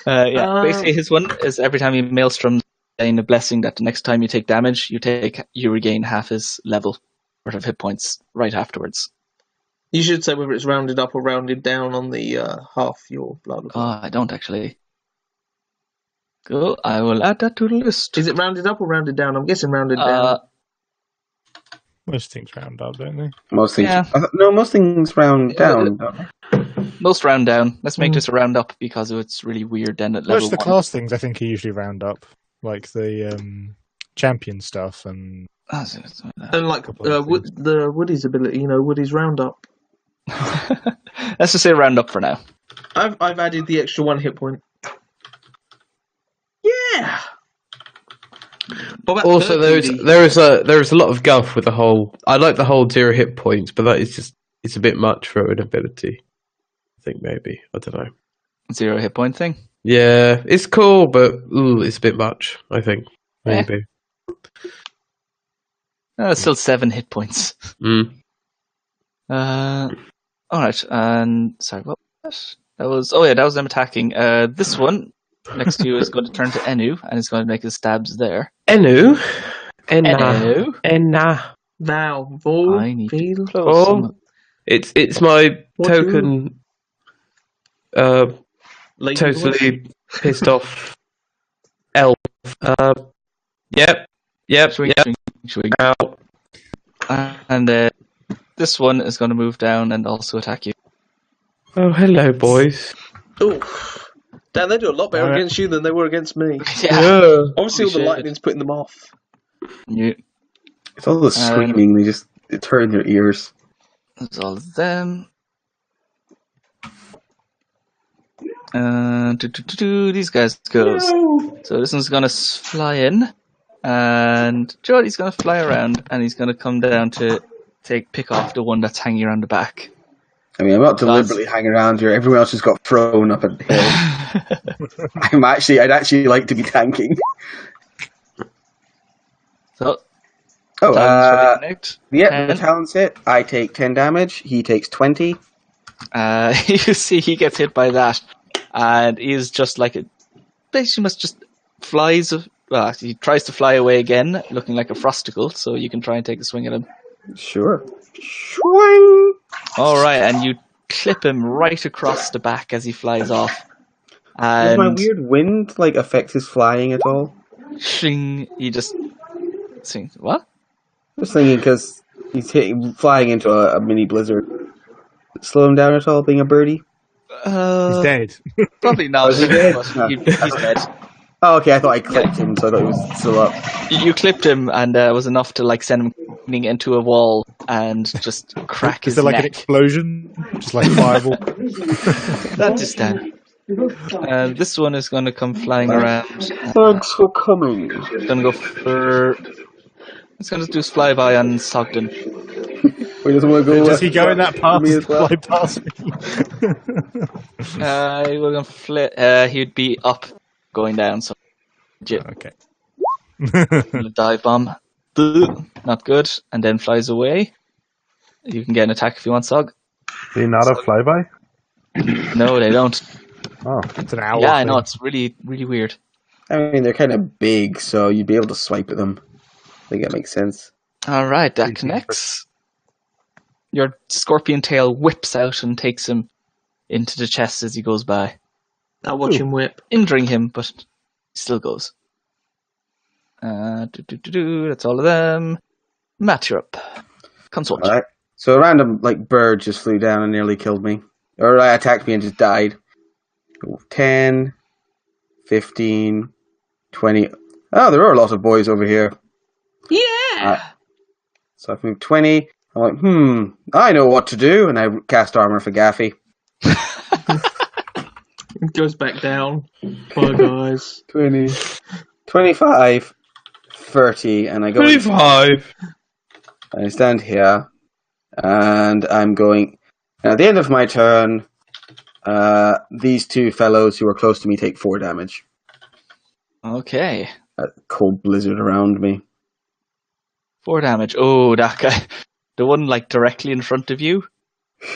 Yeah, basically his one is every time you maelstrom gain a blessing that the next time you take damage, you regain half his level worth of hit points right afterwards. You should say whether it's rounded up or rounded down on the half your blah blah blah. I don't actually. Cool, I will add that to the list. Is it rounded up or rounded down? I'm guessing rounded down. Most things round up, don't they? Most things. Yeah. No, most things round down. Most round down. Let's make this a round up because it's really weird then at level Most of the 1. class things I think are usually round up, like the champion stuff and And like couple of the Woody's ability, Woody's roundup. Let's just say round up for now. I've added the extra 1 hit point. Yeah. What about Also, third duty? there is a lot of guff with the whole. I like the whole 0 hit points, but that is just it's a bit much for an ability. I think maybe I don't know. 0 hit point thing. Yeah, it's cool, but it's a bit much. I think maybe. It's still 7 hit points. Mm. Alright, and sorry, what was that? That was them attacking. This one next to you is going to turn to Enu and is going to make his stabs there. Enu, Enu. Enna. Vow. Vol. I need to Feel. close Oh, some- it's my What token. Lady Totally pissed off elf. Yep. Swing, swing, swing. Out. And this one is going to move down and also attack you. Oh, hello, boys. Oh, Dan, they do a lot better Alright. against you than they were against me. Yeah. Obviously, all the Appreciate it. lightning's putting them off. You, It's all the screaming. They turn their ears. that's all of them. These guys goes. So this one's gonna fly in, and Jody's gonna fly around, and he's gonna come down to pick off the one that's hanging around the back. I mean, I'm not deliberately hanging around here. Everyone else just got thrown up a hill. I'd actually like to be tanking. So Oh, Talon's ready to connect. yeah, the 10. talent's hit. I take 10 damage. He takes 20. You see, he gets hit by that, and he's just like basically must just flies. Well, he tries to fly away again, looking like a frosticle. So you can try and take a swing at him. Sure. Swing! All right, and you clip him right across the back as he flies off. Does my And weird wind affect his flying at all? shing, he just sings. What? Just thinking because he's flying into a mini blizzard. Slow him down at all, being a birdie? He's dead. Probably not. he dead? but he's dead. Oh, okay. I thought I clipped him, so I thought he was still up. You clipped him, and it was enough to send him careening into a wall and just crack Is his there like neck. an explosion? Just like fireball? That is down. This one is going to come flying around. Thanks for coming. It's going to go for. It's going to do flyby on Sogden. He doesn't want to go. Does he go in that path me and as well. fly past me? He will he'd be up, going down. So, Okay. a dive bomb. Not good, and then flies away. You can get an attack if you want, Sog. They not a flyby? No, they don't. Oh, It's an owl. Yeah, I thing. know, it's really, really weird. I mean, they're kind of big, so you'd be able to swipe at them. I think that makes sense. All right, that Easy. connects. your scorpion tail whips out and takes him into the chest as he goes by, I watch him whip. injuring him, but he still goes. That's all of them. Matt, you're up. Consult. All right. So a random bird just flew down and nearly killed me, or attacked me and just died. 10, 15, 20. Oh, there are a lot of boys over here. Yeah! So I think 20. I'm like, I know what to do, and I cast armor for Gaffy. It goes back down. Bye, guys. 20, 25, 30, and I go. 25. I stand here, and I'm going. At the end of my turn, these two fellows who are close to me take 4 damage. Okay. A cold blizzard around me. 4 damage. Oh, that guy. The one directly in front of you.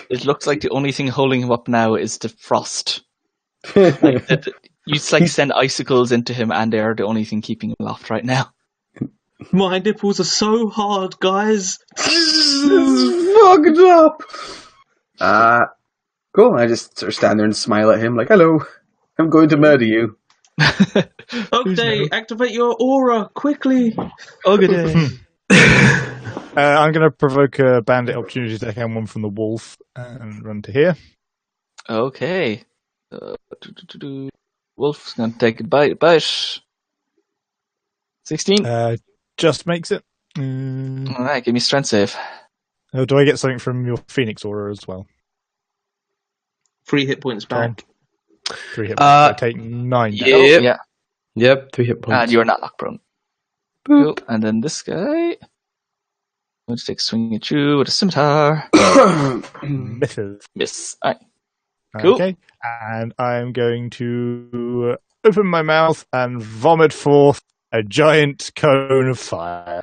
It looks like the only thing holding him up now is the frost. You send icicles into him, and they are the only thing keeping him aloft right now. My nipples are so hard, guys. Fucked up. Cool. I just sort of stand there and smile at him like, "Hello, I'm going to murder you." Okay, activate your aura quickly. Oh, good day. I'm going to provoke a bandit opportunity attack and one from the wolf and run to here. Okay. Wolf's going to take a bite. 16. Just makes it. Alright, give me strength save. Oh, do I get something from your Phoenix aura as well? 3 hit points back. 3 hit points. I take 9 damage. Yep. Yeah. Yep, 3 hit points. And you're not lock prone. Cool. And then this guy. I'm going to take a swing at you with a scimitar. Misses. Miss. Alright. Cool. Okay. And I'm going to open my mouth and vomit forth a giant cone of fire.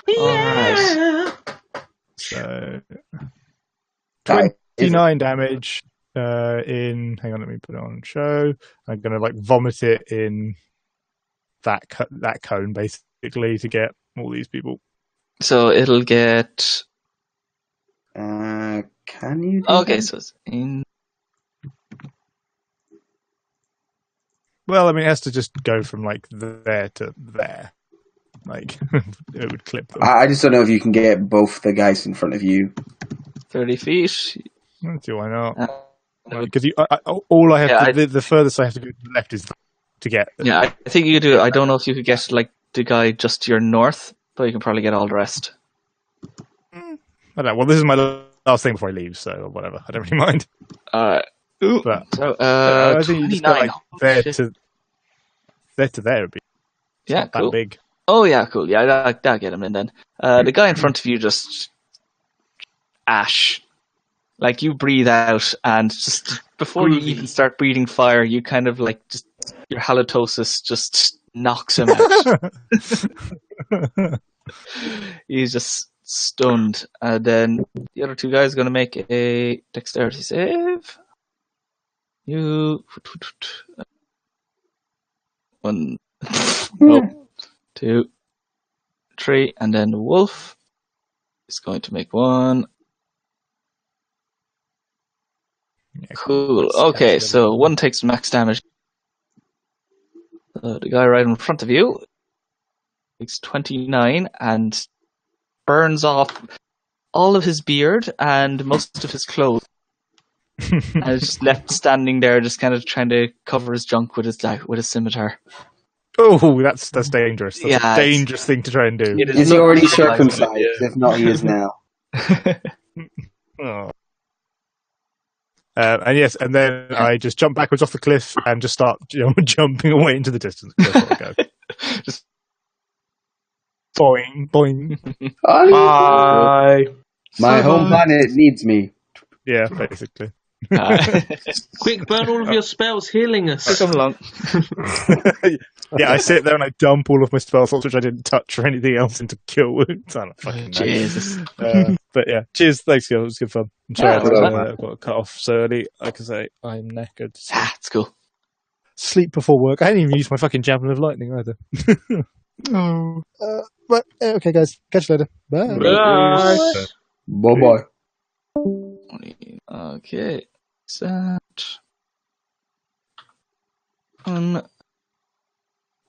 Alright. So That is- 29 damage in. Hang on, let me put it on show. I'm going to vomit it in that cone basically to get all these people. So it'll get. Can you? Okay, so it's in. Well, I mean, it has to just go from there to there. It would clip them. I just don't know if you can get both the guys in front of you. 30 feet. Let's see why not. Uh, Because all I have Yeah, to, the furthest I have to go to the left is to get. Yeah, I think you could do it. I don't know if you could get the guy just to your north, but you can probably get all the rest. I don't know. Well, this is my last thing before I leave, so whatever. I don't really mind. Alright. But So, I think you just go 29. there Shit. to there would be Yeah, not cool. that big. Oh, yeah, cool. Yeah, that'll get him in then. The guy in front of you just ash. You breathe out, and just before you even start breathing fire, you kind of just your halitosis just knocks him out. He's just stunned. And then the other 2 guys are going to make a dexterity save. You. 1. Nope. 2. 3. And then the wolf is going to make 1. Yeah, Cool. Let's Okay, catch so them. 1 takes max damage. The guy right in front of you takes 29 and burns off all of his beard and most of his clothes. And is just left standing there, just kind of trying to cover his junk with his scimitar. Oh, that's dangerous. That's Yeah, a dangerous thing to try and do. It Is he not already civilized. circumcised? If not, he is now. Oh. And yes, and then I just jump backwards off the cliff and just start jumping away into the distance. That's where I go. Just Boing, boing. Bye. My home planet needs me. Yeah, basically. Quick, burn all of your spells healing us. come along. Yeah, I sit there and I dump all of my spell slots, which I didn't touch or anything else, into cure wounds. I don't fucking know. Jesus. But yeah, cheers. Thanks, Gil. It was good fun. I'm sorry Yeah, I it was got cut off so early. Like I say, I'm knackered. It's cool. Sleep before work. I didn't even use my fucking javelin of lightning either. Oh. But okay, guys. Catch you later. Bye. Bye. Bye bye. Okay. That.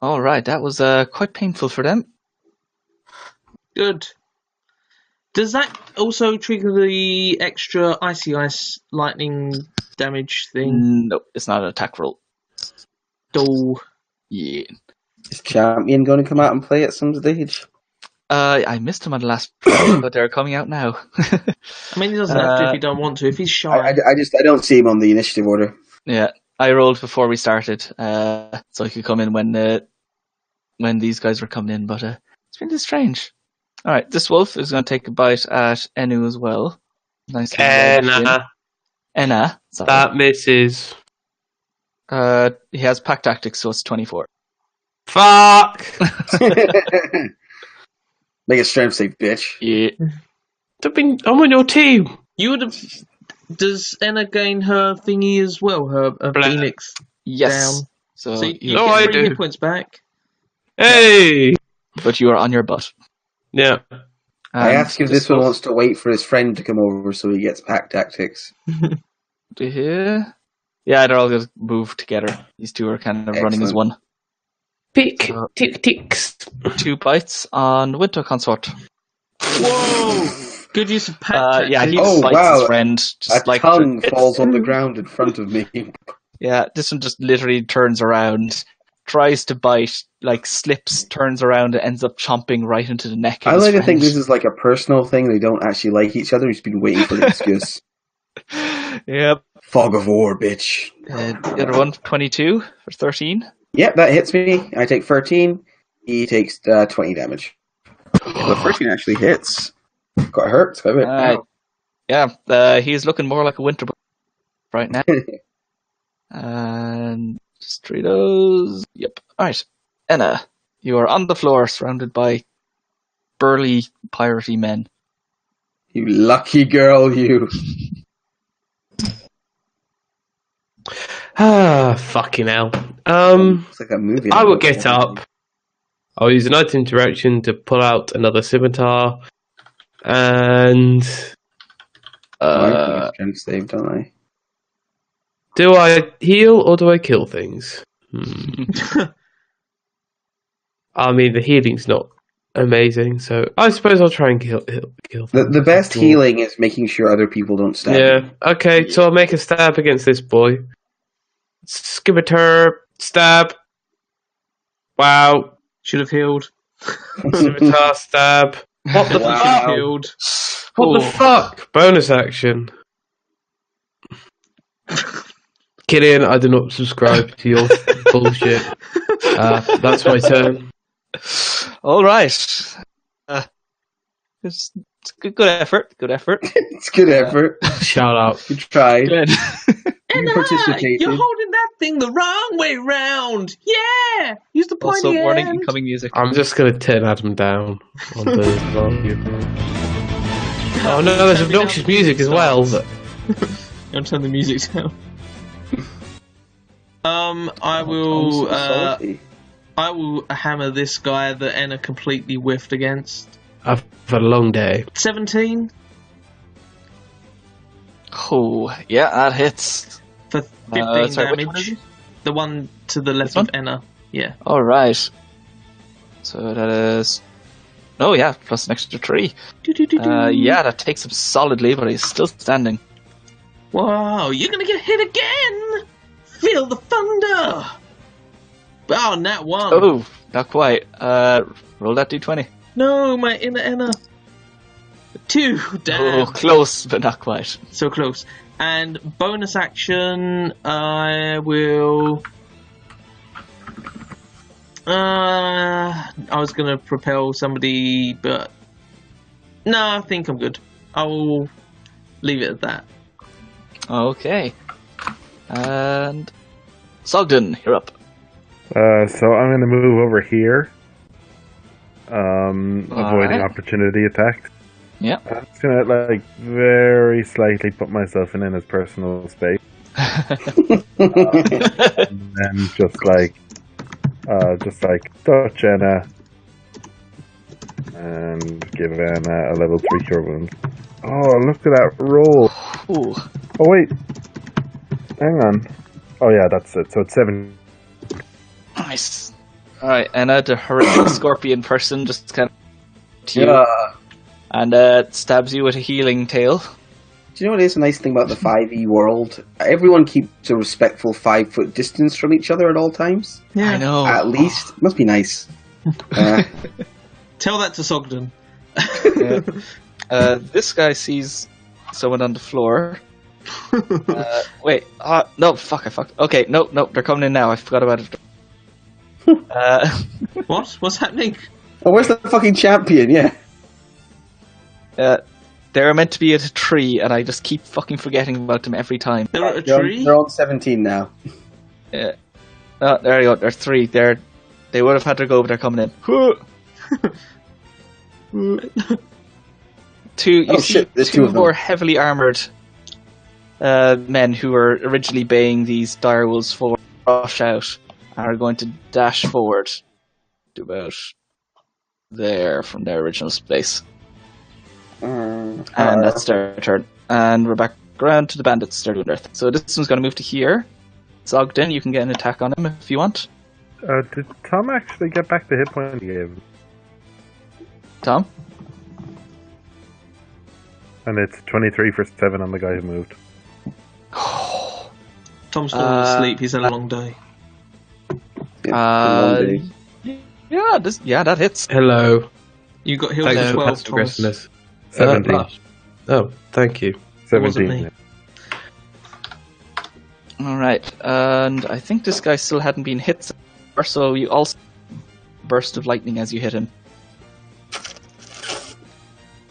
All right, that was quite painful for them. Good. Does that also trigger the extra icy ice lightning damage thing? No, it's not an attack roll. Oh, Yeah. Is Champion going to come out and play at some stage? I missed him on the last play, but they're coming out now. I mean, he doesn't have to if he don't want to. If he's shy, I don't see him on the initiative order. Yeah, I rolled before we started, so I could come in when these guys were coming in, but it's really strange. All right, this wolf is going to take a bite at Enu as well. Nice. Enna. Sorry. That misses. He has pack tactics, so it's 24. Fuck! Make a strength save, bitch. Yeah. I'm on your team. you would have. Does Enna gain her thingy as well? Her Phoenix Yes. down. So So you No, get I 3 do. hit points back. Hey! but you are on your butt. Yeah. I ask if this one wants to wait for his friend to come over so he gets pack tactics. Here. Yeah, they're all going to move together. These two are kind of running as Excellent. one. Pick, tick, ticks. 2 bites on Winter Consort. Whoa! Good use of pack Yeah, he Oh, bites wow. his friend. Just A like tongue falls on the ground in front of me. Yeah, this one just literally turns around, tries to bite, like slips, turns around, and ends up chomping right into the neck of I his like to friend. think this is like a personal thing. They don't actually like each other. He's been waiting for the excuse. Yep. Fog of war, bitch. The other one, 22 for 13. Yep, that hits me. I take 13. He takes 20 damage. The 13 actually hits. Got hurt a bit. Yeah, he's looking more like a winter right now. And just 3 those. Yep. Alright. Enna, you are on the floor surrounded by burly, piratey men. You lucky girl, you. Fucking hell. It's like a movie. I will get up. I'll use an item interaction to pull out another scimitar. And I strength save, don't I? do I heal or do I kill things? I mean, the healing's not amazing, so I suppose I'll try and kill things. The best healing is making sure other people don't stab you. Yeah, okay, so I'll make a stab against this boy. Scimitar, stab. Wow. Should have healed. Scimitar, stab. What the Wow. fuck? Healed. What the fuck? Bonus action. Killian, I do not subscribe to your bullshit. That's my turn. All right. It's good effort. Good effort. It's good effort. Shut up. You tried. Good. Enna, participated. you're holding that thing the wrong way round. Yeah! Use the pointy Also, warning, end. incoming music. I'm just going to turn Adam down on the volume. Oh no, there's obnoxious music as well. But... I'll turn the music down. I will. I will hammer this guy that Enna completely whiffed against. I've had a long day. 17 Oh, yeah, that hits. for 15 sorry, which one is damage. it? The one to the left This one? of Enna. Yeah. All right. So that is. Oh yeah, plus an extra 3. Yeah, that takes him solidly, but he's still standing. Wow, you're gonna get hit again! Feel the thunder! Oh, nat 1. Oh, not quite. Roll that d20. No, my inner Enna. 2, damn. Oh, close, but not quite. So close. And bonus action, I will. I was gonna propel somebody, but no, I think I'm good. I will leave it at that. Okay. And Sogden, you're up. So I'm going to move over here, avoiding Alright. opportunity attacks. Yeah. I'm just going to like very slightly put myself in his personal space, and then just like touch Enna, And give him a level 3 cure wound. Oh, look at that roll. Ooh. Oh, wait. Hang on. Oh, yeah, that's it. So it's 7. Nice. Alright, and the horrific scorpion person just kind of to you Yeah. and stabs you with a healing tail. Do you know what is a nice thing about the 5e world? Everyone keeps a respectful 5-foot distance from each other at all times. I know. At least. Must be nice. Tell that to Sogden. This guy sees someone on the floor. Wait, no, fuck, I fucked. Okay, no, they're coming in now. I forgot about it. What? What's happening? Oh, where's the fucking champion? Yeah. They're meant to be at a tree, and I just keep fucking forgetting about them every time. They're at a They're tree? on 17 now. Yeah. Oh, there you go. They're 3. They would have had to go, but they're coming in. You see shit, there's 2 two of them. more heavily armored men who were originally baying these direwolves for rush out and are going to dash forward to about there from their original space. And that's their turn. And we're back around to the bandits. They're doing their thing. So this one's going to move to here. It's Ogden. You can get an attack on him if you want. Did Tom actually get back the hit point he gave? Tom? And it's 23 for 7 on the guy who moved. Tom's falling asleep. He's had a long day. Yeah, that hits. Hello. You got healed Thanks for for 12, passive Thomas. aggressiveness. 17. Oh, thank you. wasn't 17. me. Alright, and I think this guy still hadn't been hit so far, so you also burst of lightning as you hit him.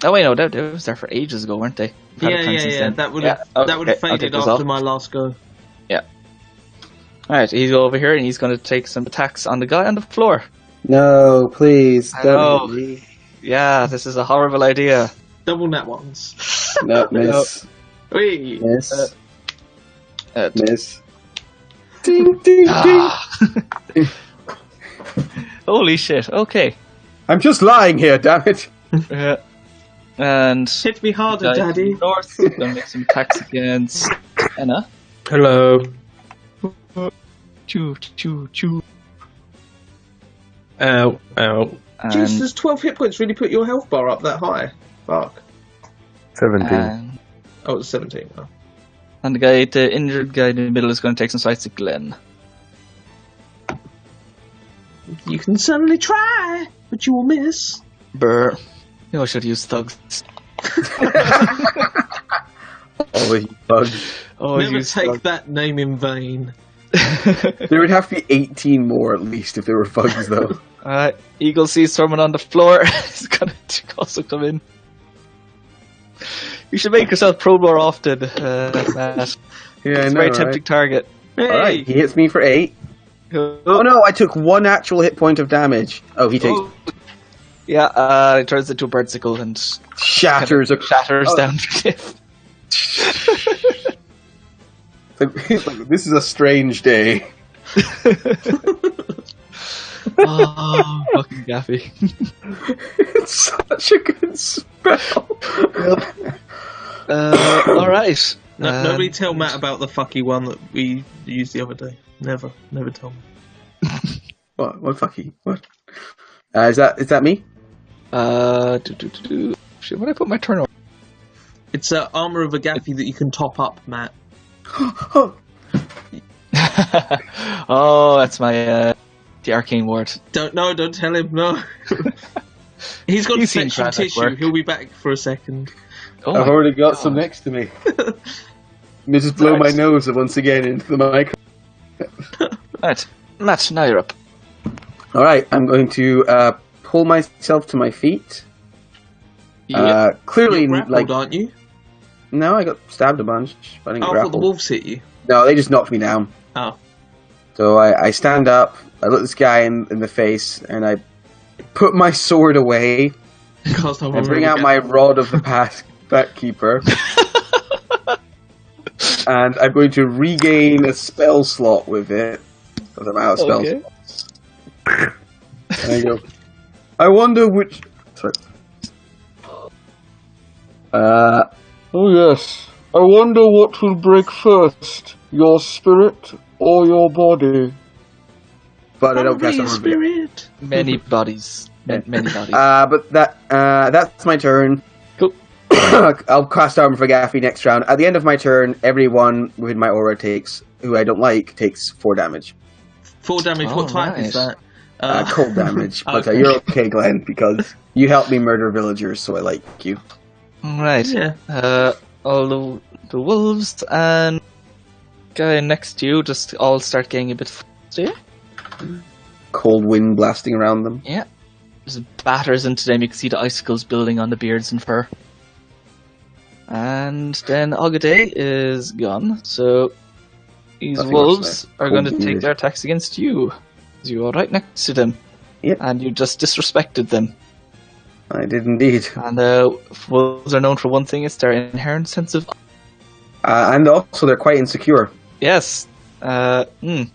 Oh wait, no, they was there for ages ago, weren't they? Yeah. That would have faded after my last go. Yeah. Alright, he's over here and he's going to take some attacks on the guy on the floor. No, please. I know. Don't. Yeah, this is a horrible idea. Double nat ones. No, miss. Wait. Miss. Miss. Ding, ding, ding. Holy shit, okay. I'm just lying here, damn it. And Hit me harder, guy Daddy. north, gonna make some attacks against Anna. Hello. Choo, choo, choo. Ow, ow. And, Jeez, does 12 hit points really put your health bar up that high? Fuck. 17. Oh, it's 17. Oh. and the injured guy in the middle is going to take some sights at Glenn. You can certainly try, but you will miss. Brr. You should use thugs. Oh, you bugs. Oh, Never use take thugs. that name in vain. There would have to be 18 more at least if there were bugs, though. Eagle sees someone on the floor. He's going to also come in. You should make yourself pro more often, Matt. Yeah, It's I a know, very right? tempting target. Hey! Alright, he hits me for 8. Oh no, I took 1 actual hit point of damage. Oh, he takes Yeah, it turns into a birdsicle and shatters. shatters down the cliff. It's like, this is a strange day. Oh, fucking Gaffy. It's such a good spell. Alright. Nobody tell Matt about the fucky one that we used the other day. Never tell me. What fucky? What? Is that me? Shit, where did I put my turn on? It's armor of a Gaffy that you can top up, Matt. Oh, that's my the arcane ward. Don't tell him, no. He's got You've seen section Tragic tissue. work. He'll be back for a second. Oh I've my already got God. some next to me. Let me just blow my nose once again into the mic. Right, Matt, now you're up. Alright, I'm going to pull myself to my feet. Clearly, You're grappled, like, aren't you? no, I got stabbed a bunch. But I didn't Oh, I thought the grapple. wolves hit you. No, they just knocked me down. Oh. So I stand up, I look this guy in the face, and I put my sword away, Cast armor and of bring a out Gaffy. my rod of the Bat Keeper. And I'm going to regain a spell slot with it, because I'm out of spells. Okay. There you go. I wonder which Sorry. Oh yes. I wonder what will break first, your spirit or your body. But I don't cast Hungry Armor of Forgetfulness. spirit. Many bodies. Many bodies. But that's my turn. Cool. I'll cast Armor for Gaffy next round. At the end of my turn, everyone within my aura who I don't like, takes 4 damage. 4 damage. What type is that? Cold damage. But Okay. you're okay, Glenn, because you helped me murder villagers, so I like you. Right. Yeah. All the wolves and guy next to you just all start getting a bit frosty. Cold wind blasting around them. Yeah. Just batters into them. You can see the icicles building on the beards and fur. And then Agaday is gone, so these Nothing wolves much there. are going to Cold take beard. their attacks against you. You are right next to them. Yep. And you just disrespected them. I did indeed. And wolves are known for one thing, it's their inherent sense of... And also, they're quite insecure. Yes. I mean,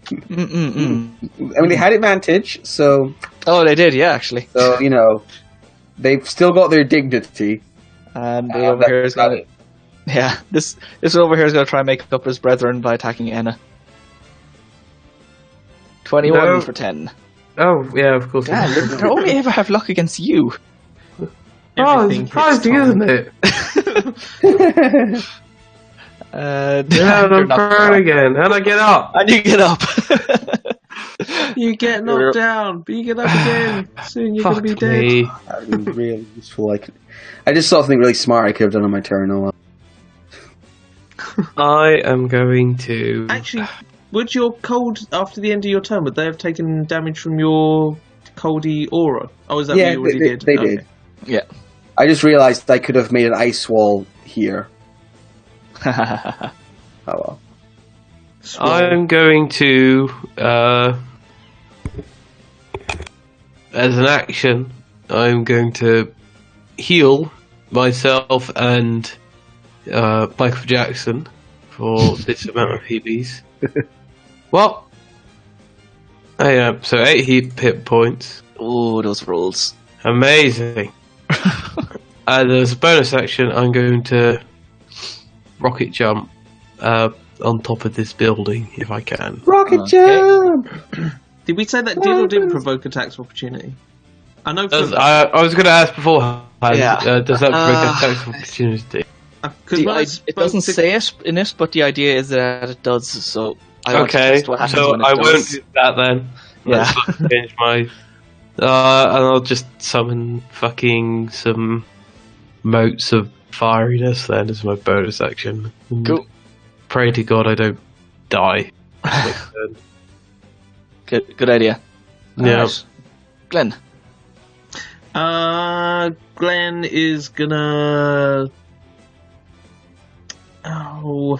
they had advantage, so Oh, they did, yeah, actually. you know, they've still got their dignity. And over here is going to... Yeah, this over here is going to try and make up his brethren by attacking Enna. 21 No. for 10. Oh, yeah, of course. Damn, they only ever have luck against you. Oh, it's Everything surprising, hits isn't it? And Yeah, and you're I'm knocked prone down. again, and I get up. And you get up. You get knocked down, but you get up again. Soon you're going to Fuck be dead. me. That would be really useful. I just saw something really smart I could have done on my turn. Oh well. I am going to. Actually, would your cold, after the end of your turn, would they have taken damage from your coldy aura? Oh, is that Yeah, what you already they did? did. Okay. Yeah. I just realised I could have made an ice wall here. Oh well. I'm going to, as an action, I'm going to heal myself and Michael Jackson for this amount of heabies. Well, so 8 hit points. Oh, those rolls. Amazing. And as a bonus action, I'm going to rocket jump on top of this building if I can. Rocket Okay. jump! Did we say that did or didn't provoke attacks of opportunity? I know I was going to ask beforehand. Yeah. Does that provoke attacks of opportunity? It doesn't say it in it, but the idea is that it does, so I want to Okay, test what happens so when it I does. won't do that then. Yeah. Let's not change my. And I'll just summon fucking some motes of fieriness then as my bonus action. And Cool. pray to God I don't die. Good idea. Yeah. Alright. Glenn. Glenn is gonna. Oh,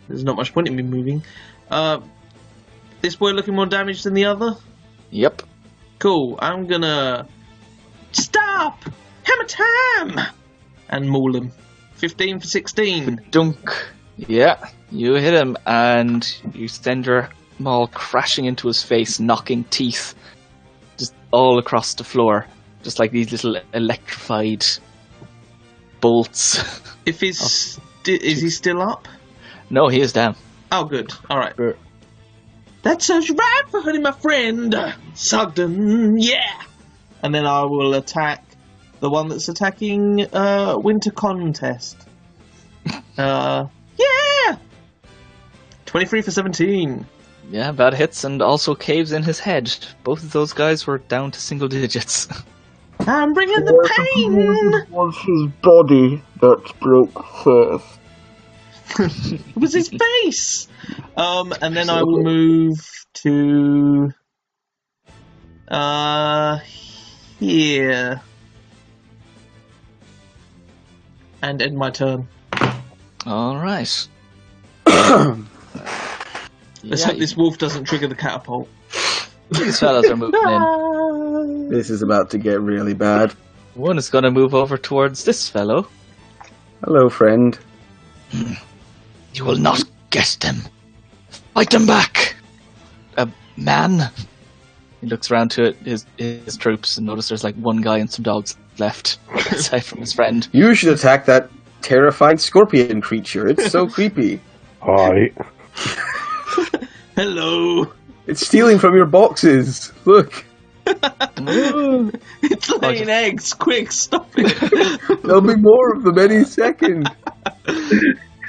there's not much point in me moving. This boy looking more damaged than the other. Yep. Cool. I'm gonna stop. Hammer time, and maul him. 15 for 16. Dunk. Yeah, you hit him, and you send your maul crashing into his face, knocking teeth just all across the floor, just like these little electrified bolts. If he's is he still up? No, he is down. Oh, good. All right. Sure. That serves you right for hurting my friend, Sugden. Yeah. And then I will attack the one that's attacking Winter Contest. Yeah. 23 for 17. Yeah, bad hits, and also caves in his head. Both of those guys were down to single digits. I'm bringing the pain. It was his body that broke first. It was his face. And then I will move to here and end my turn. All right. Let's hope this wolf doesn't trigger the catapult. These fellas are moving in. This is about to get really bad. One is going to move over towards this fellow. Hello, friend. You will not get them. Fight them back, man. He looks around to his troops and notices there's like one guy and some dogs left, aside from his friend. You should attack that terrifying scorpion creature. It's so creepy. Hi. Hello. It's stealing from your boxes. Look. It's laying eggs. Quick, stop it. There'll be more of them any second.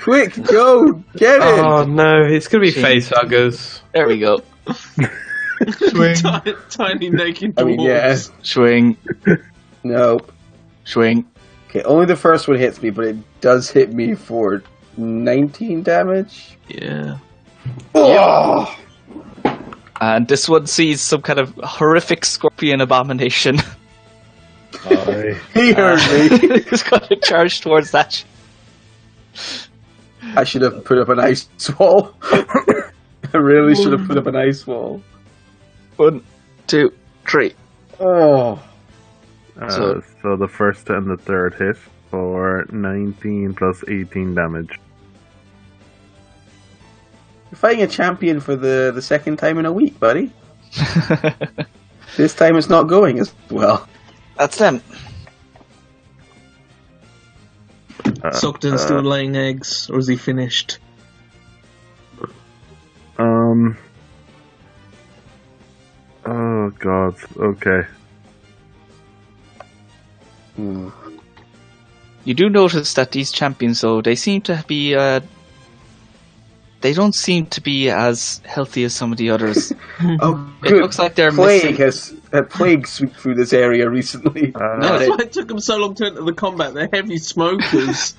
Quick, go, get it. Oh no, it's gonna be facehuggers. There we go. Tiny naked dwarves. I mean, yeah. Swing. Nope. Swing. Okay, only the first one hits me, but it does hit me for 19 damage. Yeah. Oh! And this one sees some kind of horrific scorpion abomination. Hi. He heard me. He's going to charge towards that. I should have put up an ice wall. I really should have put up an ice wall. 1, 2, 3. Oh. So the first and the third hit for 19 plus 18 damage. You're fighting a champion for the second time in a week, buddy. This time it's not going as well. That's them. Sogden's still laying eggs, or is he finished? Oh god. Okay. You do notice that these champions, though, they seem to be... they don't seem to be as healthy as some of the others. Oh, It good. looks like they're Plague missing... has had plague sweep through this area recently. That's why it took them so long to enter the combat. They're heavy smokers.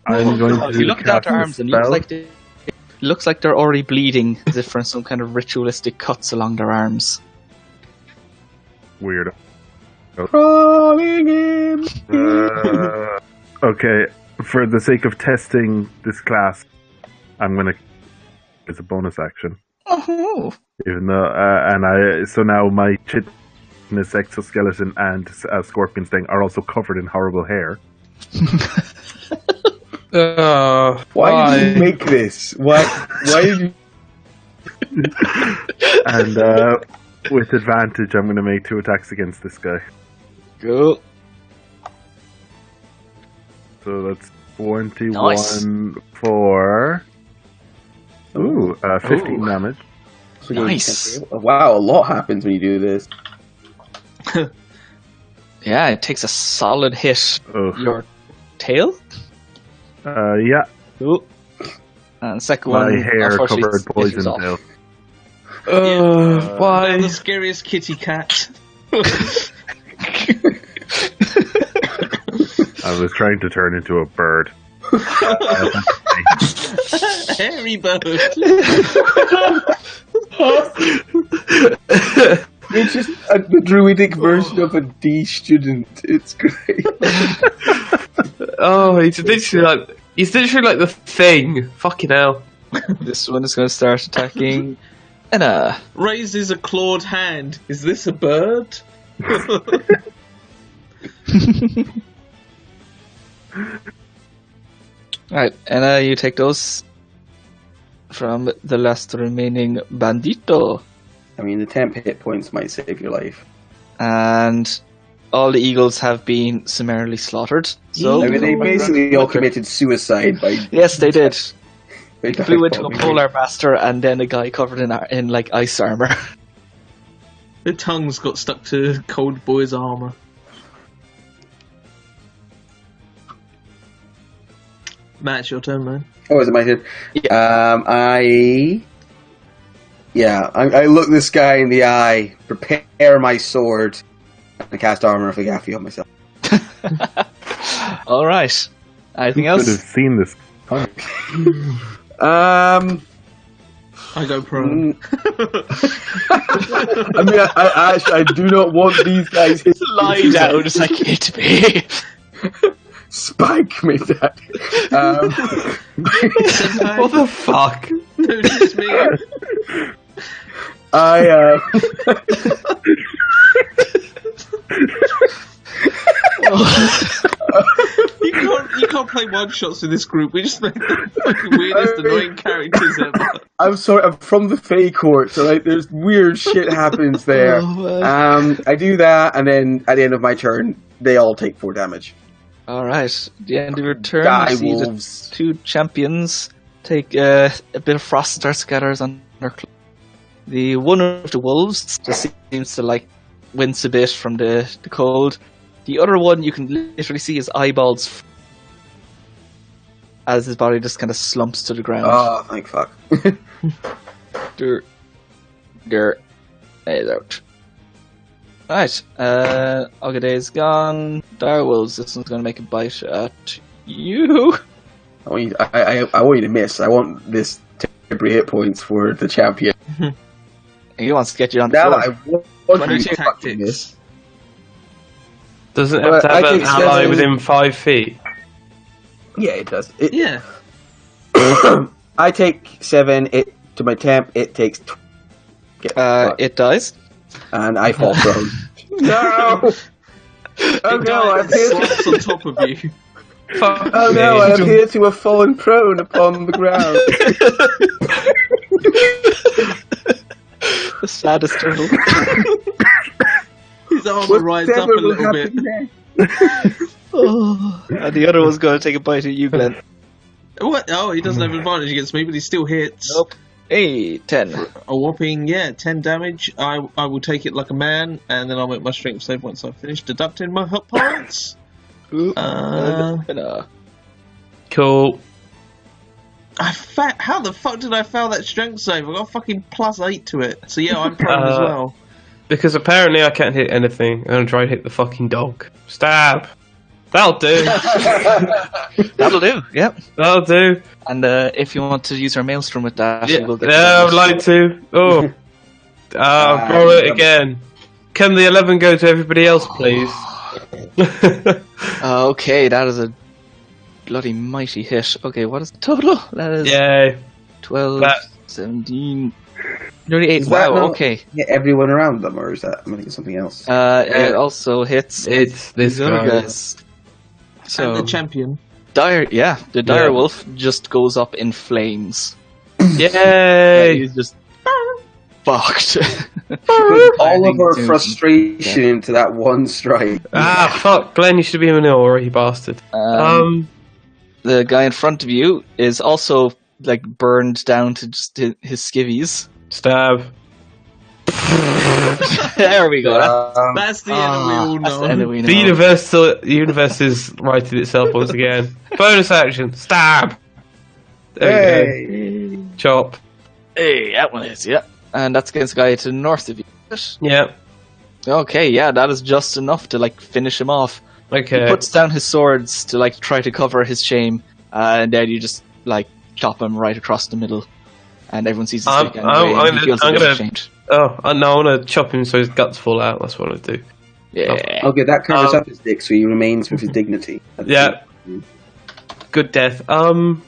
I'm going If to you look at cast their a arms, and spell. it looks like they're already bleeding, as if from some kind of ritualistic cuts along their arms. Weird. Crawling in. Okay, for the sake of testing this class, I'm gonna. It's a bonus action. Oh, Even though, so now my chitinous exoskeleton and scorpion sting are also covered in horrible hair. Why did you make this? Why did you? And with advantage, I'm gonna make 2 attacks against this guy. go. So that's 21 Nice. for. Ooh, 15 damage. Nice. Wow, a lot happens when you do this. Yeah, it takes a solid hit. Oh, Your tail? yeah, Cool. And the second my one, hair unfortunately, covered poison fizzles off. tail. Now Why? the scariest kitty cat. I was trying to turn into a bird. Hairy bird. It's just the druidic version of a D student. It's great. Oh, he's literally like the Thing. Fucking hell. This one is going to start attacking Anna. Raises a clawed hand. Is this a bird? Alright, Anna, you take those from the last remaining bandito. I mean, the temp hit points might save your life. And all the eagles have been summarily slaughtered. So I mean, they basically all committed suicide by. Yes, they did. by Flew into a bombing. polar master and then a guy covered in like ice armor. The tongues got stuck to Cold Boy's armor. Matt, it's your turn, man. Oh, is it my turn? I look this guy in the eye, prepare my sword, and cast Armor of Agafi on myself. All right. Anything Could have else? seen this. I go prone. I mean, I do not want these guys hit. Lie down as I hit me. Spike me that. What the fuck? No, just me. I You can't play one shots with this group. We just make the fucking weirdest, annoying characters ever. I'm sorry, I'm from the Fey Court, so like, there's weird shit happens there. I do that, and then at the end of my turn, they all take 4 damage. Alright, at the end of your turn, Die you see the wolves. 2 champions take a bit of frost star scatters on their clothes. The one of the wolves just seems to like wince a bit from the cold. The other one, you can literally see his eyeballs as his body just kind of slumps to the ground. Oh, thank fuck. Dirt. He's out. Right, Ogaday's gone. Direwolves, this one's going to make a bite at you. I want you to miss. I want this temporary hit points for the champion. He wants to get you on the Now floor. I want What you are to your fucking tactics? miss. Doesn't it Well, have to have I an think ally seven- within 5 feet? Yeah, it does. Yeah. I take 7. It to my temp. It takes. It dies. And I fall prone. No. Oh It no! I dies and appear to. slaps on top of you. Fuck Oh no! me. I appear to have fallen prone upon the ground. The saddest turtle. His armor rides up a Whatever will little bit. happen next? And the other one's going to take a bite at you, Glenn. What? Oh, he doesn't have advantage against me, but he still hits. Nope. Hey, 10. A whopping, 10 damage. I will take it like a man, and then I'll make my strength save once I've finished deducting my hit points. Cool. How the fuck did I fail that strength save? I got fucking +8 to it. So yeah, I'm prone as well. Because apparently I can't hit anything. I'm going to try and hit the fucking dog. Stab. That'll do. That'll do, yep. That'll do. And if you want to use our maelstrom with that, Yeah, you will get I would like to. Oh. Roll it again. Can the 11 go to everybody else, please? Okay, that is a bloody mighty hit. Okay, what is the total? That is Yay. 12, That- 17, 38. Is that Wow, not- okay. Yeah, everyone around them, or is that? I'm thinking something else. It also hits It's this the other guy. guys. And So, the champion. the dire wolf just goes up in flames. Yay! He's just fucked. All of our frustration into that one strike. Ah, fuck. Glenn, you should be in manure, you bastard. The guy in front of you is also like burned down to just his skivvies. Stab. There we go. That's the end we all That's know. the end we know. The universe is righted itself once again. Bonus action. Stab. There we go. Chop. Hey, that one is, yeah. And that's against the guy to the north of you. Yeah. Okay, yeah, that is just enough to like finish him off. Okay. He puts down his swords to like try to cover his shame, and then you just like chop him right across the middle, and everyone sees his stick anyway, and he feels a bit ashamed. Oh, no, I want to chop him so his guts fall out. That's what I do. Yeah. Okay, that covers up his dick, so he remains with his dignity. Yeah. Good death. When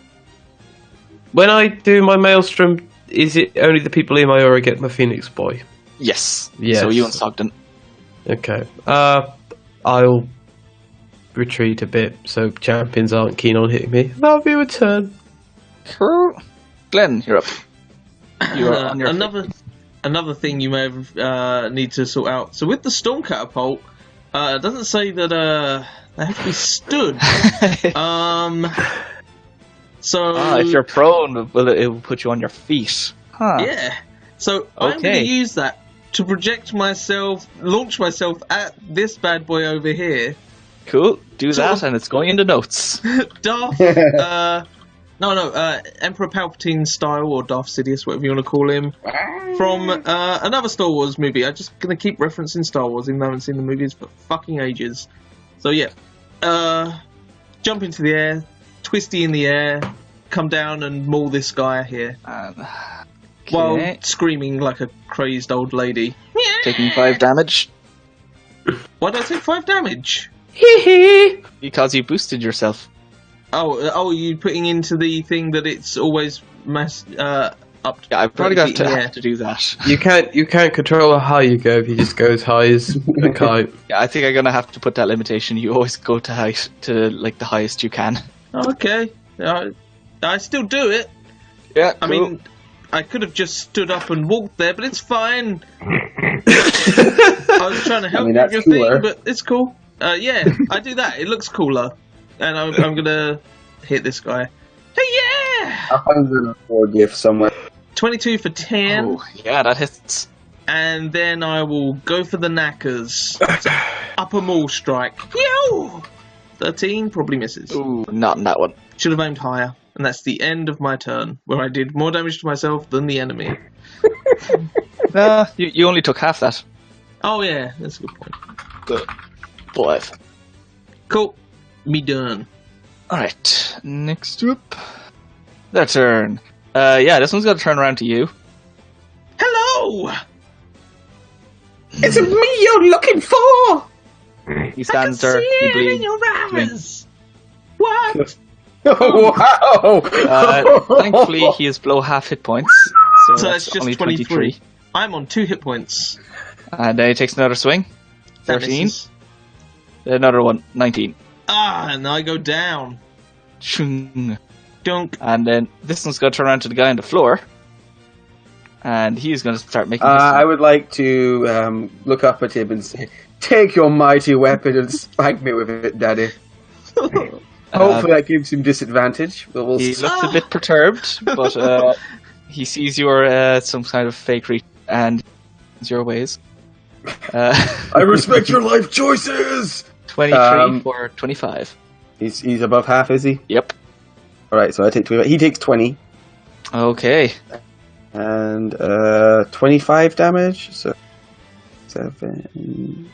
I do my maelstrom, is it only the people in my aura get my Phoenix Boy? Yes. Yes. So you and Sogden. Okay. I'll retreat a bit so champions aren't keen on hitting me. That'll be a turn. Cool. Glenn, you're up. You are on your Another thing you may have need to sort out. So with the storm catapult, it doesn't say that they have to be stood. So if you're prone, it will put you on your feet. Huh. yeah. So I'm going to Okay. use that to project myself, launch myself at this bad boy over here. Cool. Do So- that, and it's going into notes. Darth, Emperor Palpatine style, or Darth Sidious, whatever you want to call him, from another Star Wars movie. I'm just going to keep referencing Star Wars, even though I haven't seen the movies for fucking ages. So yeah, jump into the air, twisty in the air, come down and maul this guy here, while Okay. screaming like a crazed old lady. Taking 5 damage Why did I take 5 damage? because you boosted yourself. Oh, you putting into the thing that it's always up. Yeah, I've probably got to Yeah. have to do that. You can't control how high you go if you just go as high as a kite. Yeah, I think I'm gonna have to put that limitation. You always go to height to like the highest you can. Okay. I still do it. Yeah, I cool. mean, I could have just stood up and walked there, but it's fine. I was trying to help you with that's your cooler. thing, but it's cool. Yeah, I do that. It looks cooler. And I'm gonna hit this guy. Hey, yeah! 104 gifts somewhere. 22 for 10. Oh, yeah, that hits. And then I will go for the knackers. So, upper maul strike. Yo! 13 probably misses. Ooh, not in that one. Should have aimed higher. And that's the end of my turn, where I did more damage to myself than the enemy. Nah, you only took half that. Oh yeah, that's a good point. Good. 5. Cool. Me done. Alright, next up. Their turn. Yeah, this one's got to turn around to you. Hello! It's me you're looking for! He stands there. See it feebly in your doing- eyes! What? Oh, wow! Thankfully, he is below half hit points. So that's just only 23. I'm on 2 hit points. And then he takes another swing. That 13. misses. Another one. 19. And I go down. Chung. Dunk. And then this one's going to turn around to the guy on the floor. And he's going to start making I would like to look up at him and say, "Take your mighty weapon and spike me with it, Daddy." Hopefully that gives him disadvantage, but we'll He see. looks a bit perturbed, but he sees you're some kind of fake creature and it's your ways. I respect your life choices! 23 for 25. He's above half, is he? Yep. Alright, so I take 25. He takes 20. Okay. And 25 damage, so 7...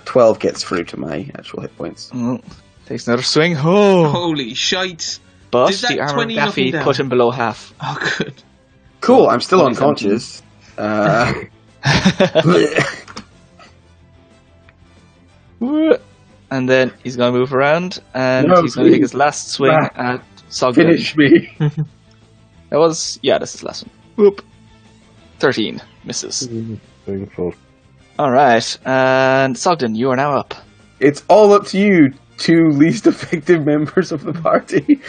12 gets through to my actual hit points. Takes another swing. Oh! Holy shite. But Did that the armor 20 knock him Gaffy down? put him below half. Oh, good. Cool, I'm still 17. unconscious. And then he's going to move around, and No, he's going to take his please. last swing Ah. at Sogden. Finish me. This is his last one. Whoop. 13. Misses. Painful. Alright, and Sogden, you are now up. It's all up to you, two least effective members of the party.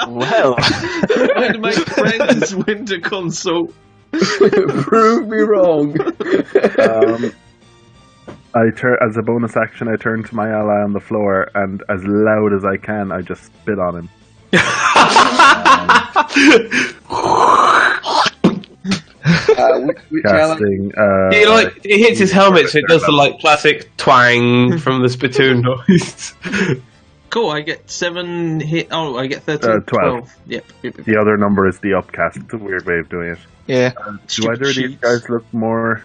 Well. Trying to make friends, Winter Console. Prove me wrong. As a bonus action, I turn to my ally on the floor, and as loud as I can, I just spit on him. Which ally? Casting. It hits his helmet, so it does the classic twang from the spittoon noise. Cool, I get 7 hit. Oh, I get 13. 12. Yep. The other number is the upcast. It's a weird way of doing it. Yeah. Do either of these guys look more,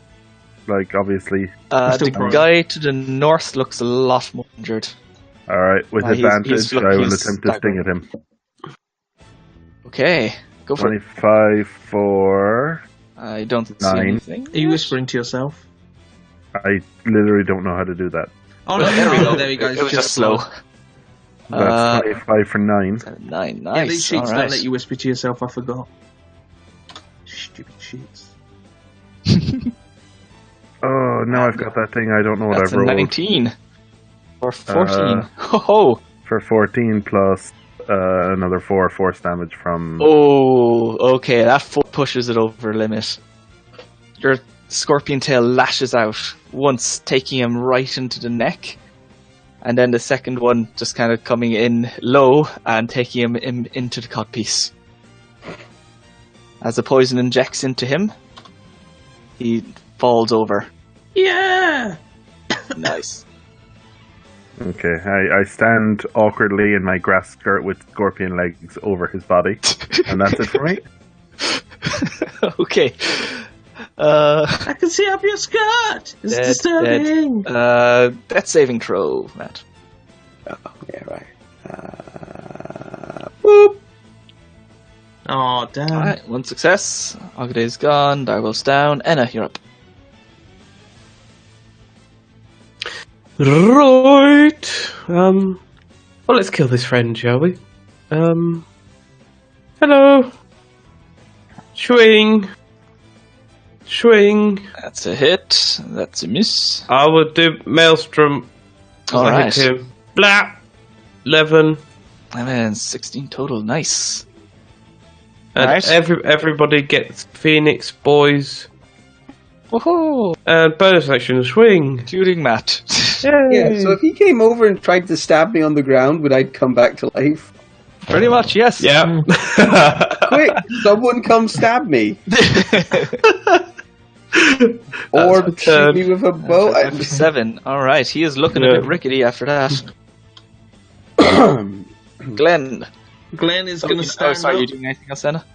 obviously... still The prone. guy to the north looks a lot more injured. Alright, with he's advantage, I will attempt to sting at him. Okay, go for it. 25 for... I don't see 9. anything. Are you whispering to yourself? I literally don't know how to do that. Oh, no, there we go. There we go. It was just slow. That's 25 for 9. 9, Yeah, these nice. sheets don't Alright. let you whisper to yourself. I forgot. Stupid sheets. Oh, now I've got that thing. I don't know what That's I've a rolled. 19. Or 14. Ho ho! For 14 plus another 4 force damage from... Oh, okay, that pushes it over limit. Your scorpion tail lashes out, once taking him right into the neck, and then the second one just kind of coming in low and taking him into the codpiece. As the poison injects into him, he falls over. Yeah! Nice. Okay, I stand awkwardly in my grass skirt with scorpion legs over his body, and that's it for me. Okay. I can see up your skirt! It's disturbing! Death saving throw, Matt. Oh, yeah, right. Boop. Oh, damn. Alright, one success. Ogday's gone. Darwell's down. Enna, you're up. Right. Well, let's kill this friend, shall we? Hello. Swing. Swing. That's a hit. That's a miss. I will do Maelstrom. All right. Hit him. Blah. 11. And then 16 total. Nice. And Right. everybody gets Phoenix boys. Woohoo! And bonus action swing. Including Matt. Yeah, so if he came over and tried to stab me on the ground, would I come back to life? Pretty much, yes. Yeah. Quick, someone come stab me. Or That's shoot returned. me with a bow. That's for 7. Alright, he is looking a Yeah. bit rickety after that. Glenn. Glenn is going to stand sorry, up. you doing anything else, Senna?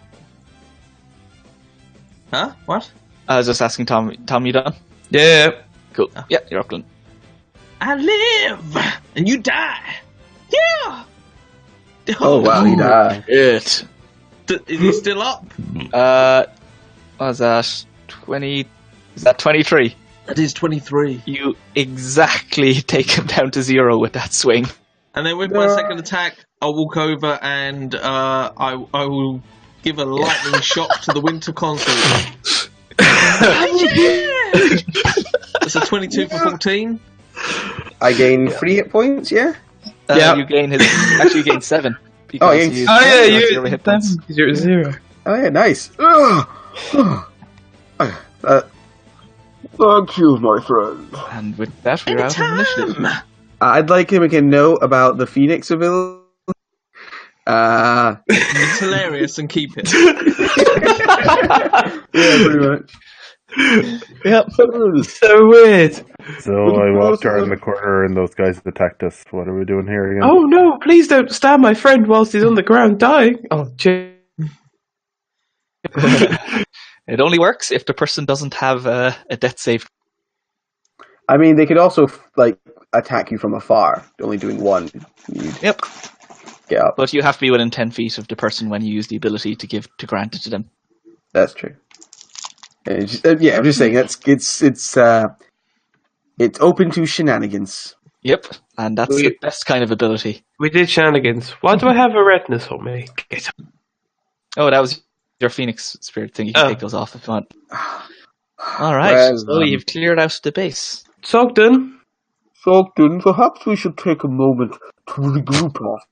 Huh? What? I was just asking Tom. Tom, you done? Yeah. Cool. Yeah, you're up, Glenn. I live and you die. Yeah. Oh wow, he died. It. Is he still up? What was that? 20. Is that 23? That is 23. You exactly take him down to 0 with that swing. And then with my second attack, I'll walk over and I will give a lightning shock to the winter console. That's a 22 for 14. I gain 3 hit points, yeah? Yeah. You gain his. Actually, you gain 7. Oh, yeah. You Oh yeah, you you 0 hit points. You're at 0. Oh yeah, nice. Thank you, my friend. And with that, we're out of initiative. I'd like to make a note about the Phoenix ability. It's hilarious and keep it. Yeah, pretty much. Yep. So weird. So I walked around the corner and those guys attacked us. What are we doing here again? Oh no! Please don't stab my friend whilst he's on the ground dying. Oh, It only works if the person doesn't have a death save. I mean, they could also attack you from afar. Only doing one. You'd Yep. get up. But you have to be within 10 feet of the person when you use the ability to grant it to them. That's true. And yeah, I'm just saying it's open to shenanigans. Yep. And that's the best kind of ability. we did shenanigans. Why do I have a redness on me? Get up. Oh, that was your Phoenix Spirit thing. You can Oh. take those off if you want. Alright, Well, so you've cleared out the base. Sogden. Sogden, perhaps we should take a moment to regroup us.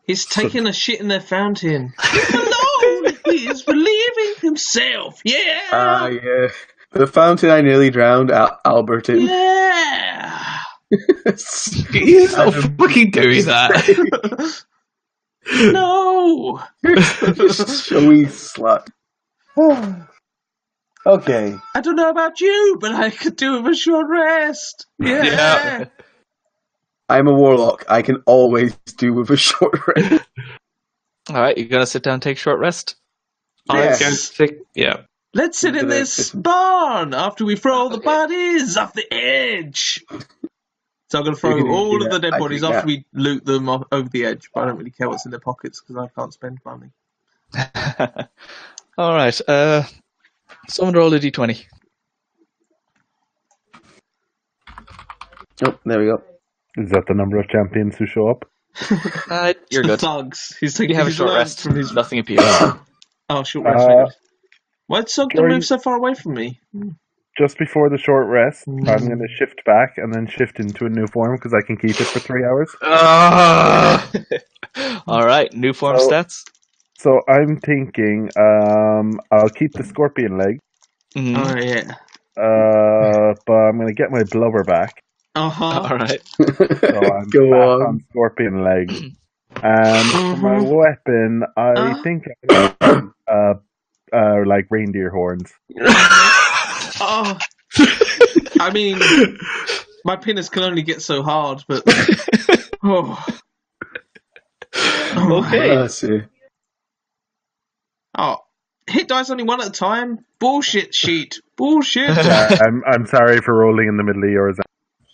He's taking a shit in their fountain. Alone, he is relieving himself. Yeah. Yeah. The fountain I nearly drowned Albert in. Yeah. He's not fucking doing that. No. Showy slut. Okay. I don't know about you, but I could do with a short rest. Yeah. I'm a warlock. I can always do with a short rest. Alright, you're gonna sit down and take a short rest? Let's, Yeah. let's sit in this barn after we throw all the bodies off the edge. So I'm going to throw You can all do of the that. dead I bodies think after that. we loot them over the edge. But I don't really care what's in their pockets because I can't spend money. Alright, someone roll a d20. Oh, there we go. Is that the number of champions who show up? You're good. Thugs. He's taking You have a his short load rest. from his. Nothing appears. Oh, short rest. Why did Sogden Jory- move so far away from me? Just before the short rest, I'm going to shift back and then shift into a new form because I can keep it for 3 hours. Alright, new form So- stats. So I'm thinking I'll keep the scorpion leg, Mhm. Oh, yeah. but I'm going to get my blubber back. Uh-huh. Alright. So I'm Go back on. on scorpion leg. And for my weapon, I think like reindeer horns. Oh. I mean, my penis can only get so hard, but... Oh. Okay. Let's see. Oh, hit dice only one at a time? Bullshit sheet. Bullshit. I'm sorry for rolling in the middle of yours.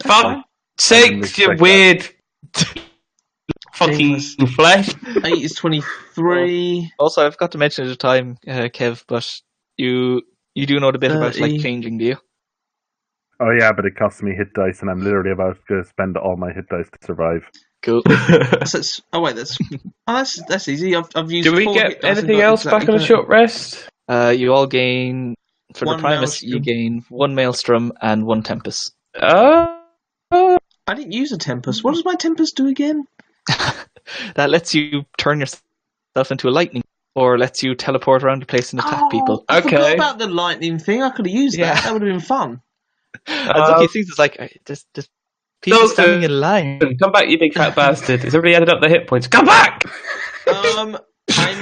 Fuck sakes, you weird fucking Shameless. flesh. 8 is 23. Also, I forgot to mention at the time, Kev, but you do know the bit about 30. changing, do you? Oh yeah, but it costs me hit dice, and I'm literally about to spend all my hit dice to survive. Cool. That's easy. I've used. Do we 4 get hit dice and anything got else back exactly on a short rest? You all gain, for One the Primus, you Maelstrom. gain 1 Maelstrom and 1 Tempest. Oh, I didn't use a Tempest. What does my Tempest do again? that lets you turn yourself into a lightning, or lets you teleport around the place and attack people. I forgot Okay. about the lightning thing. I could have used Yeah. that. That would have been fun. And Lucky thinks it's like there's people Dalton, standing in line. Come back, you big fat bastard. Has everybody added up their hit points? Come back! I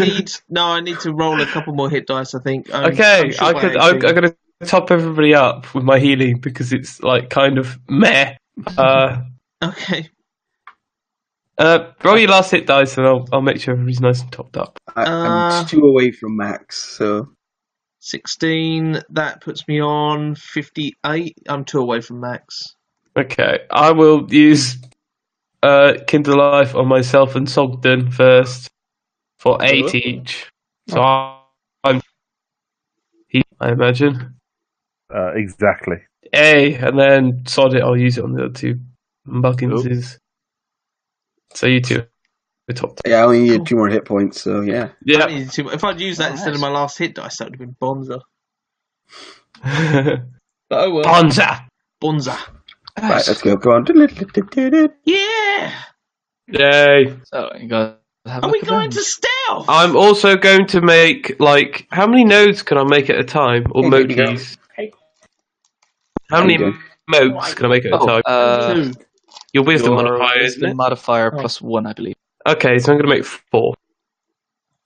need to roll a couple more hit dice, I think. Okay, I'm I'm going to top everybody up with my healing because it's like kind of meh. Okay. Roll your last hit dice and I'll make sure everybody's nice and topped up. I'm 2 away from max, so 16, that puts me on 58. I'm 2 away from max. Okay, I will use Kindle Life on myself and Sogden first for 8 each. So I'm I imagine. Exactly. And then sod it, I'll use it on the other 2 Buckinses. So you two are top 10. yeah, I only needed 2 more hit points, so yeah. Yeah. If I'd used that instead of my last hit dice, that would have been Bonza. Bonza! Oh well. Bonza. Right, let's go. Go on. Yeah! Yay! So you got. Are we going to stealth? I'm also going to make, like, how many nodes can I make at a time? Or Hey, here you go. mojis? How many motes can I make at a time? 2. Your wisdom Your modifier, isn't wisdom it? modifier plus 1, I believe. Okay, so I'm going to make 4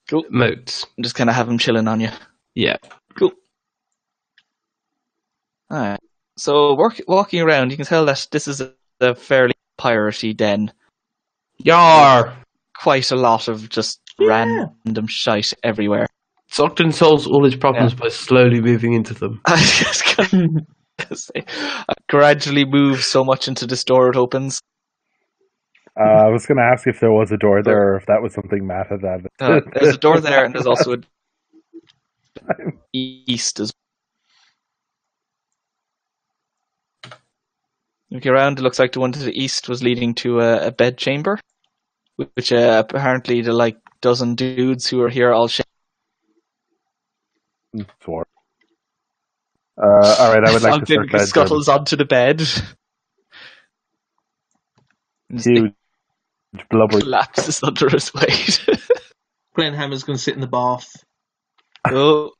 Cool. motes. I'm just kind of have him chilling on you. Yeah. Cool. Alright. So, walking around, you can tell that this is a fairly piratey den. Yar! Quite a lot of just random shite everywhere. Sogden solves all his problems by slowly moving into them. I just gonna say, I gradually move so much into this door it opens. I was going to ask if there was a door there or if that was something Matt had added. There's a door there, and there's also a east as well. Looking around, it looks like the one to the east was leading to a bed chamber, which apparently the like dozen dudes who are here all shit. Swore. All right, I would like to start bedroom. Scuttles onto the bed. Huge blubber. Collapses under his weight. Glenn Hammer's going to sit in the bath. Oh,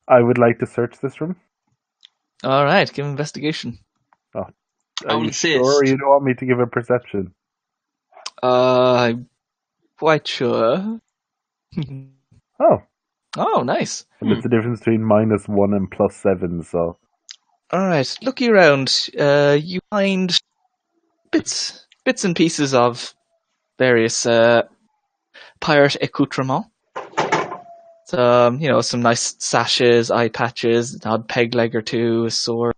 I would like to search this room. all right. Give investigation. I Are will you insist. sure you don't want me to give a perception? I'm quite sure. Oh, Oh, nice. and it's the difference between -1 and +7, so All right. Looking around, you find bits and pieces of various pirate accoutrement. So, some nice sashes, eye patches, an odd peg leg or 2, swords.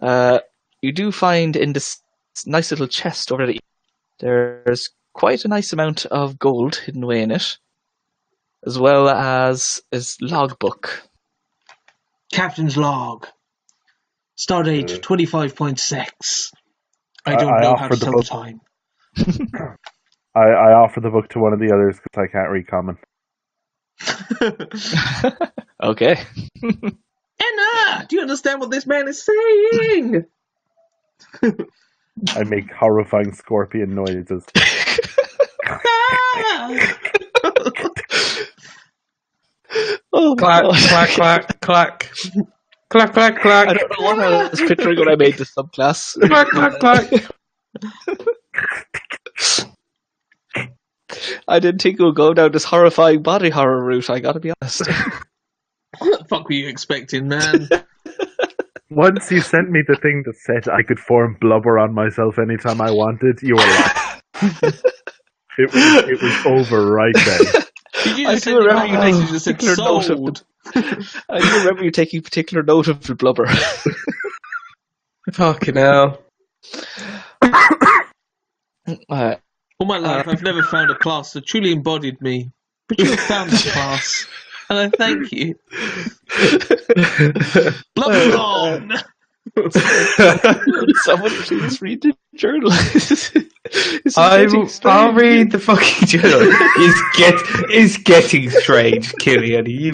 You do find in this nice little chest over the there's quite a nice amount of gold hidden away in it, as well as his logbook. Captain's log. Stardate 25.6. I don't know how to offered the tell book. the time. I offer the book to one of the others because I can't read common. Okay. Anna, do you understand what this man is saying? I make horrifying scorpion noises. Oh, Clack, God. clack, clack, clack. Clack, clack, clack. I don't know what I was picturing when I made this subclass. Clack, clack, clack. I didn't think it would go down this horrifying body horror route, I gotta be honest. What the fuck were you expecting, man? Once you sent me the thing that said I could form blubber on myself anytime I wanted, you were like, it was over right then. Did you I just do send me remember a you message taking that said particular note of sold? I do remember you taking particular note of the blubber. Fucking hell. All my life, I've never found a class that truly embodied me. But you have found this class, and I thank you. Blubber on! Someone please read the journal. I'll read the fucking journal. It's getting strange, Killian. We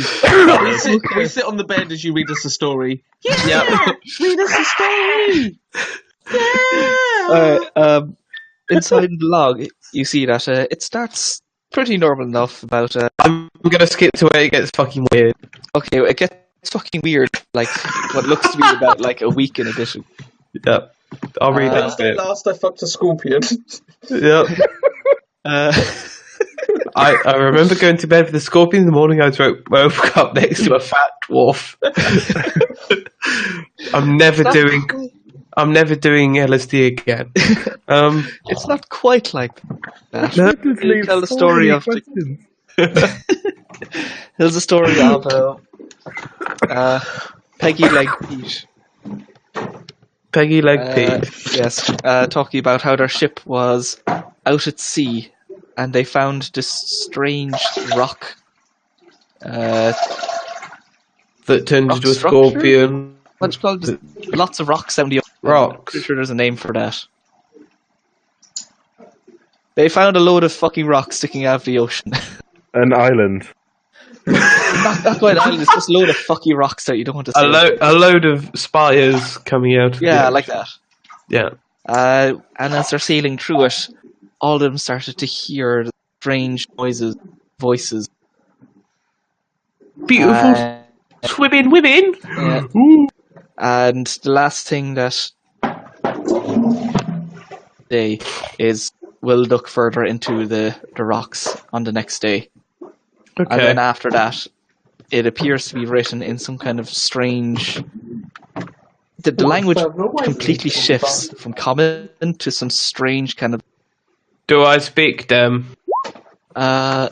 sit on the bed as you read us a story. Yeah! Read us a story! Yeah! Inside the log, you see that it starts pretty normal enough. About I'm gonna skip to where it gets fucking weird. okay, it gets fucking weird. Like what looks to be about like a week in addition. Yep. I'll read that Wednesday bit. last, I fucked a scorpion. Yep. Uh, I remember going to bed with a scorpion in the morning. I woke up next to a fat dwarf. I'm never doing LSD again. It's not quite like that. No. This You leaves tell the so story many of questions. There's a story of Peggy Leg Pete. Peggy Leg Pete. Yes, talking about how their ship was out at sea, and they found this strange rock. That turned Rock into a structure? scorpion. What's it called? Just lots of rocks out in the ocean. Rocks. I'm pretty sure there's a name for that. They found a load of fucking rocks sticking out of the ocean. An island. not quite an island, it's just a load of fucking rocks that you don't want to see. A load of spires coming out. Of Yeah, the like ocean. that. Yeah. And as they're sailing through it, all of them started to hear strange noises, voices. Beautiful swimming women. Yeah. Ooh. And the last thing that day is we'll look further into the rocks on the next day. Okay. And then after that, it appears to be written in some kind of strange... The language completely shifts from common to some strange kind of... Do I speak them? No.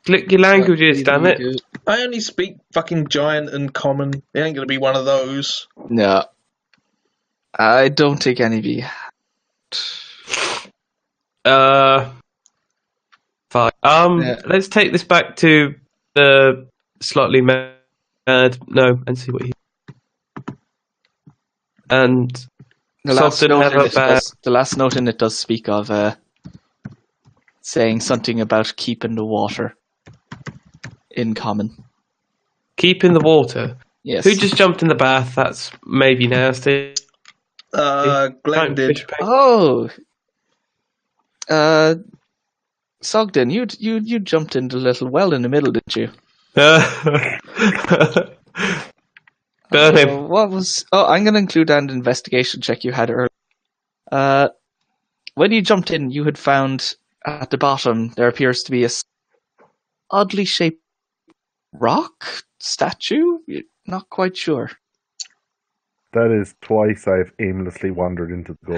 Click your languages, damn it. I only speak fucking giant and common. It ain't gonna be one of those. No. I don't think any of you. Fine. Yeah. Let's take this back to the slightly mad. No, and see what he. And The last, Soften note in never it bad. the last note in it does speak of saying something about keeping the water in common. Keep in the water. Yes. Who just jumped in the bath? That's maybe nasty. Glenn Don't did. fish paint. Oh. Sogden, you jumped into the little well in the middle, didn't you? Burn him. What was? Oh, I'm going to include that in the investigation check you had earlier. When you jumped in, you had found at the bottom there appears to be a oddly shaped rock statue. You're not quite sure. That is twice I've aimlessly wandered into the goal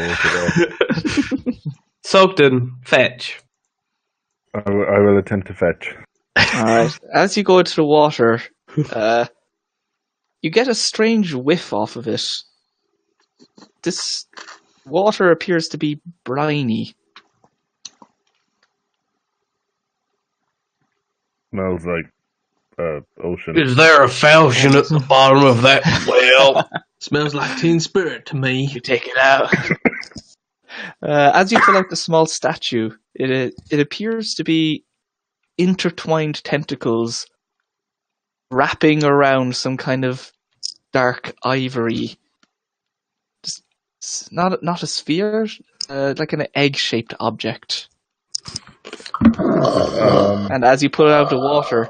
today. Sogden, fetch. I will attempt to fetch. All right. As you go into the water, you get a strange whiff off of it. This water appears to be briny. Smells like ocean. Is there a falchion at the bottom of that well? Smells like Teen Spirit to me. You take it out. As you pull out the small statue, it appears to be intertwined tentacles wrapping around some kind of dark ivory. Just not a sphere, like an egg-shaped object. And as you pull it out of the water,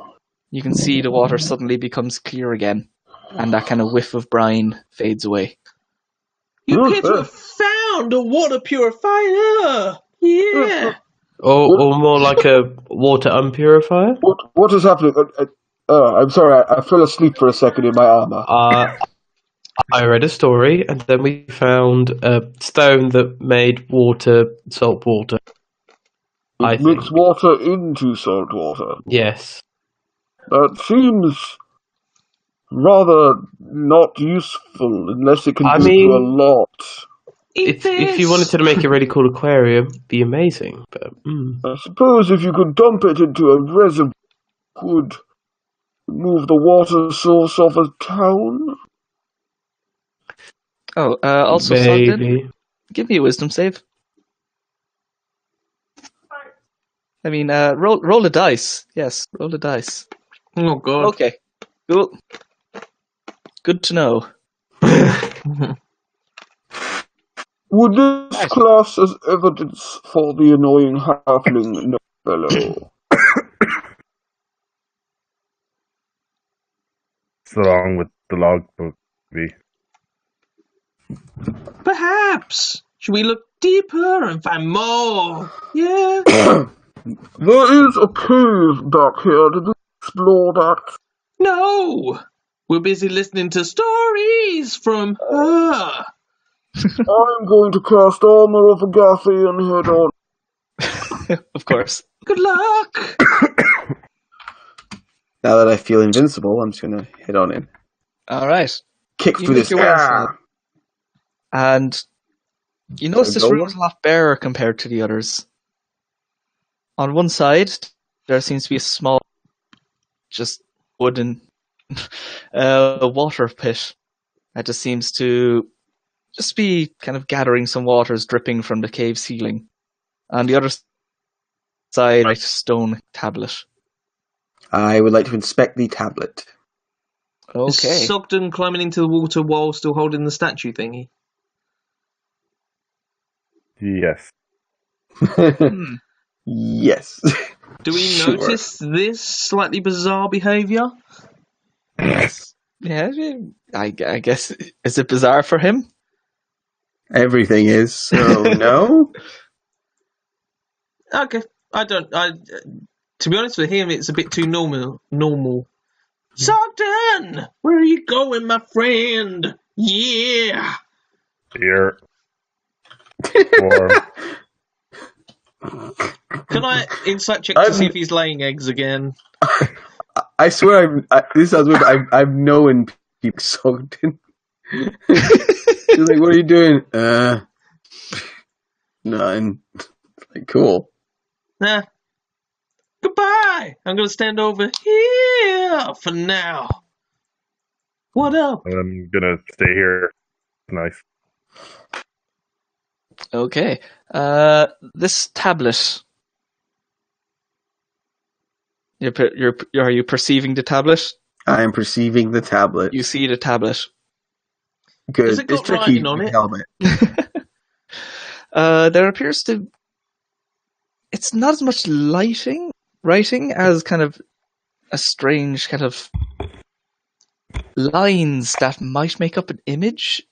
you can see the water suddenly becomes clear again, and that kind of whiff of brine fades away. You appear to have found a water purifier! Yeah! Or more like a water unpurifier? What is happening? I'm sorry, I fell asleep for a second in my armor. I read a story, and then we found a stone that made water salt water. It makes water into salt water. Yes. That seems rather not useful unless it can do a lot. If you wanted to make a really cool aquarium, it'd be amazing. But I suppose if you could dump it into a reservoir, it could move the water source of a town. Oh, also, Sogden, give me a wisdom save. I mean, roll a dice. Yes, roll a dice. Oh, God. Okay, cool. Good to know. Would this Right. class as evidence for the annoying halfling no fellow? It's along with the logbook. Maybe. Perhaps. Should we look deeper and find more? Yeah. There is a cave back here. Did you explore that? No. We're busy listening to stories from her. I'm going to cast Armor of Agathi and head on. Of course. Good luck. Now that I feel invincible, I'm just gonna head on in. All right. Kick You through make this. your way Ah! inside. And you notice this go room is a lot barer compared to the others. On one side, there seems to be a small, just wooden water pit that just seems to just be kind of gathering some waters dripping from the cave ceiling. On the other side, right, stone tablet. I would like to inspect the tablet. Okay. Is Sogden climbing into the water while still holding the statue thingy? Yes. Hmm. Yes. Do we Sure. notice this slightly bizarre behaviour? Yeah, I guess, is it bizarre for him? Everything is, so no? Okay, to be honest with him, it's a bit too normal. Sogden! Where are you going, my friend? Yeah! Here. Or Can I insight check to see if he's laying eggs again? I swear, this sounds weird. I've known people Sogden. She's like, what are you doing? None. Like, cool. Nah. Goodbye! I'm gonna stand over here for now. What up? I'm gonna stay here. Nice. Okay. This tablet. Are you perceiving the tablet? I am perceiving the tablet. You see the tablet. Good. Has it got It's tricky writing on with it? helmet. There appears to. It's not as much writing as kind of a strange kind of lines that might make up an image.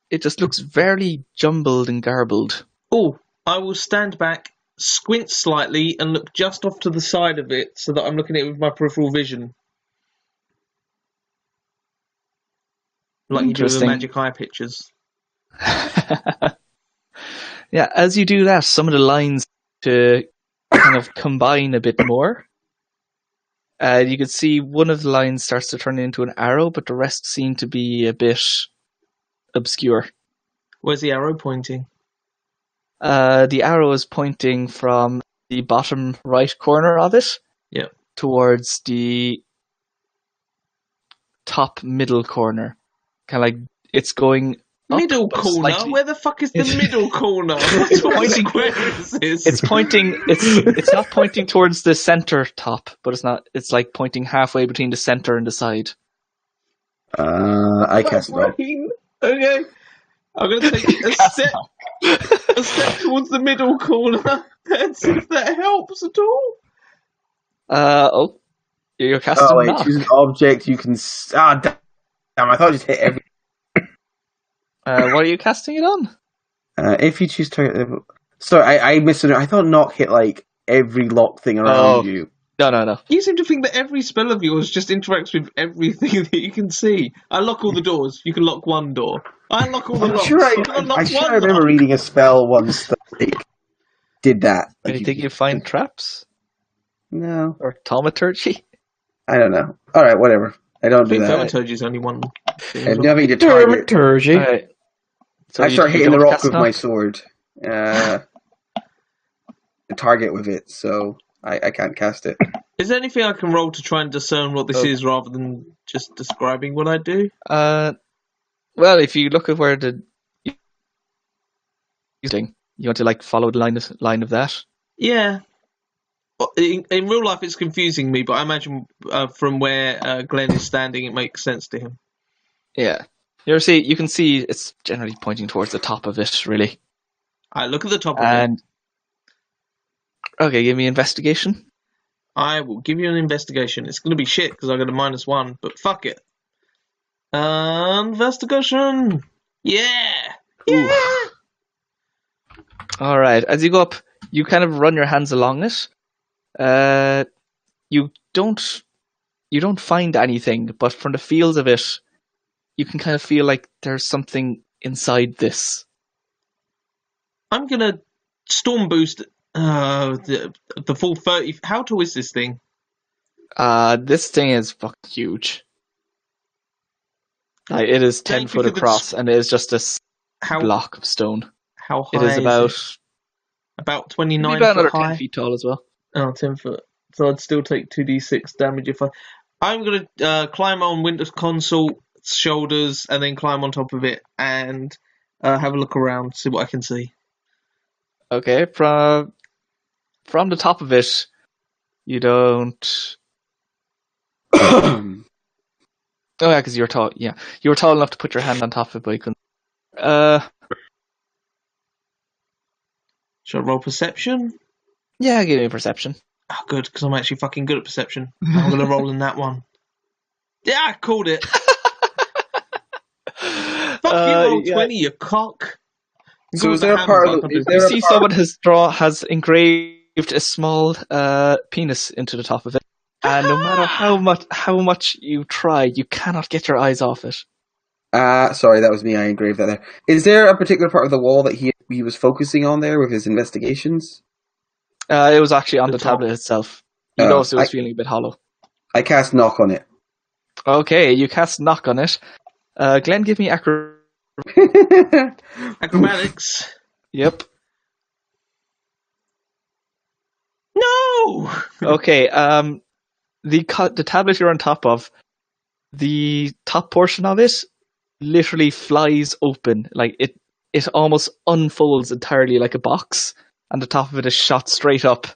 It just looks very jumbled and garbled. Oh, I will stand back, squint slightly, and look just off to the side of it so that I'm looking at it with my peripheral vision. Like you do with the Interesting. magic eye pictures. Yeah, as you do that, some of the lines to kind of combine a bit more. You can see one of the lines starts to turn into an arrow, but the rest seem to be a bit obscure. Where's the arrow pointing? The arrow is pointing from the bottom right corner of it Yeah. towards the top middle corner. Kind of like it's going up, Middle but corner? slightly. Where the fuck is the middle corner? What sort of square is this? It's pointing. It's not pointing towards the center top, but it's not. It's like pointing halfway between the center and the side. I cast it off. Okay. I'm going to take a step towards the middle corner and see if that helps at all. Oh, you're casting Oh, wait, knock. choose an object you can. Damn, I thought I just hit every. What are you casting it on? If you choose target. Sorry, I missed it. I thought knock hit like every lock thing around you. No. You seem to think that every spell of yours just interacts with everything that you can see. I lock all the doors. You can lock one door. I unlock all the I'm locks. sure You can unlock I sure one I remember lock. reading a spell once that like, did that. Like, Anything you find traps No, or thaumaturgy? I don't know. All right, whatever. I don't I do think that. Thaumaturgy is only one thing. I have as well. nothing to target. Dramaturgy. Alright. So I you- start you hitting the don't rock cast with my knock? sword. Target with it, so I can't cast it. Is there anything I can roll to try and discern what this Oh. is rather than just describing what I do? Well, if you look at where the thing, you want to like follow the line of that. Yeah. In real life, it's confusing me, but I imagine from where Glenn is standing, it makes sense to him. Yeah. You can see it's generally pointing towards the top of it, really. I look at the top of it. And okay, give me investigation. I will give you an investigation. It's going to be shit because I got a -1, but fuck it. Investigation. Yeah. Yeah. All right. As you go up, you kind of run your hands along it. You don't find anything, but from the feels of it, you can kind of feel like there's something inside this. I'm gonna storm boost the full 30. How tall is this thing? This thing is fucking huge. Like, it is 10 foot because across, and it is just a How block of stone. how high It is about about maybe 29 about another foot high. 10 feet tall as well. Oh, 10 foot. So I'd still take 2d6 damage if I'm going to climb on Winter's Consul's shoulders and then climb on top of it and have a look around, see what I can see. Okay, from the top of it, you don't. Oh yeah, because you're tall. Yeah, you were tall enough to put your hand on top of it, but you couldn't. Should I roll perception? Yeah, give me a perception. Oh, good, because I'm actually fucking good at perception. I'm going to roll in that one. Yeah, I called it. Fuck you, roll 20, you cock. So is there a part of You see someone has engraved a small penis into the top of it, and no matter how much you try, you cannot get your eyes off it. Sorry, that was me. I engraved that there. Is there a particular part of the wall that he was focusing on there with his investigations? It was actually on the top. tablet itself. You noticed it was feeling a bit hollow. I cast knock on it. Okay, you cast knock on it. Glenn, give me acrobatics. Yep. No. Okay. The tablet you're on top of, the top portion of it literally flies open. Like it almost unfolds entirely like a box, and the top of it is shot straight up,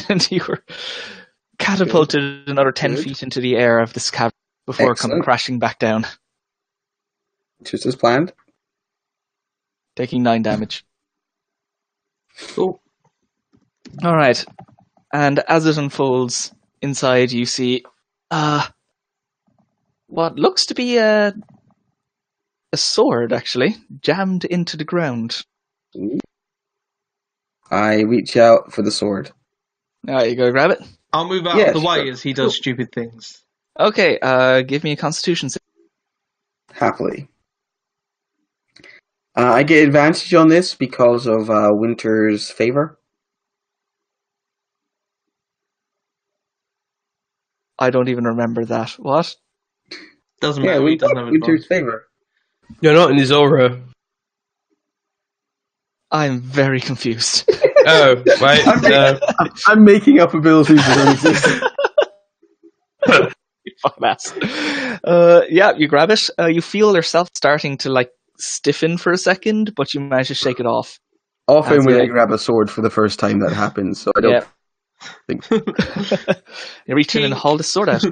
and you were catapulted another 10 feet into the air of this cavern before coming crashing back down. Just as planned. Taking 9 damage. Cool. Alright. And as it unfolds, inside you see what looks to be a sword, actually, jammed into the ground. I reach out for the sword. Alright, you go grab it. I'll move out of the way as he does stupid things. Okay, give me a constitution save. Happily. I get advantage on this because of Winter's favor. I don't even remember that. What? Doesn't matter. He doesn't have Winter's favor. You're not in his aura. I'm very confused. Oh, wait. I'm making up abilities that don't exist. You fucking ass. Yeah, you grab it. You feel yourself starting to like stiffen for a second, but you manage to shake it off. Often when I grab a sword for the first time, that happens. So I don't think you reach in and haul the sword out.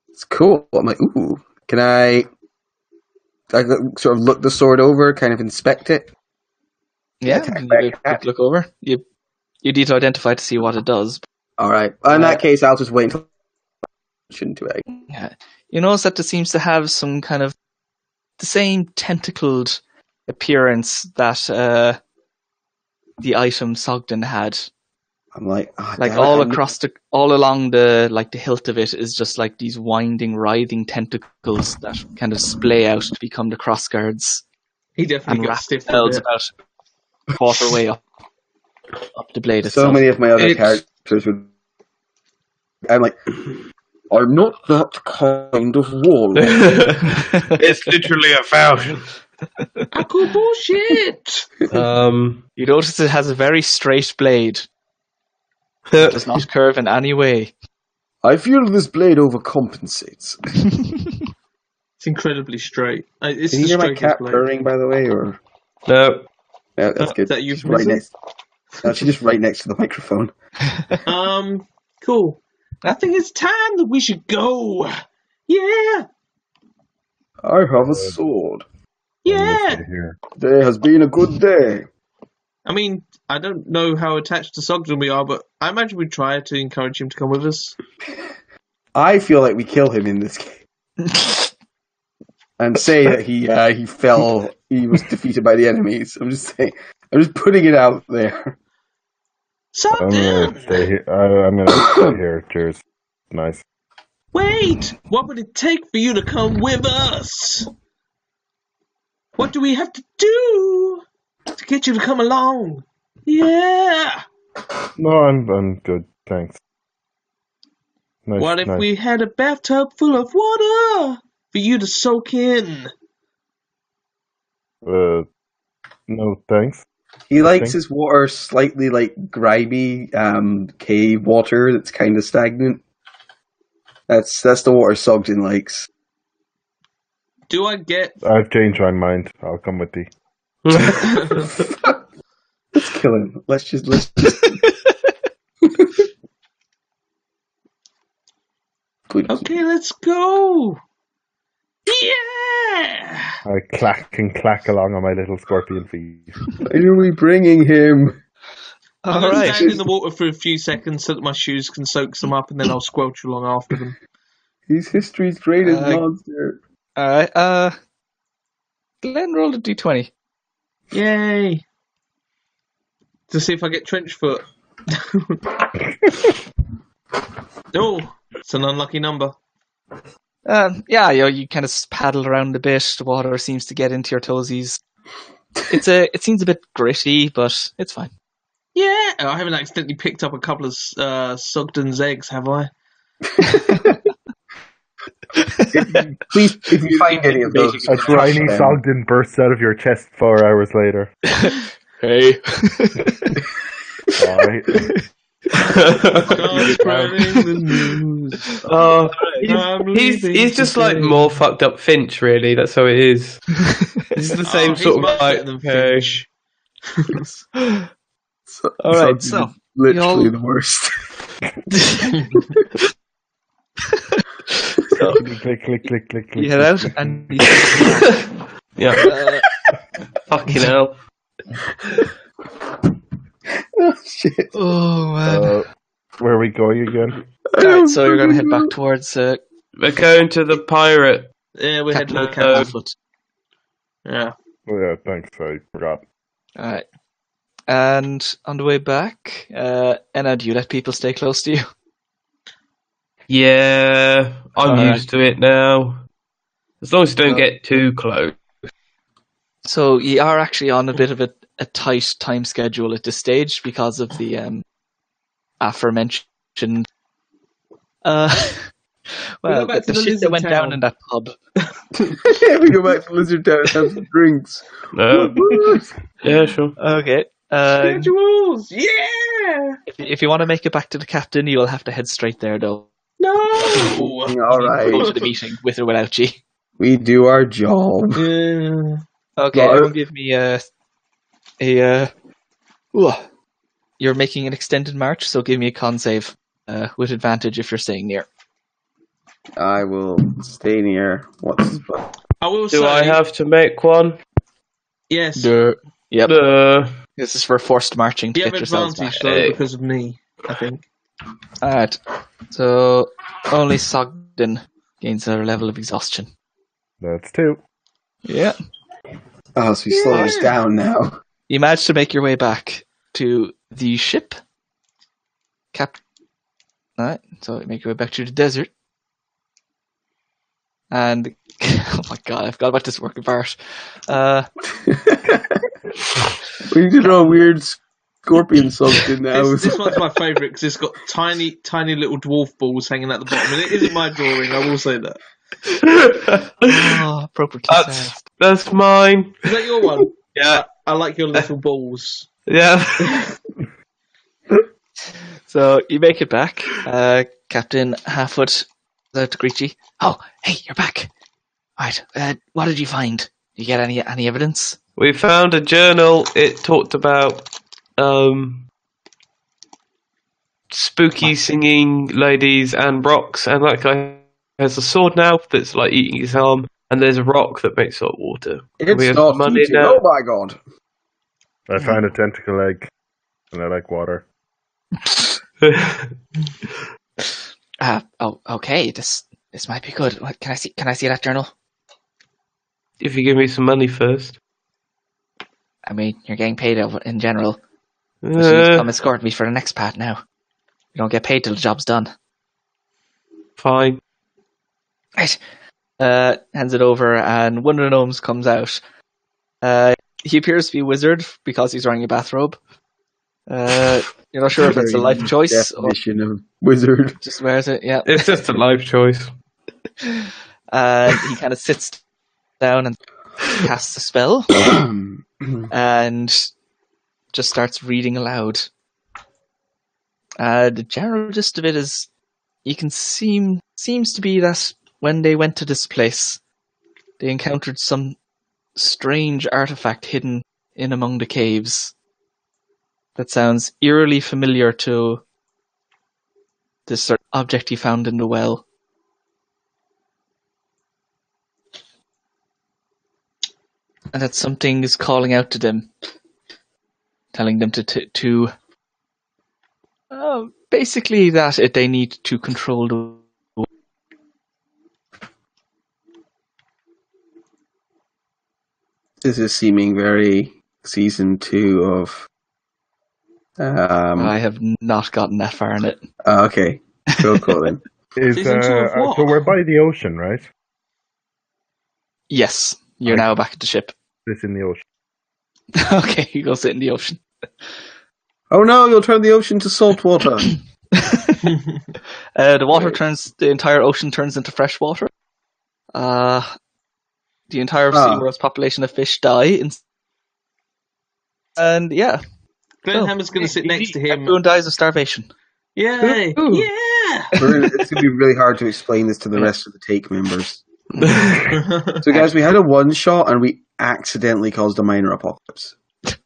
It's cool. I'm like, ooh, can I sort of look the sword over, kind of inspect it? Yeah, you give a quick look over. You need to identify to see what it does. All right. In that case, I'll just wait until to it. Yeah. You notice that it seems to have some kind of the same tentacled appearance that the item Sogden had. I'm like, all along the hilt of it is just like these winding, writhing tentacles that kind of splay out to become the crossguards. He definitely got stiff. About a quarter way up the blade itself. So many of my other characters would. I'm like, I'm not that kind of warlock. It's literally a fashion. I call bullshit. You notice it has a very straight blade. It does not curve in any way. I feel this blade overcompensates. It's incredibly straight. It's Can you hear my cat purring, by the way, or no? Yeah, that's good. Is that you? She's right next. No, she's just right next to the microphone. Cool. I think it's time that we should go. Yeah. I have a sword. Yeah. Here. Today has been a good day. I mean, I don't know how attached to Sogden we are, but I imagine we'd try to encourage him to come with us. I feel like we kill him in this game. And say that he was defeated by the enemies. I'm just saying. I'm just putting it out there. I'm Sogden! gonna stay here. I'm gonna stay here. Cheers. Nice. Wait! What would it take for you to come with us? What do we have to do to get you to come along? Yeah! No, I'm good. Thanks. Nice. What if nice. we had a bathtub full of water for you to soak in? No, thanks. He likes think- his water slightly like grimy cave water that's kind of stagnant. That's the water Sogden likes. Do I get... I've changed my mind. I'll come with thee. Let's kill him. Let's just Good. Okay, let's go! Yeah! I clack and clack along on my little scorpion feet. Why are we bringing him? I'm All going to right. stand in the water for a few seconds so that my shoes can soak some up, and then I'll squelch along after them. His history's greatest Uh, monster. All right. Glenn rolled a d20. Yay! To see if I get trench foot. Oh, it's an unlucky number. Yeah, you kind of paddle around a bit. The water seems to get into your toesies. It seems a bit gritty, but it's fine. Yeah, I haven't accidentally picked up a couple of Sogden's eggs, have I? Please, if you find any of those, A crush tiny them. Sogden bursts out of your chest 4 hours later. Hey. Alright. Start spreading the news. Oh, I'm he's leaving just like today. more fucked up Finch, really. That's how it is. It's the same He's sort of much better like. than Hey. Finch. All right, Sogden's so literally y'all- the worst. so Click, click, click, click, click. you head out and you Yeah. Fucking hell. Oh shit! oh man. Where are we going again? Alright, so you're gonna head back towards We're going to the pirate. Yeah, we're heading to the Captain captain. Halffoot. Yeah. Oh, yeah, thanks. I forgot. Alright. And on the way back, Enna, do you let people stay close to you? Yeah, I'm Alright. used to it now. As long as you don't get too close. So you are actually on a bit of a tight time schedule at this stage because of the aforementioned well, back to the the shit that lizard went town. down in that pub. Yeah, we go back to Lizard Town and have some drinks. No. Yeah, sure. Okay. Schedules! Yeah! If you want to make it back to the captain, you'll have to head straight there, though. No! All Go to right, the meeting with or without you. we do our job. Yeah. Okay, Well, everyone give me ooh, you're making an extended march, so give me a con save with advantage if you're staying near. I will stay near. I will Do say, I have to make one? yes, Yep. Uh, This is for forced marching to you have get yourselves back. advantage though because of me, I think. Alright. So only Sogden gains a level of exhaustion. That's 2. Yeah. Oh, so we slow us down now. You managed to make your way back to the ship. Alright, so make your way back to the desert. And oh my god, I forgot about this working part. We did a weird scorpion something now. This one's my favourite because it's got tiny, tiny little dwarf balls hanging at the bottom, and it isn't my drawing. I will say that. Oh, appropriately sad. that's mine. Is that your one? Yeah, I like your little balls. yeah. So you make it back. Captain Halffoot out to greet you. Oh, hey, you're back. Right. What did you find? Did you get any evidence? We found a journal. It talked about spooky singing ladies and rocks, and that guy has a sword now that's like eating his arm. and there's a rock that makes salt water. We It's have not money heated. now. Oh my god. I found a tentacle egg, and I like water. Okay. This might be good. What, can I see that journal? If you give me some money first. I mean, you're getting paid in general. But you need to come Uh, escort me for the next part now. You don't get paid till the job's done. fine. Right. Hands it over, and one of the gnomes comes out. He appears to be a wizard because he's wearing a bathrobe. You're not sure if it's a Very life choice or definition of wizard. just wears it. Yeah. It's just a life choice. And he kind of sits down and casts a spell and just starts reading aloud. The general gist of it is, you can seems to be that when they went to this place, they encountered some strange artifact hidden in among the caves. That sounds eerily familiar to this sort of object he found in the well. And that something is calling out to them, telling them to basically that they need to control the. This is seeming very season 2 of. I have not gotten that far in it. Okay. Cool then. Season 2 of what? So we're by the ocean, right? Yes, you're now back at the ship. This in the ocean. Okay, you go sit in the ocean. Oh no, you'll turn the ocean to salt water. The entire ocean turns into fresh water. The entire SeaWorld's population of fish die. And yeah. Glenhammer's going to sit next to him. Everyone dies of starvation. Yay! Ooh. Yeah! It's going to be really hard to explain this to the rest of the Take members. So guys, we had a one shot and we accidentally caused a minor apocalypse.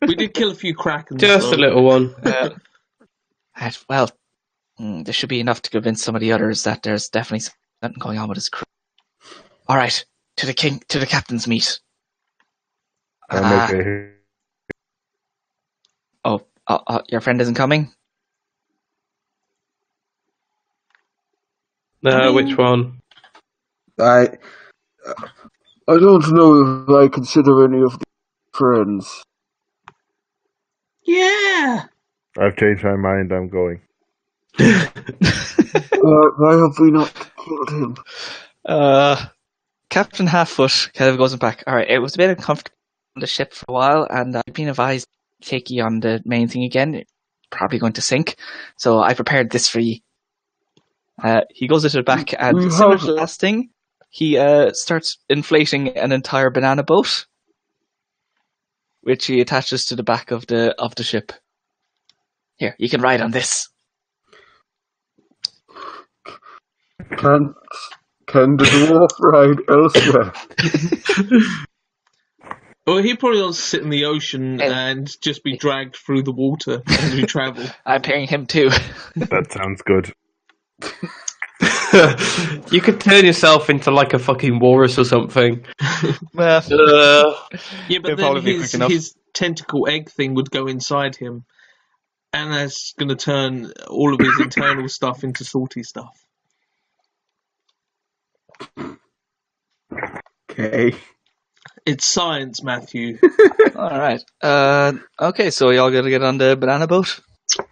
We did kill a few krakens. Just a little one. Well, there should be enough to convince some of the others that there's definitely something going on with his crew. All right, to the captain's meet. Your friend isn't coming? Which one? I don't know if I consider any of the friends. Yeah! I've changed my mind. I'm going. Why have we not killed him? Captain Halffoot kind of goes back. All right, it was a bit uncomfortable on the ship for a while, and I've been advised to take you on the main thing again. It's probably going to sink, so I prepared this for you. He goes into the back, and similar to the last thing, he starts inflating an entire banana boat, which he attaches to the back of the ship. Here, you can ride on this. Can the dwarf ride elsewhere? Well, he probably wants to sit in the ocean and just be dragged through the water as we travel. I'm paying him too. That sounds good. You could turn yourself into like a fucking walrus or something. Yeah, but It'll then probably be quick enough. his tentacle egg thing would go inside him, and that's going to turn all of his internal stuff into salty stuff. Okay. It's science, Matthew. All right. Okay, so y'all gonna get on the banana boat?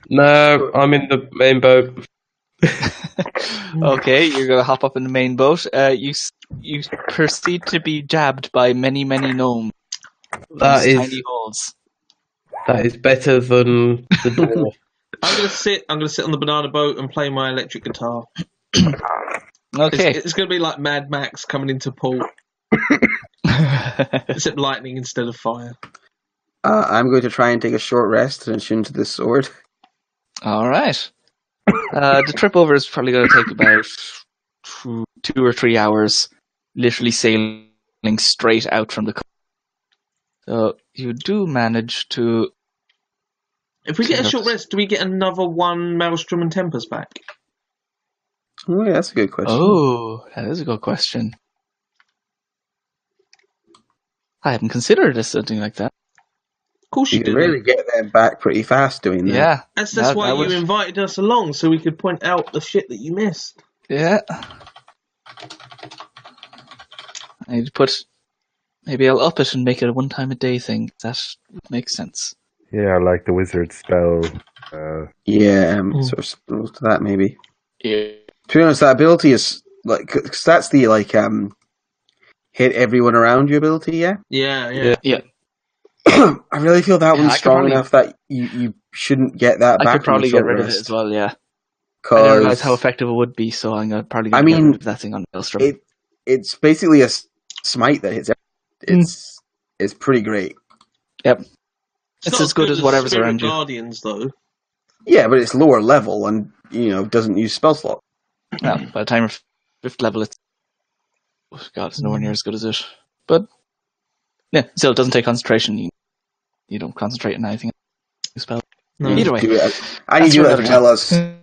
No, I'm in the main boat. Okay, you're gonna hop up in the main boat. You proceed to be jabbed by many gnomes. That is tiny holes. that is better than the dwarf. I'm gonna sit on the banana boat and play my electric guitar. Okay. It's gonna be like Mad Max coming into port, except lightning instead of fire. I'm going to try and take a short rest and attune to this sword. All right. The trip over is probably going to take about 2 or 3 hours, literally sailing straight out from the coast. So you do manage to. If we get a short rest, do we get another one Maelstrom and Tempest back? Oh, yeah, that's a good question. Oh, that is a good question. I hadn't considered something like that. Of course You you can didn't. really get them back pretty fast doing that. Yeah. That's why that you would- invited us along, so we could point out the shit that you missed. Yeah. I need to put. Maybe I'll up it and make it a one-time-a-day thing. That makes sense. Yeah, like the wizard spell. Yeah, Mm. sort of similar to that maybe. Yeah. To be honest, that ability is like, cause that's the hit everyone around you ability. Yeah, Yeah. Yeah. I really feel that Yeah, one's I could strong probably- enough that you shouldn't get that I back. could probably from get rid of it Short as well. Yeah. Rest, I didn't realize how 'cause effective it would be, so I'm probably I going to get mean, rid of that thing on Maelstrom. it's basically a smite that hits. It's pretty great. Yep. It's not as good as whatever's Spirit around you. Guardians, though. Yeah, but it's lower level and doesn't use spell slot. Yeah, by the time of 5th level, it's... Oh, God, it's nowhere near as good as it. But, yeah, still, it doesn't take concentration. You don't concentrate on anything. Spell. No. You Either way. do it, and That's you do for it as another well as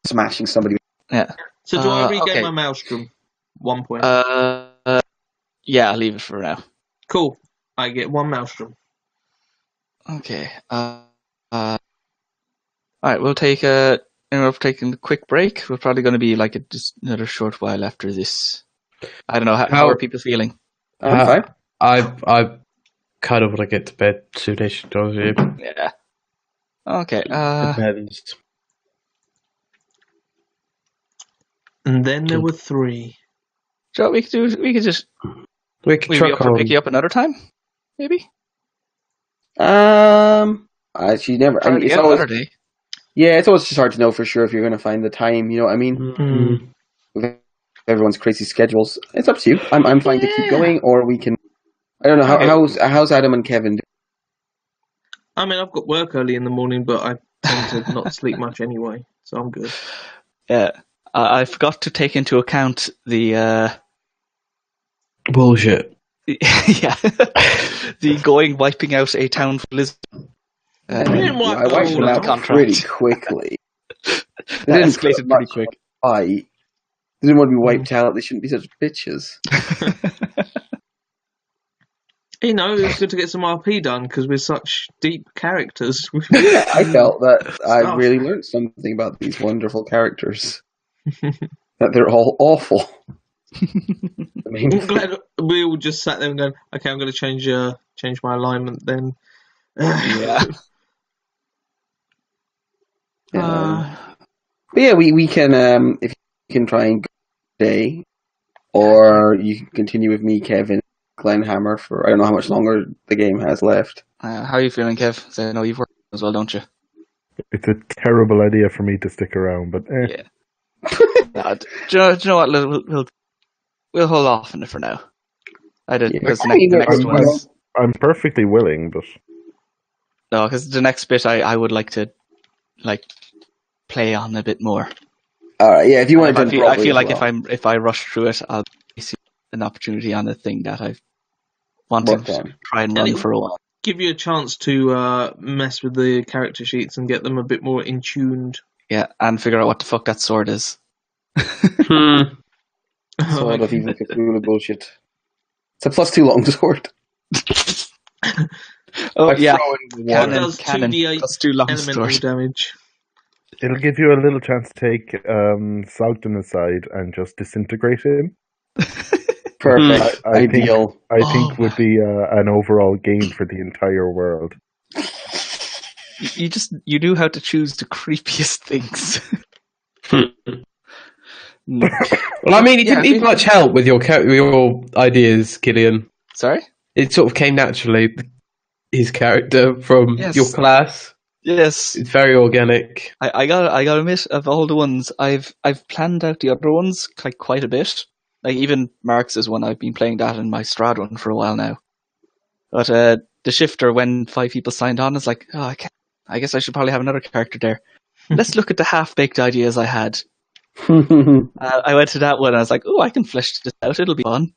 smashing somebody. Yeah. So do I regain okay. my Maelstrom? 1 point. Yeah, I'll leave it for now. Cool. I get 1 Maelstrom. Okay. Alright, we'll take a... And we're taking a quick break. We're probably going to be like just another short while after this. I don't know. How are people feeling? I'm fine. I kind of want to get to bed soonish, to be honest with you. Yeah. Okay. Depends. And then there were 3. So we could just We can be truck up for on. pick you up another time, maybe. Actually, never. I mean, it's Yeah, always another day. it's always just hard to know for sure if you're going to find the time. You know what I mean? Mm. With everyone's crazy schedules, it's up to you. I'm fine to keep going, or we can. I don't know Okay. how's Adam and Kevin. I mean, I've got work early in the morning, but I tend to not sleep much anyway, so I'm good. Yeah. I forgot to take into account the Bullshit. the wiping out a town for Lisbon. We didn't wipe I them wiped all them out out. pretty quickly. That They didn't escalated put pretty much quick. fight. They didn't want to be wiped out. They shouldn't be such bitches. It's good to get some RP done because we're such deep characters. Yeah, I felt that I Stuff. really learned something about these wonderful characters. That they're all awful. I mean, I'm glad we all just sat there and going, okay, I'm going to change my alignment then. Yeah. but yeah, we can if you can try and go today, or you can continue with me, Kevin, Glenhammer for I don't know how much longer the game has left. How are you feeling, Kev? So I know you've worked as well, don't you? It's a terrible idea for me to stick around, but Yeah. Do you know what? We'll hold off on it for now. I did Yeah. because the I mean, next I'm- one's I'm perfectly willing. But no, because the next bit I would like to play on a bit more. All right, yeah. If you want to, I feel like if I rush through it, I'll see an opportunity on a thing that I've wanted Worked to on. try and And run it- for a while. Give you a chance to mess with the character sheets and get them a bit more in tuned. Yeah, and figure out what the fuck that sword is. Sword of evil Cthulhu bullshit. It's a +2 longsword. Oh Like yeah, throwing water. It cannon, does cannon. 2d8 Plus 2 long elemental sword. damage. it'll give you a little chance to take Sogden aside and just disintegrate him. Perfect. I think- Ideal. I think would be an overall gain for the entire world. You do have to choose the creepiest things. Well, I mean, it didn't need much help with your ideas, Killian. Sorry? It sort of came naturally. His character from Yes. your class. Yes. It's very organic. I gotta admit, of all the ones, I've planned out the other ones quite a bit. Like even Mark's is one I've been playing that in my Strad one for a while now. But the shifter, when 5 people signed on, is like, oh, I guess I should probably have another character there. Let's look at the half-baked ideas I had. I went to that one and I was like, oh, I can flesh this out. It'll be fun.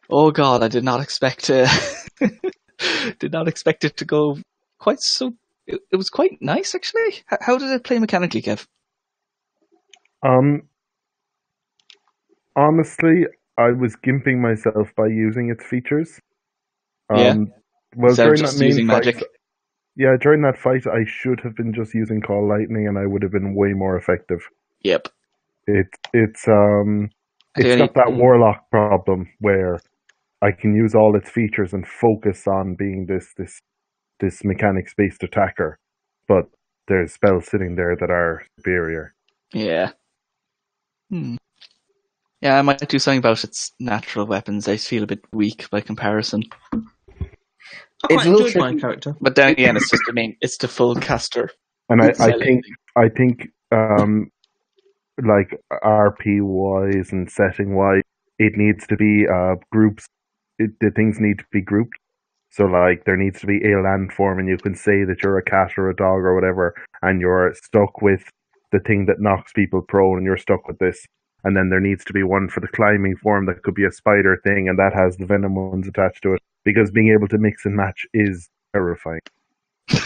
Oh God, I did not expect did not expect it to go quite so. It was quite nice actually. How did it play mechanically, Kev? Honestly, I was gimping myself by using its features. Yeah. Well, Instead of during that just main using fight, magic. yeah, during that fight, I should have been just using Call Lightning, and I would have been way more effective. Yep. It's think got that Warlock problem where I can use all its features and focus on being this mechanics-based attacker, but there's spells sitting there that are superior. Yeah. Yeah, I might do something about its natural weapons. They feel a bit weak by comparison. I It's quite a little enjoyed my tricky. character. But then again, it's just it's the full caster. And I selling think like RP wise and setting wise, it needs to be groups. The things need to be grouped. So like there needs to be a landform, and you can say that you're a cat or a dog or whatever, and you're stuck with the thing that knocks people prone, and you're stuck with this. And then there needs to be one for the climbing form that could be a spider thing, and that has the venom ones attached to it. Because being able to mix and match is terrifying. Do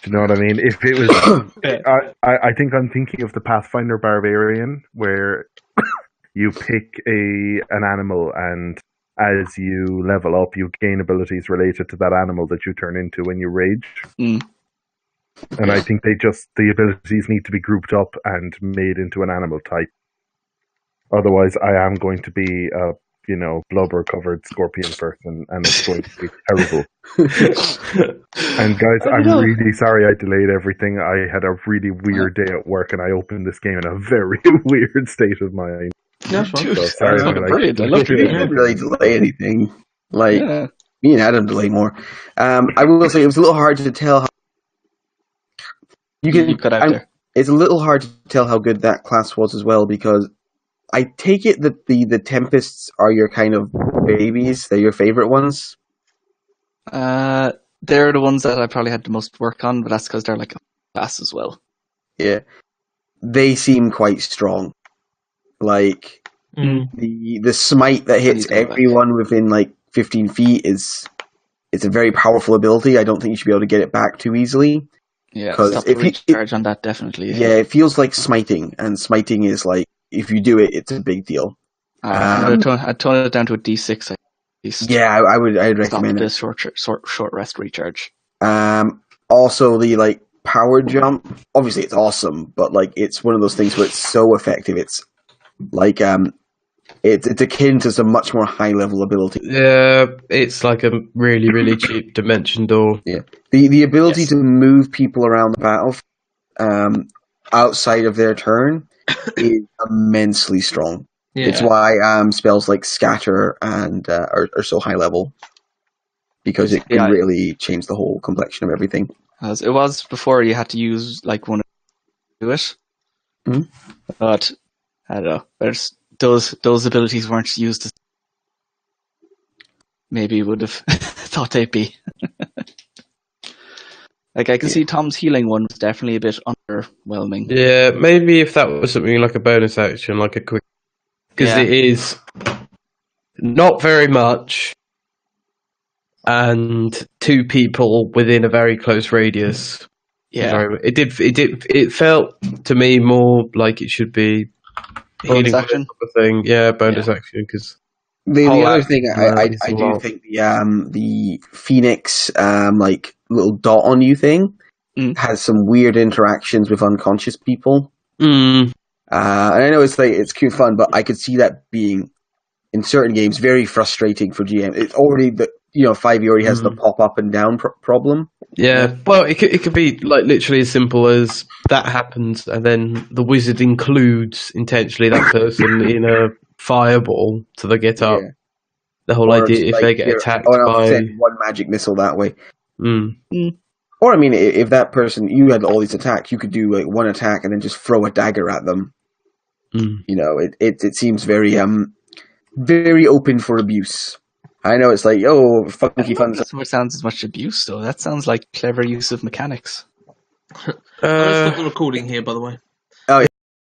you know what I mean? If it was, I think I'm thinking of the Pathfinder Barbarian, where you pick an animal, and as you level up, you gain abilities related to that animal that you turn into when you rage. And I think the abilities need to be grouped up and made into an animal type. Otherwise, I am going to be a blubber-covered scorpion person, and it's going to be terrible. And guys, I'm really sorry I delayed everything. I had a really weird day at work, and I opened this game in a very weird state of mind. No, it's fine. Dude, So sorry that's about brilliant. I love We it. didn't really delay anything. Like, Yeah. me and Adam delay more. I will say it was a little hard to tell how You cut out there. It's a little hard to tell how good that class was as well, because I take it that the Tempests are your kind of babies. They're your favorite ones. They're the ones that I probably had the most work on, but that's because they're like a class as well. Yeah, they seem quite strong. Like the smite that hits everyone within like 15 feet it's a very powerful ability. I don't think you should be able to get it back too easily. Yeah, stop the recharge on that, definitely. Yeah, it feels like smiting, and smiting is like, if you do it, it's a big deal. I'd tone it down to a D6 at least. Yeah, I'd recommend the it. short rest recharge. Also, the like power jump. Obviously, it's awesome, but like it's one of those things where it's so effective. It's like it's akin to some much more high level ability. Yeah, it's like a really, really cheap dimension door. Yeah, the ability to move people around the battle, outside of their turn, is immensely strong. Yeah. It's why spells like Scatter and are so high level, because it can really change the whole complexion of everything. As it was before, you had to use like one to do it, but I don't know. There's those abilities weren't used as maybe you would have thought they'd be. Like I can see Tom's healing one was definitely a bit underwhelming. Yeah, maybe if that was something like a bonus action, like a quick, because it is not very much, and two people within a very close radius. Yeah, it felt to me more like it should be bonus action thing. Yeah, bonus action, because the other thing I do think the Phoenix like little dot on you thing has some weird interactions with unconscious people. And I know it's cute fun, but I could see that being in certain games very frustrating for GM. It's already 5e already has the pop up and down problem. Yeah, well, it could be like literally as simple as that happens, and then the wizard includes intentionally that person in a fireball, so they get up. Yeah. The whole idea if they get attacked by one magic missile that way. Or I mean, if that person, you had all these attacks, you could do like one attack and then just throw a dagger at them. It seems very very open for abuse. I know it's like, funky fun. That's what sounds as much abuse, though. That sounds like clever use of mechanics. Let's stop the recording here, by the way.